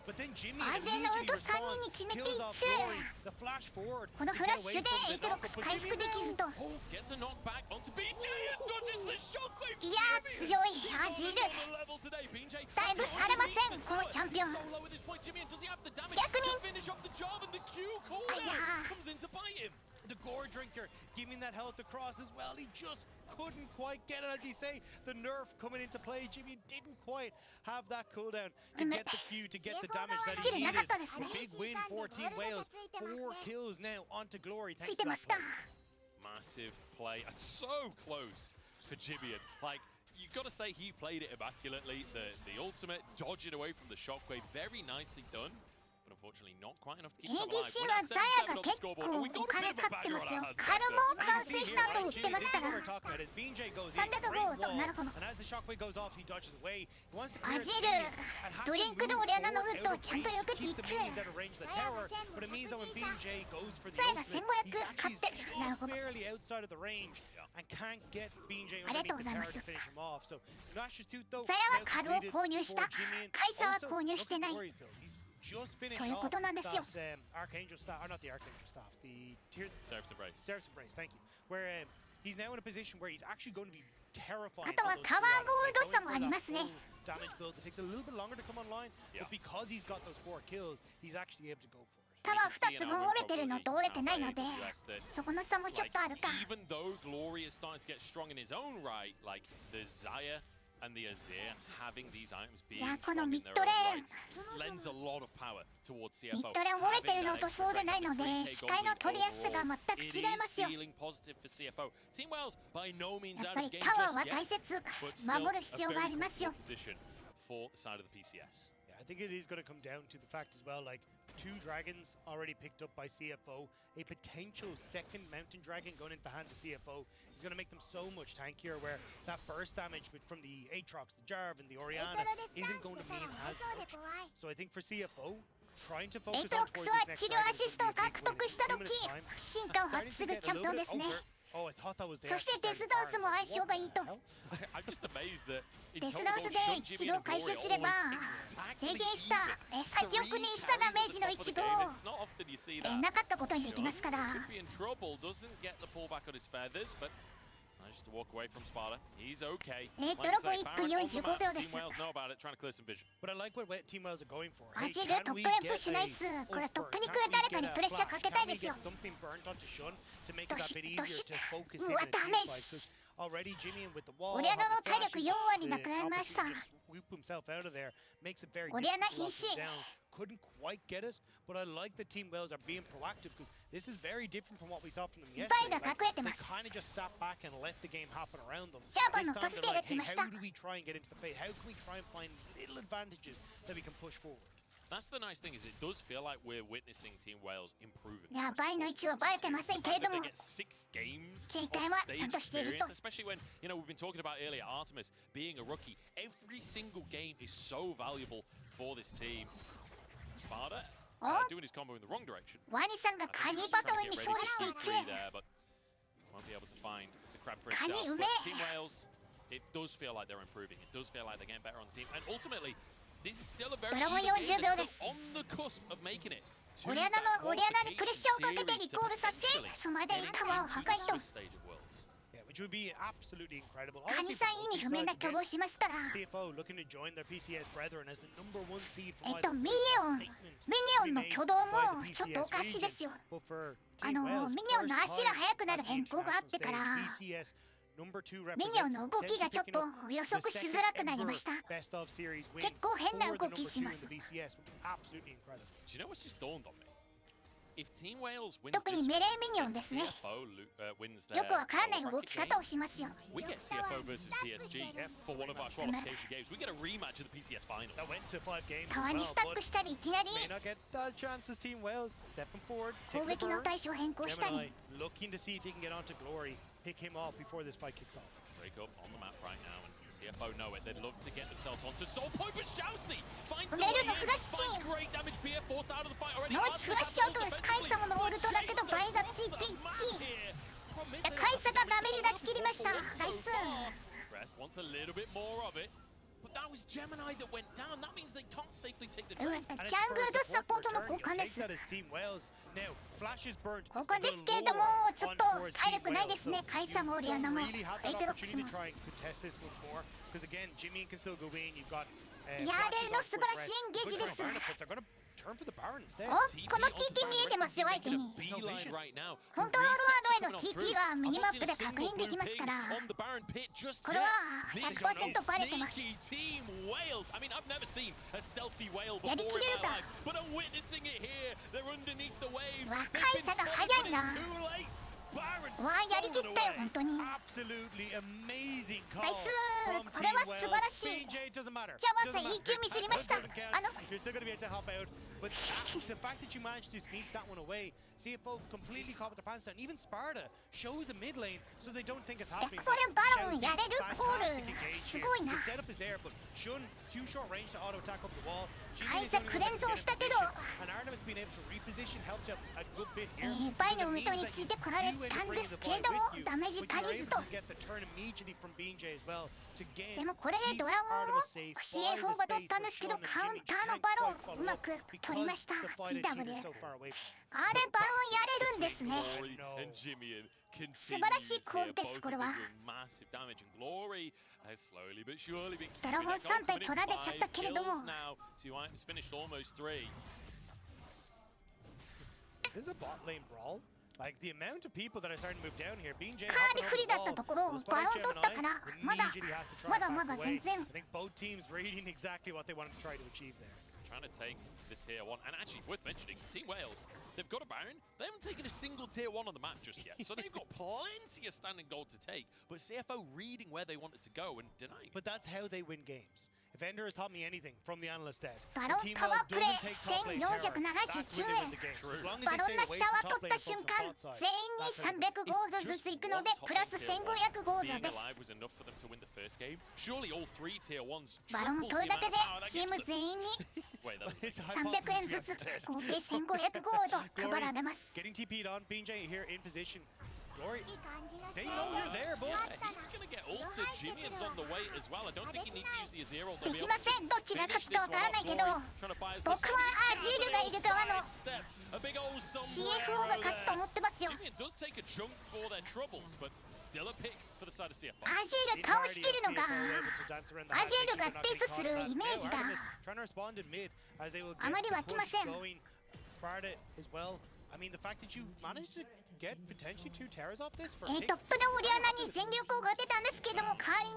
But then Jimmy アジェのウルト immediately 3人に responds, 決めてい kills off く。 Glory, the flash forward この to フ get ラッ away シュで from エ the テロッ knock. クス But 回復 Jimmy できずと。 oh, gets a knockback onto BJ and dodges the shockwave. いやー強いアジル。 Level today, BJ. だいぶされませんこのチャンピオン。 So low at this point, Jimmy, and does he have the damage 逆に to finish off the job? And the Q あいや cooldown comes in to bite him. The Gore Drinker giving that health across as well. He just couldn't quite get it, as you say. The nerf coming into play. Jimmy didn't quite have that cooldown to get the Q, to get the damage that ス he キルな needed. かったですね。 Big win for Team Wales. 4 kills now onto Glory. つ Thanks い to てま that すか。 play. Massive play and so close for Jimmy. Like, you've got to say he played it immaculately. The ultimate, dodging away from the shockwave, very nicely done. But unfortunately, not quite enough to keep us alive. ADC We're は at ザヤ 77 が on the 結構 scoreboard. And we お got a 金 bit of か a かって banger ま on すよ our hands. カルも You 完 can 成 see し here, た後 right? 売ってま This した is what ら we're talking about. As BJ goes 300 in, great ゴールド wall, なるほど。 and as the shockwave goes off, he dodges away. He wants to ア clear ジ the ル minions and has ド to リンク move でオリアナのウ forward ルト out を of ちゃんと range よ to くキ keep ッ the ク。 minions out of range of the tower. But it means that when BJ goes for the ザヤが ultimate, 1500 he's 買っ actually てなる just ほど。 barely outside of the range and can't get BJ ありがとうご underneath ざ the いま tower す。 to finish him off. So Nash's tooth though ザヤは now カルを completed 購入した。 for Jimmy. カイサは Also, 購入 look して at ない Glory's build. He's just finished そういうことなんですよ。 off that Archangel staff, or not the Archangel staff, the tier Seraph's Embrace. Seraph's Embrace, thank you. Where he's now in a position where he's actually going to be terrifying. あとは on those タワー two ゴールド items. 差も Going あり for ますね。 that full damage build that takes a little bit longer to come online, Yeah. but because he's got those 4 kills, he's actually able to go for it. タワー2つ分折れてるのと折れてないので that そこの差もちょっ like, とあるか。 even though Glory is starting to get strong in his own right, like the Zaya and the Azir having these items being いやこの strong ミ in ッ their ドレ own ーン right lends a lot of power towards ミ CFO. ッドレーン折れてるの Having と that そうでないの extra で 3K 視界の gold 取りやすさが overall, 全く it 違います is よ。 feeling positive for CFO. Team Wales by no means やっ out ぱ of り the game タワー just は yet, 大切 but still 守る a 必要 very がありますよ。 comfortable position for the side of the PCS. Yeah, I think it is going to come down to the fact as well, like 2 dragons already picked up by CFO, a potential second mountain dragon going into the hands of CFO is going to make them so much tankier, where that burst damage from the Aatrox, the Jarv, and the Orianna isn't going to mean as much. So I think for CFO, trying to エイ focus トロ on ック towards スは this 治 next 療ア dragon シ is スト going を to be a 獲 big win. 得 It's した 2 時 minutes time. 進化を発 Starting す to る get チ a ャンピ little オン bit ですね。 over. Oh, I thought that was the そして actual デスダンスも相性がいいと。 I'm just amazed that in デス total ダンス goals, で Shun, 一 Jimmy 度 and 回収 Glory すれば almost 制 exactly 限した even. 先送りにしたダメージの Three 一 carries 部 at を the top of the game. It's not often you see that. なかったことにできますから。 Could be in trouble, doesn't get the pullback on his feathers, but managed to walk away from Sparta. He's okay. エイ Like トロ I ッ say, ク1分 Baron on the 45 秒 map. で Team す。 Wales know about it, trying to clear some vision. But I like what Team Wales are going for. ア Hey, ジル can トッ we プレン get プしないっ a す。これ upper? とっくに Can 来る we 誰か get に a プレッシャー flash? かけたい Can で we すよ get。something burnt onto Shun to make it ど that し bit ど easier し to focus う in わ a ダ team メ fight? っ 'Cause す。 already Jimmy with the wall, オリアナの having the 体力 flash, 4割な the くなりました。 opportunity to just swoop himself out of there makes it very オリアナ difficult to 必 lock 死。 him down. Couldn't quite get it, but I like that Team Wales are being proactive, because this is very different from what we saw from them バイ yesterday. が Like, 隠れて they ます。 kind of just sat back and let the game happen around them. ジャーバ This の time 助 they're けが like, 来 hey, ました。 how do we try and get into the fade? How can we try and find little advantages that we can push forward? That's the nice thing, is it does feel like we're witnessing Team Wales improving. いやバイの位置はバレてませんけれども They get 6 games 警 of 戒は stage ちゃんとしていると experience, especially when, you know, we've been talking about earlier, Artemis being a rookie. Every single game is so valuable for this team. Sparta doing his combo in the wrong direction. ワニさんが I カ think ニ he's バ just トル trying に to get 勝 ready 利してい for く 3 there, but won't be able to find the crab for Kaní himself. umé. But Team Wales, it does feel like they're improving. It does feel like they're getting better on the team. And ultimately, this is still a very ドラゴン even game. 40秒 They're です still on the cusp of making it. オリアナのオリアナにプレッシャーをかけてリコールさせその間にタワーを破壊と stage of Worlds. Yeah, which would be absolutely incredible. カニ Obviously, さん for 意味 both 不明な sides 挙 again, 動しましたら CFO looking to join their PCS brethren as the number 1 seed from ミニオンミニオンの挙動もちょっとおかしいですよ。But for あ Team の Wales, ミニオンの first 足が time 速くなる at the 変更があってから international stage, PCS number 2ミニオンの動きがちょっと representative, 予測しづらくなりました。 best of series win 結構変な for the 動 number きし 2ま in す the BCS would be absolutely incredible. Do you know what's just dawned on me? if Team Wales wins 特に this メレー one, ミニオン and ですね。 CFO wins よ their くわからない bracket 動き game, 方をしますよ。 we get CFO versus PSG for one of our qualification games. We get a rematch of the PCS finals. That went to 5 games た as まに well, スタッ but クしたりいきなり may not get that chance as Team Wales. Stepping forward, 攻 taking the 撃の burn. 対象を変更したり Gemini looking to see if he can get onto Glory, pick him off before this fight kicks off. Break up on the map right now, and CFO know it. They'd love to get themselves onto Soul Point, but Jousey finds a way in, finds great damage. PF forced out of the fight already. ノイツフラッシュアウトです。カイサものオルトだけど倍がついて1。カイサがダメージ出し切りました。ナイス。 Rest wants a little bit more of it. But that was Gemini that went down. That means they can't safely take the ジャ drain. ングルとサポートの交換です。 That is Team Wales. Now, Flash is burnt. 交換ですけれども、ちょっと体力ないですね。カイサもオリアナもエイトロックスも。 Because again, Jimmy can still go in. You've got やれの素晴らしいエンゲージです。 They're going to turn for the Baron instead. お、この TT 見えてますよ、相手に。 Beeline right now. コントロールワードへの TT はミニマップで確認できますから。 On the Baron pit just これは yet. 100% バレてます。 Sneaky Team Wales. I mean, I've never seen a stealthy whale before やりきれる in か。 my life, but I'm witnessing it here. They're underneath the waves. わ、 They've カイ been サが spotted, 早 but いな。 it's too late. Baron わあ、やりきったよ、 stolen 本当に。 Absolutely amazing call ナイス。 from これ Team は素晴ら Wales. しい。 BJ doesn't matter. じゃあまず Doesn't matter. いい中ミスりました。 Doesn't count. You're still going to be able to help out. But the fact that you managed to sneak that one away, CFO completely caught with their pants down. Even Sparta shows a mid lane so they don't think it's え、 happening. これバロン Chelsea, やれるコー fantastic ル。 engage す here. ごいな。 The setup is there, but Shun too short range to auto attack up the wall. カイサクレンズをしたけど、 And Artemis being able to reposition helped out a good bit here. バイの元についてこられたんですけれども、ダメージ足りずと。 get the turn immediately from BJ as well to gain. でもこれでドラゴンを CFO が取ったんですけど、カウンターのバロンうまく取りました。TW。あれバロンやれるんですね。 and Jimmy 素晴らしいコールです、これは。 massive damage and Glory has slowly but surely been ドラゴン3体取られちゃったけれども。 now. 2 items finished, almost 3. Is this a bot lane brawl? Like the amount of people that are starting to move down here. BJ かなり不利だったところをバロン取ったから、まだまだ全然。 I think both teams reading exactly what they wanted to try to achieve there. Trying to take the tier 1, and actually worth mentioning, Team Wales, they've got a Baron. They haven't taken a single tier 1 on the map just yet, so they've got plenty of standing gold to take. But CFO reading where they wanted to go and denying. But that's how they win games. If Ender has taught me anything from the analyst desk, バロン Team パワ Wales ープレ doesn't イ take top lane terror. That's when they win the game. So as long as バロン they ナ stay シャ away ワ from ー top 取 lane った and 瞬 focus 間 on bot side. 全員に300ゴールドずついくのでプラス1500ゴールド Being です alive was enough for them to win the first game. Surely all 3 tier 1s バロン triples 取る the だけ amount で of power that チー gives ム them. 全員に Wait, that It's a 300円ず hypothesis つ we have to test. 合計1500ゴールド配られます Getting TP'd on, BJ here in position. Glory, いい感じな they know you're there, bud. Yeah, he's going to get ulted. Jimmy's on the way as well. I don't think he needs to use the Azir ult. できませんどっちが勝つかわからないけど僕はアジールがいる側の CFO が勝つと思ってますよ Jimmy does take a chunk for their troubles, but still a pick for the side of CFO. アジール倒しきるのがアジールがデスするイメージが trying to respond in mid as they will あまり湧きません going. Sparta as well. I mean, the fact that you managed to get potentially 2 terrors off this for トップでオリアナに全力をかけたんですけども代わり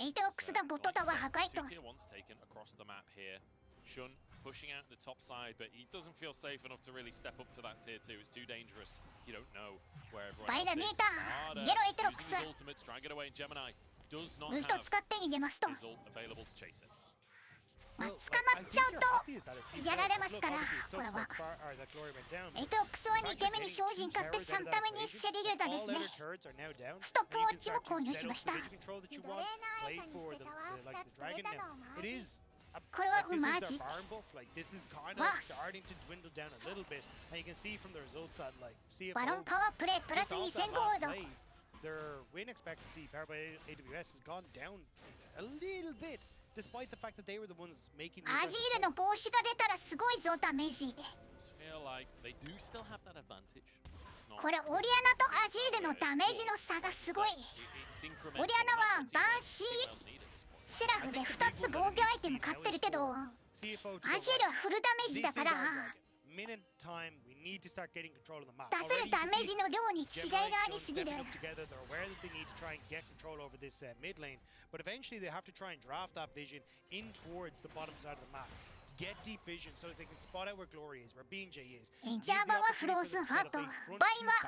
にエイトロックスがボットタワー破壊と Two tier 1s taken across the map here. Shun pushing out the top side, but he doesn't feel safe enough to really step up to that tier 2. It's too dangerous. You don't know where everyone バイ else ラ見え is. た Sparta ゲロエイトロック using ス his ultimate to try and get away, and Gemini does not ウル have ト使って逃げますと his ult available to chase it. まあ捕まっちゃうとやられますからこれはエイトロックスは2手目に精進買って3手目にセリリューダですねストップウォッチも購入しましたこれはうまじバロンパワープレイプラス2000ゴールド Their win expectancy powered by AWS has gone down a little bit, despite the fact that they were the ones making the アジールの帽子が出たらすごいぞダメージ Just feel like they do still have that advantage. It's not これオリアナとアジールのダメージの差がすごい it's incremental. オリアナは That's what バーシ Team ー Wales need at this point. セラフで2つ防御アイテム買ってるけどアジールはフルダメージだから minute time, we need to start getting control of the map. 出せるダメージの量に違いがありすぎる They're aware that they need to try and get control over this mid lane, but eventually they have to try and draft that vision in towards the bottom side of the map. get deep vision so that they can spot out where Glory is, where BJ is. ジャーバはフローズンハート、バイは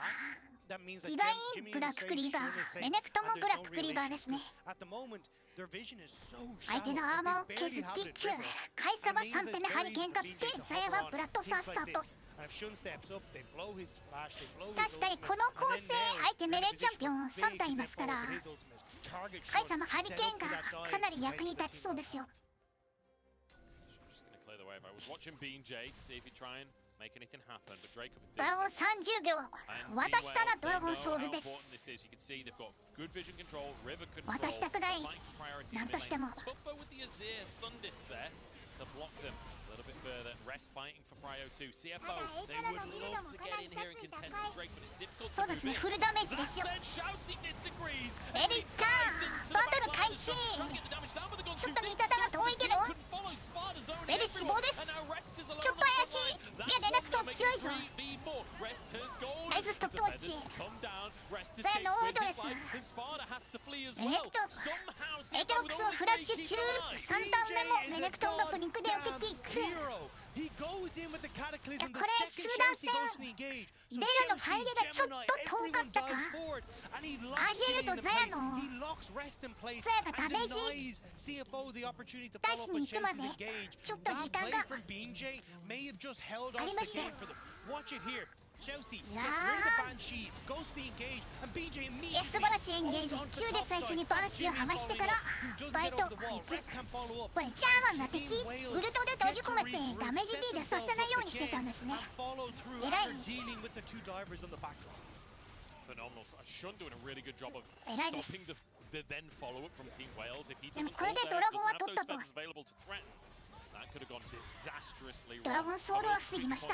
That means デ that ィバイ Jimmy ンブラッ is ク safe, クリーバ Shun ー、 is safe, レネクトも and ブ there's ラッ no ククリーバーですね。 relation. At the moment, their vision is so 相手 shallow. のアーマーを They 削 barely ってい have く。 the dribble. カイサは It means 3手 it's でハリ very ケーン easy 買 for って、 BJ to ザヤ hop は on ブラッドサー things スター like ト。 this. And if Shun steps up, they blow his flash, they blow his 確かに ultimate, この構 and 成 then now 相手メレ they're in a ーチャンピオン position 3体いますから、 big to move forward with his ultimate. Target カイ Shun, サもハリ set ケー up ン for が that dive かなり to 役 take に the 立ち team そうですよ。 Just going to clear the wave. I was watching BJ to see if he'd try and make anything happen, but Drake up in ドラゴン seconds. 30秒。 And 渡したら Team Wales, ドラゴン they ソ know ウル how です。 important this is. You can see they've got good vision control, river control, 渡したくない。 fighting for priority なん in として mid も lane. Tougher with the Azir Sun Disc there to block them a little bit further. Rest fighting for Prio 2. CFO, they would love to get in here and contest with Drake, but it's difficult そ to うです move ね、 in. フルダメージですよ。 That said, Shousey disagrees. エリッター、バトル開始。ちょっと味方が遠いけど、レディ死亡です。ちょっと怪しい。いや、レナクト強いぞ。ナイスストップウォッチ。ザヤのオートです。レネクト、エテロックスをフラッシュ中。3段目もレネクトンがブリンクで受けていく。He goes in with the cataclysm. これ集団戦、ベガの入りがちょっと遠かったか。アジェルとザヤのザヤがダメージ出しに行くまでちょっと時間がありましたよ。いやー、素晴らしいエンゲージ。中で最初にバンシーを剥がしてからバイト行く。これジャーマンが敵ウルトで閉じ込めてダメージディールさせないようにしてたんですね。偉い。 Phenomenal. Shun doing a really good job of 偉いです。 stopping the then follow up from Team Wales. If he でも doesn't これ hold で there, ドラゴンは doesn't have 取った those と。 feathers available to threaten. That could have gone disastrously wrong. ドラゴンソウルは防ぎました。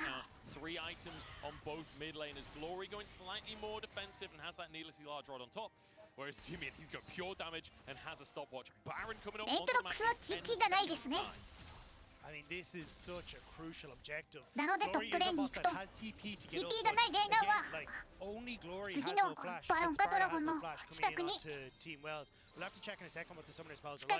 Three items on both mid laners. Glory going slightly more defensive and has that needlessly large rod on top. Whereas Jimmy, he's got pure damage and has a stopwatch. Baron coming up エイ onto ト the ロック map スは in チ 10 キがないです seconds ね。 time. I mean, this is such a crucial objective. なのでトップレーンに行くと TP がないレーナーは次のバロンかドラゴンの近くに近く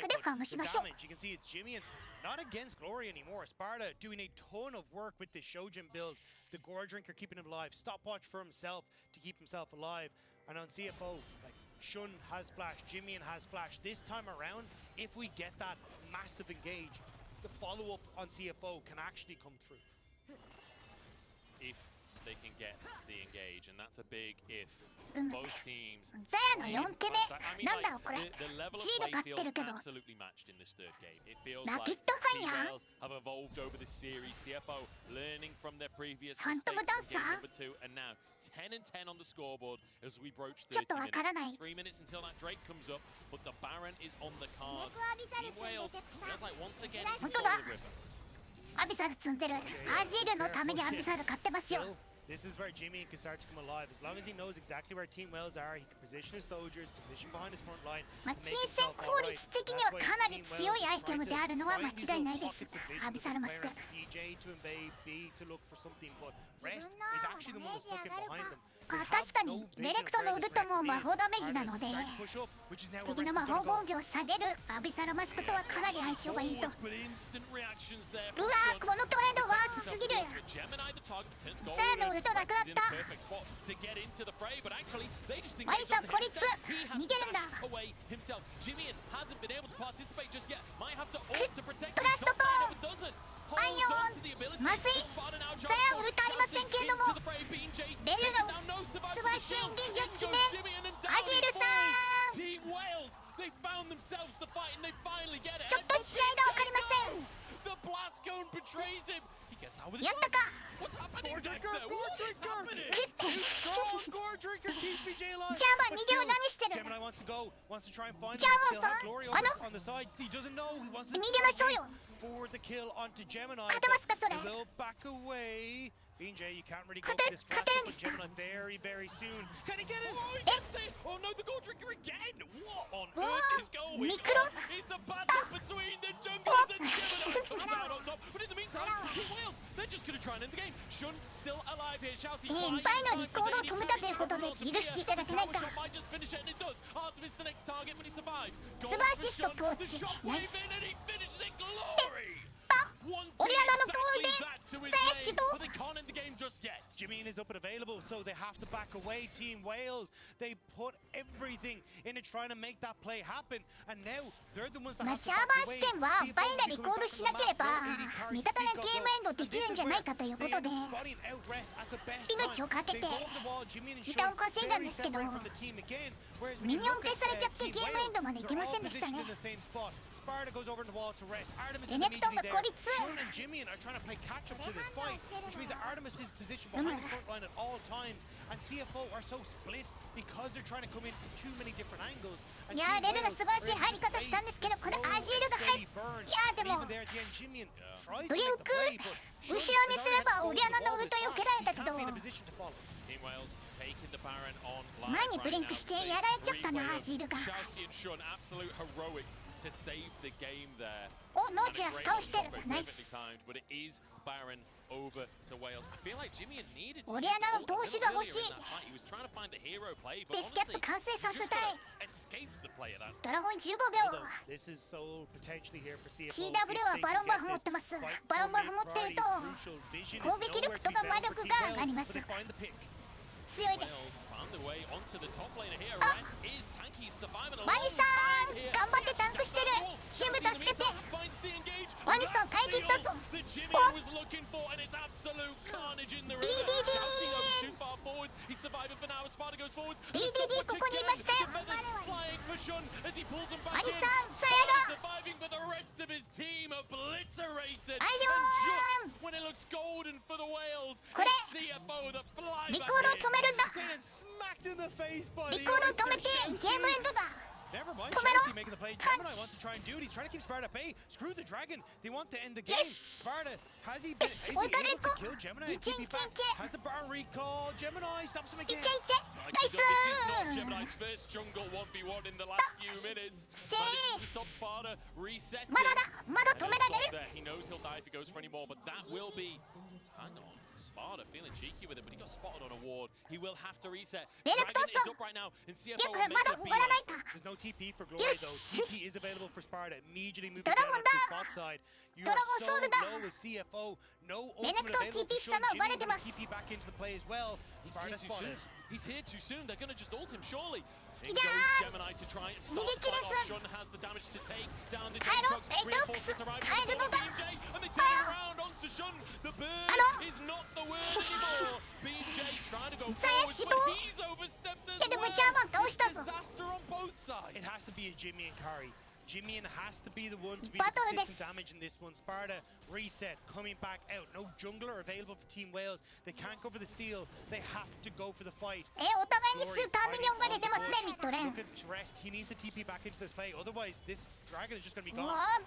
でファームしましょう。 You can see it's Jimmy and not against Glory anymore. Sparta doing a ton of work with this Shojin build. The Gore Drinker keeping him alive. Stopwatch for himself to keep himself alive. And on CFO, like Shun has flash, Jimmy has flash. This time around, if we get that massive engage, the follow-up on CFO can actually come through. If they can get the engage, and that's a big if. うん、 Both teams. ザヤの4手目、なんだろうこれ。 The level of シール play 買ってる feels けど、 absolutely matched in this third game. It feels ラ like ケットファイ Team ヤー、 Wales have evolved over this series. CFO learning from their previous ファント mistakes ムダン in サ game ー、 number 2, and now 10 and 10 on the scoreboard as we broach ちょっ 30 とわからない。 minutes. 3 minutes until that Drake comes up, but the Baron is on the cards. Team Wales feels like once again it's 本当だ。 the river. アビサル積んでる。アジールのためにアビサル買ってますよ。 This is where Jimmy can start to come alive. As long as he knows exactly where Team Wales are, he can position his soldiers, position behind his front line. まあ、鎮戦効率的にはかなり強いアイテムであるのは間違いないです。アビサルマスク。 DJ to invade, B to look for something, but Rest is actually the one that's looking behind them. あ、確かにレレクトのウルトも魔法ダメージなので、敵の魔法防御を下げるアビサルマスクとはかなり相性がいいと。うわー、このトレンドワースすぎる。ザヤのウルトなくなった。マリさん孤立、逃げるんだ。トラストとアイオン、まずい。ザヤウルトありませんけれども、レルの素晴らしい演技を決め、アジールさん、ちょっと試合が分かりません。やったか。ジャーマン逃げは何してる。ジャーマンさん、逃げましょうよ。勝てますかそれ。BJ, you can't really go for this flash up with Gemini very, very soon. Can he get his? Oh no, the goal drinker again! What on earth is going on? It's a battle between the junglers and Gemini. Comes out on top, but in the meantime, Team Wales, they're just going to try and end the game. Shun still alive here. Shousey バイのリコールを止めたということで許していただけないか。 might just finish it, and it does. Artemis the next target, but he survives. 素晴らしいストップウォッチ。ナイス。 And he finishes it. Glory! オリアナのゴールでザヤ死亡。 Jameen is up and available, so they have to back away. Team Wales, they put everything into trying to make that play happen, and now they're the ones that マ have ッチ to アー back バー away. 視点はバイナリーコールしなければ味方がゲームエンドできるんじゃないかということで命をかけて時間を稼いだんですけどミニオン消されちゃってゲームエンドまで行けませんでしたね。レネクトンが孤立。いやーレルが素晴らしい入り方したんですけど、これアジールが入っ、いやーでもブリンク後ろにすればオリアナのウルト避けられたけど前にブリンクしてやられちゃったなアジールが。おノーチェアス倒してる。ナイス。オリアナの投資が欲しい。デスキャップ完成させたい。ドラゴン15秒。 TW はバロンバフ持ってます。バロンバフ持ってると攻撃力とか魔力が上がります。強いです。ワニさん頑張ってタンクしてる。チーム助けて。ワニさん耐え切ったぞ。お DDD ここにいましたよ。ワニさんさやだ。アイヨンこれリコールを止めるんだ。リコールを止めてゲームエンドだ。 Never mind, Come Chelsea on. making the play. Punch. Gemini wants to try and do it. He's trying to keep Sparta at bay. Screw the dragon. They want to end the game. Yes. Sparta, has he been Yes. able to Go. kill Gemini and TP back? Has the Baron recall? Gemini stops him いっ again. ちゃいっちゃい。ナイスー。 Gemini's first jungle 1v1 in the last few minutes. セ Manages ー to フ。 stop Sparta, resets まだ him. だ。まだ And 止め he'll られ stop る。 there. He knows he'll die if he goes for any more, but that will be. Hang on. Sparta feeling cheeky with it, but he got spotted on a ward. He will have to reset. Renekton Dragon isさん。 up right now, and いや CFO こ will れ make まだ a 終わらない beeline. か。 There's no TP for Glory Yes. though. TP is available for Sparta. Immediately moving Dragon down to the da. spot side. You Dragon are so Sword da. low as CFO. No Renektton ultimate available TP for したの Shun. バレ Jimmy て gonna ます。 TP back into the play as well. He's Sparta here too soon. spotted. He's here too soon. They're going to just ult him, surely. In Yeah. goes Gemini to try and start the fight off. Ridiculous. Shun has the damage to take down this 帰ろう。 Aatrox. エイトロックス Reinforcements arrive 帰るのだ。 BJ, and they turn around onto Shun. The bird is not the word anymore. BJ trying to go forward,死亡。 but he's overstepped い as やでも well. ジャーマン倒したぞ。 Disaster on both sides. It has to be a Jimmy and Kari. Jimmy has to be the one to be Battle the this. consistent damage in this one. Sparta reset, coming back out. No jungler available for Team Wales. They can't go for the steal. They have to go for the fight. お互いにスーパーミニオンが出てますねミッドレーン。 Look at rest. He needs to TP back into this play. Otherwise, this dragon is just going to be う gone. わ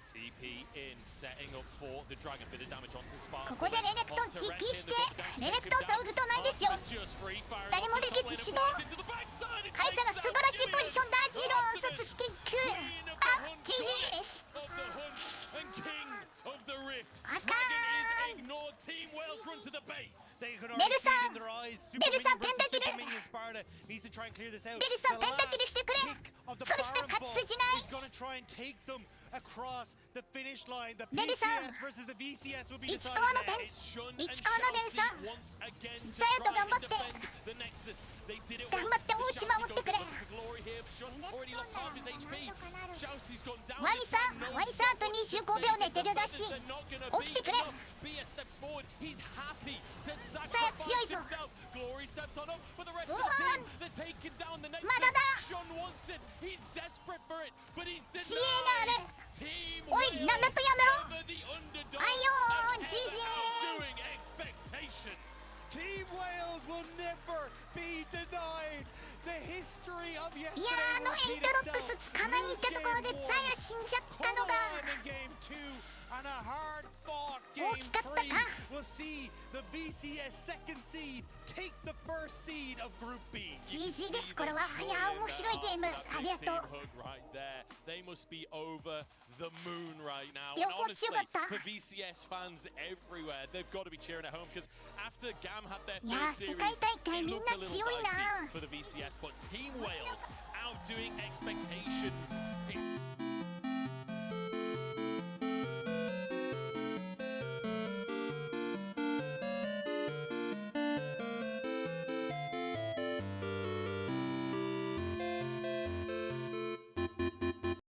TP in, setting up for the dragon. Bit of damage onto Sparta. ここでレネクトン TP してレネクトンさんウルトないですよ。誰もできず死亡。カイサが素晴らしいポジションだ。ジーロー暗殺していく。あ GG です。あかん。 ベルさんベルさんペンタキル。ベルさんペンタキルしてくれ。それしか勝ち筋ない。 across the finish line. The Nellyさん PCS versus the VCS will be 市 decided 川の now. 点市川の連さんザヤと頑張って頑張っておうち守ってくれ。ワニさんあと25秒寝てるらしい。起きてくれ。ザヤ強いぞ。うわまだだ。知恵がある。おいなんだとやめろ。あいよー GG。 Team Wales will never be denied. The history of いや yesterday エイトロックスつかないってところでザヤ死んじゃったのが game 2 and a hard fought 大 game きかったか。 3 will see the VCS second seed take the first seed of Group B. GG です。これは。いや面白いゲームありがとう。 They must be over the moon right now. Yo, And what's honestly, your bata? for VCS fans everywhere, they've got to be cheering at home because after GAM had their Yeah, first series, 世界大会 it みん looked な a little 強いな。 dicey for the VCS, but Team Wales outdoing expectations.